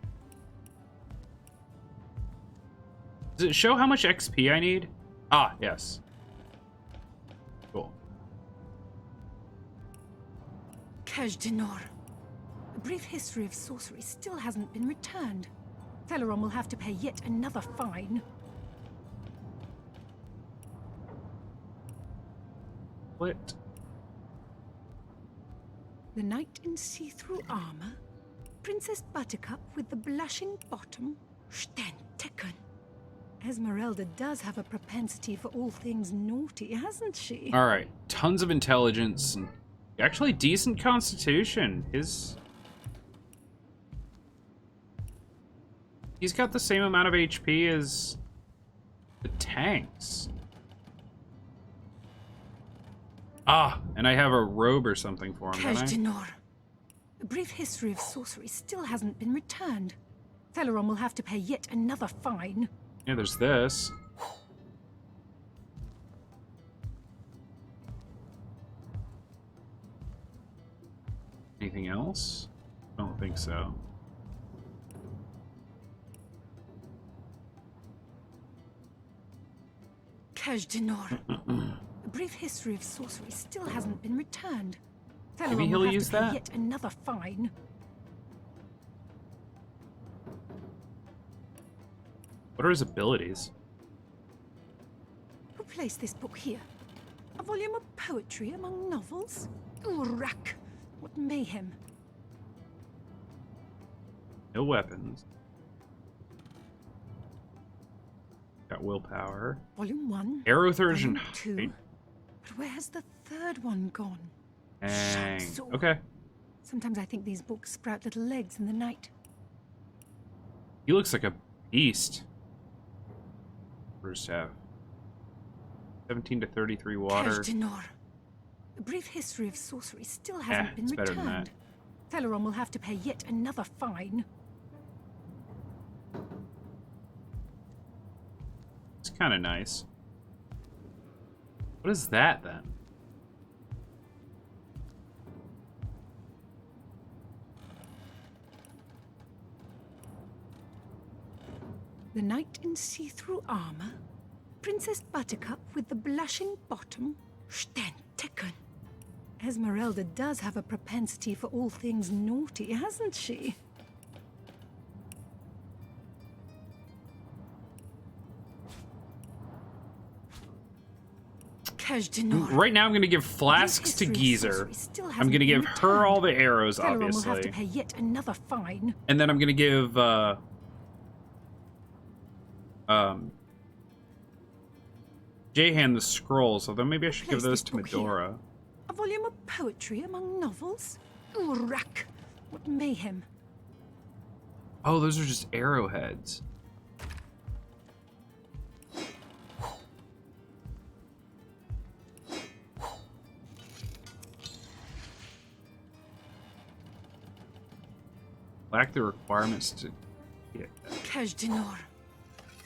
Does it show how much XP I need? Ah, yes. Cool. Kajdanor. A brief history of sorcery still hasn't been returned. Theleron will have to pay yet another fine. What? The knight in see-through armor, Princess Buttercup with the blushing bottom, Stentekun. Esmeralda does have a propensity for all things naughty, hasn't she? All right, tons of intelligence and actually decent constitution. He's got the same amount of HP as the tanks. Ah, and I have a robe or something for him, don't I? Kajdanor. A brief history of sorcery still hasn't been returned. Theleron will have to pay yet another fine. Yeah, there's this. Anything else? I don't think so. Kajdanor. A brief history of sorcery still hasn't been returned. Maybe Theleron he'll will have use to pay that? yet another fine. What are his abilities? Who placed this book here? A volume of poetry among novels? Urak! What mayhem! No weapons. Got willpower. Volume 1. Arrow Surgeon. Volume 2. But where has the third one gone? Dang. Shatsu. Okay. Sometimes I think these books sprout little legs in the night. He looks like a beast. First half. 17 to 33 water. Kajdanor. A brief history of sorcery still hasn't been it's better than returned. Theleron will have to pay yet another fine. It's kind of nice. What is that then? The knight in see-through armor, Princess Buttercup with the blushing bottom, Stentiken. Esmeralda does have a propensity for all things naughty, hasn't she? Right now, I'm going to give flasks to Geezer. I'm going to give her all the arrows, Celeron will obviously. have to pay yet another fine. And then I'm going to give, Jahan the scrolls, although maybe I should give those to Medora. A volume of poetry among novels? Urak! What mayhem. Oh, those are just arrowheads. Lack the requirements to get that. Kajdanor.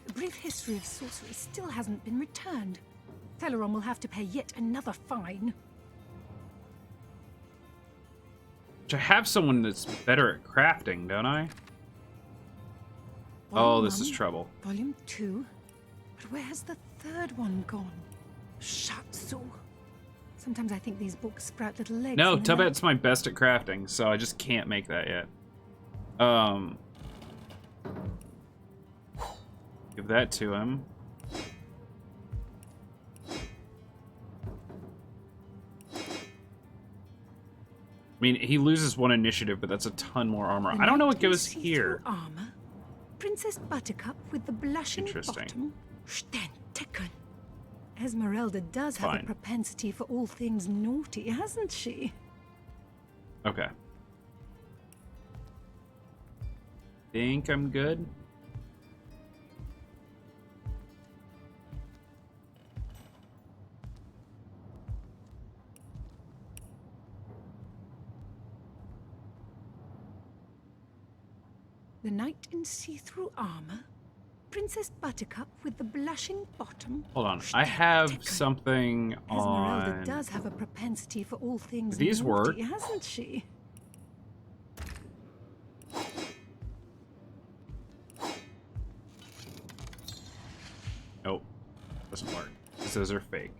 The brief history of sorcery still hasn't been returned. Celeron will have to pay yet another fine. Which I have someone that's better at crafting, don't I? Oh, this is trouble. Volume 2. But where has the third one gone? Shatsu. Sometimes I think these books sprout little legs. No, in the night. Tubet's my best at crafting, so I just can't make that yet. Give that to him. I mean, he loses 1 initiative, but that's a ton more armor. I don't know what goes here. Armor. Princess Buttercup with the blushing Interesting. bottom. Stentiken. Esmeralda does have a Fine. propensity for all things naughty, hasn't she? Okay. Think I'm good. The knight in see-through armor. Princess Buttercup with the blushing bottom. Hold on. I have something Esmeralda on... does have a propensity for all things Do these work? naughty, hasn't she? Nope. Doesn't work. Those are fake.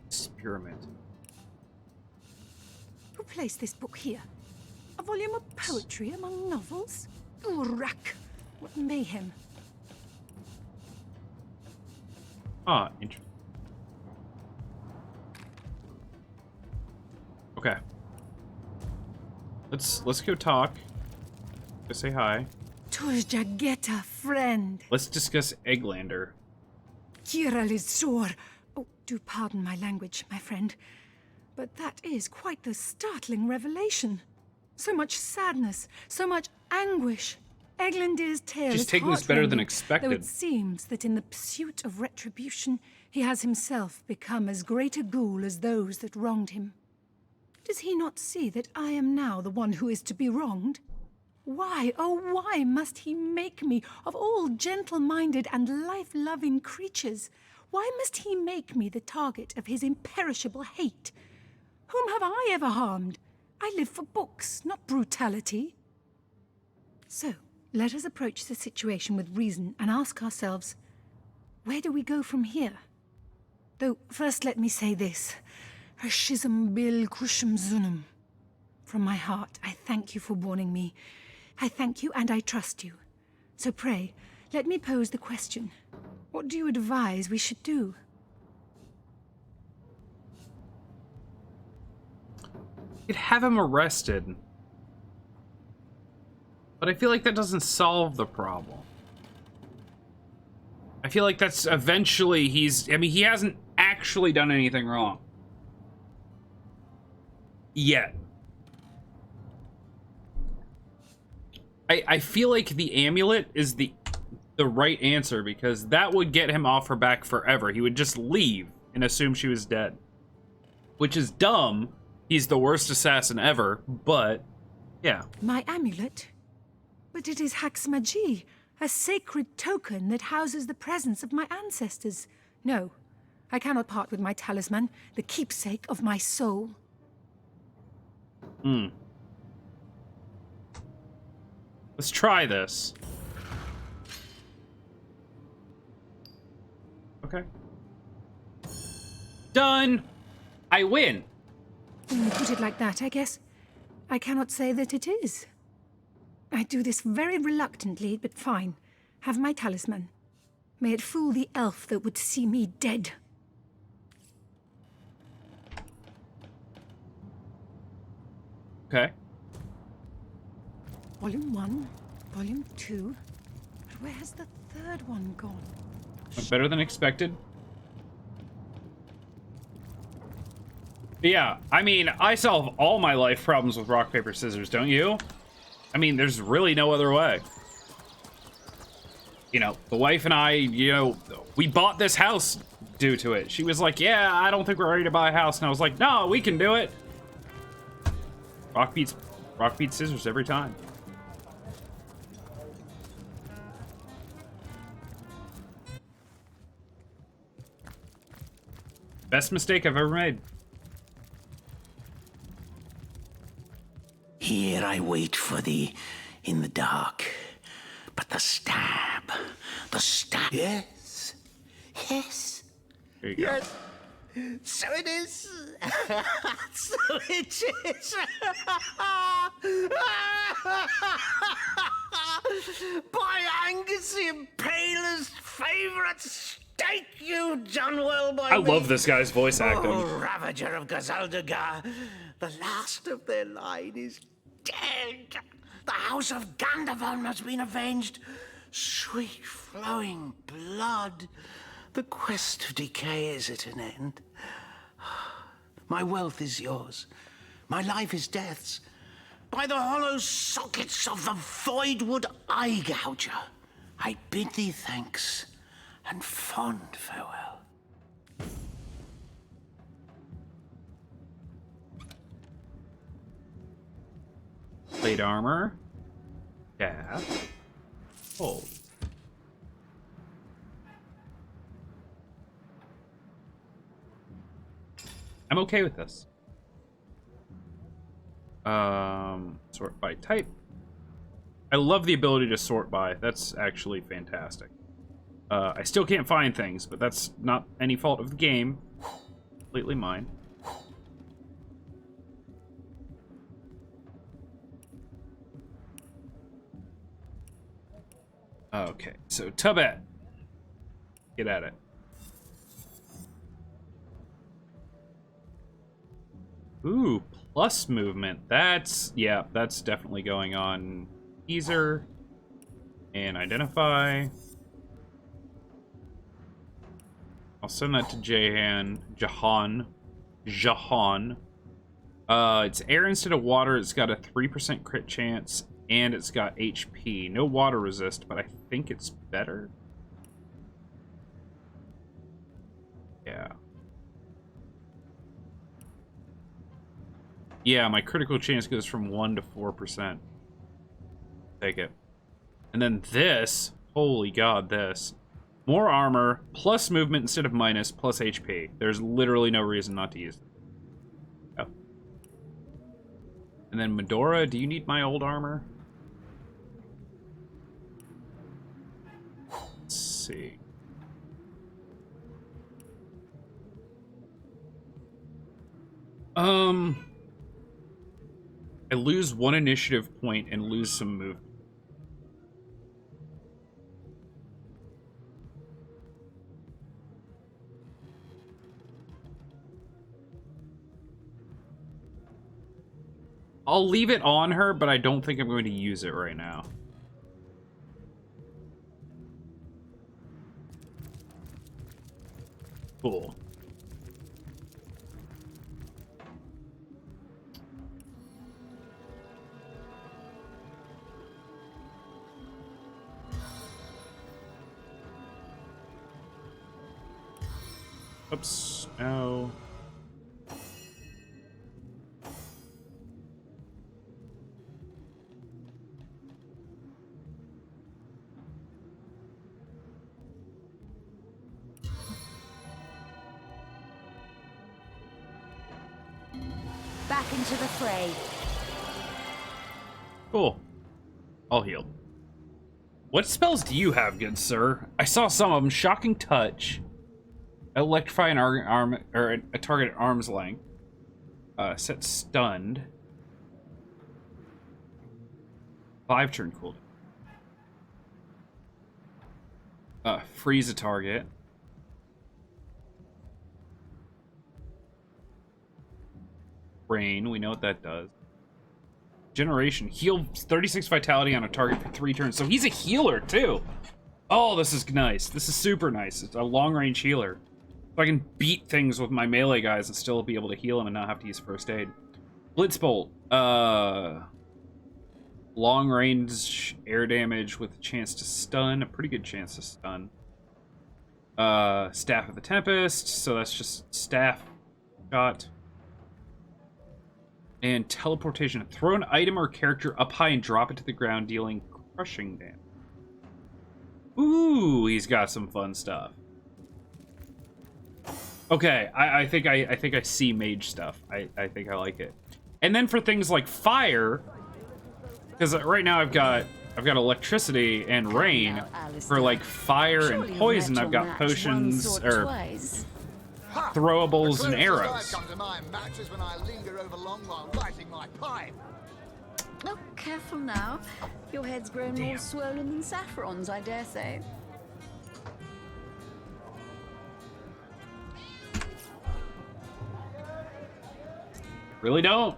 Experiment. Who placed this book here? A volume of poetry among novels? Urak! What mayhem. Ah, interesting. Okay. Let's go talk. Go say hi. Turjageta, friend. Let's discuss Egglander. Kira Lizor. Oh, do pardon my language, my friend. But that is quite the startling revelation. So much sadness, so much anguish. Eglandir's tale She's is taking this better than heartrending, expected. Though it seems that in the pursuit of retribution, he has himself become as great a ghoul as those that wronged him. Does he not see that I am now the one who is to be wronged? Why, oh why must he make me, of all gentle-minded and life-loving creatures, why must he make me the target of his imperishable hate? Whom have I ever harmed? I live for books, not brutality. So, let us approach the situation with reason and ask ourselves, where do we go from here? Though, first let me say this. Hashizm bil kushum zunum. From my heart, I thank you for warning me. I thank you and I trust you. So pray, let me pose the question. What do you advise we should do? You'd have him arrested. But I feel like that doesn't solve the problem. I feel like that's eventually I mean, he hasn't actually done anything wrong. Yet. I feel like the amulet is the right answer because that would get him off her back forever. He would just leave and assume she was dead. Which is dumb. He's the worst assassin ever, but yeah. My amulet? But it is Haxmagi, a sacred token that houses the presence of my ancestors. No, I cannot part with my talisman, the keepsake of my soul. Let's try this. Okay. Done! I win! When you put it like that, I guess I cannot say that it is. I do this very reluctantly, but fine. Have my talisman. May it fool the elf that would see me dead. Okay. Volume 1, Volume 2. But where has the third one gone? Went better than expected. But yeah, I mean, I solve all my life problems with rock, paper, scissors, don't you? I mean, there's really no other way. You know, the wife and I, you know, we bought this house due to it. She was like, yeah, I don't think we're ready to buy a house. And I was like, no, we can do it. Rock beats scissors every time. Best mistake I've ever made. Here I wait for thee in the dark. But the stab. Yes. Yes. There you go. Yes. So it is. So it is. By Angus the Impaler's favourite steak, you've done well by I me. love this guy's voice acting. Oh, Ravager of Gazaldagar, the last of their line is dead. The house of Gandavon has been avenged. Sweet flowing blood. The quest of decay is at an end. My wealth is yours. My life is death's. By the hollow sockets of the voidwood eye gouger, I bid thee thanks and fond farewell. Plate armor. Staff. Hold. I'm okay with this. Sort by type. I love the ability to sort by. That's actually fantastic. I still can't find things, but that's not any fault of the game. Completely mine. Okay, so Tubbat. Get at it. Ooh, plus movement. That's, yeah, that's definitely going on. Teaser. And identify. I'll send that to Jahan. It's air instead of water. It's got a 3% crit chance. And it's got HP. No water resist, but I think it's better. Yeah. Yeah, my critical chance goes from 1 to 4%. Take it. And then this, holy god, this. More armor, plus movement instead of minus, plus HP. There's literally no reason not to use it. Oh. And then Medora, do you need my old armor? Let's see. I lose 1 initiative point and lose some movement. I'll leave it on her, but I don't think I'm going to use it right now. Cool. Oops, no. Back into the fray. Cool. I'll heal. What spells do you have, good sir? I saw some of them. Shocking Touch. Electrify an arm or a target at arm's length. Set stunned. 5-turn cooldown. Freeze a target. Rain, we know what that does. Generation, heal 36 vitality on a target for 3 turns. So he's a healer too. Oh, this is nice. This is super nice. It's a long-range healer. So I can beat things with my melee guys and still be able to heal them and not have to use first aid. Blitzbolt. Long-range air damage with a chance to stun. A pretty good chance to stun. Staff of the Tempest. So that's just staff shot. And teleportation. Throw an item or character up high and drop it to the ground, dealing crushing damage. Ooh, he's got some fun stuff. Okay, I think I see mage stuff. I think I like it. And then for things like fire, because right now I've got electricity and rain. For like fire and poison, I've got potions or throwables and arrows. Oh, careful now. Your head's grown more swollen than Saffron's, I dare say. Really don't.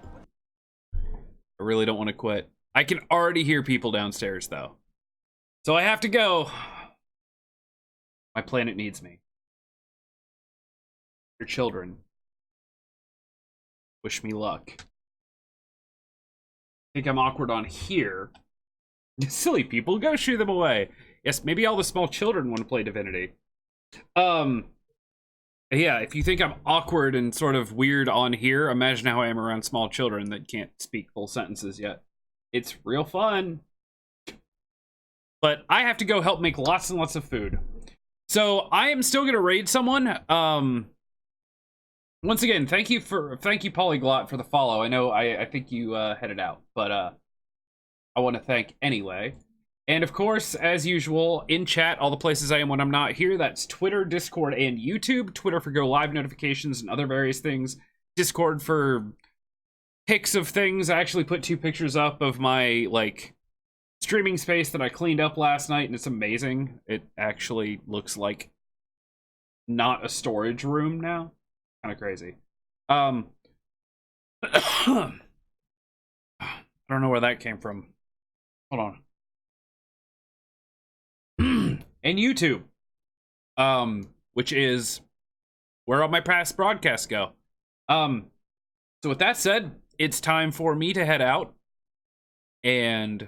I really don't want to quit. I can already hear people downstairs, though. So I have to go. My planet needs me. Your children. Wish me luck. Think I'm awkward on here. Silly people, go shoo them away. Yes, maybe all the small children want to play Divinity. Yeah, if you think I'm awkward and sort of weird on here, imagine how I am around small children that can't speak full sentences yet. It's real fun. But I have to go help make lots and lots of food. So I am still gonna raid someone. Once again, thank you Polyglot for the follow. I know I think you headed out, but I want to thank anyway. And of course, as usual, in chat, all the places I am when I'm not here. That's Twitter, Discord, and YouTube. Twitter for go live notifications and other various things. Discord for pics of things. I actually put 2 pictures up of my like streaming space that I cleaned up last night, and it's amazing. It actually looks like not a storage room now. Kind of crazy. I don't know where that came from. Hold on. And YouTube, which is where all my past broadcasts go. So with that said, it's time for me to head out and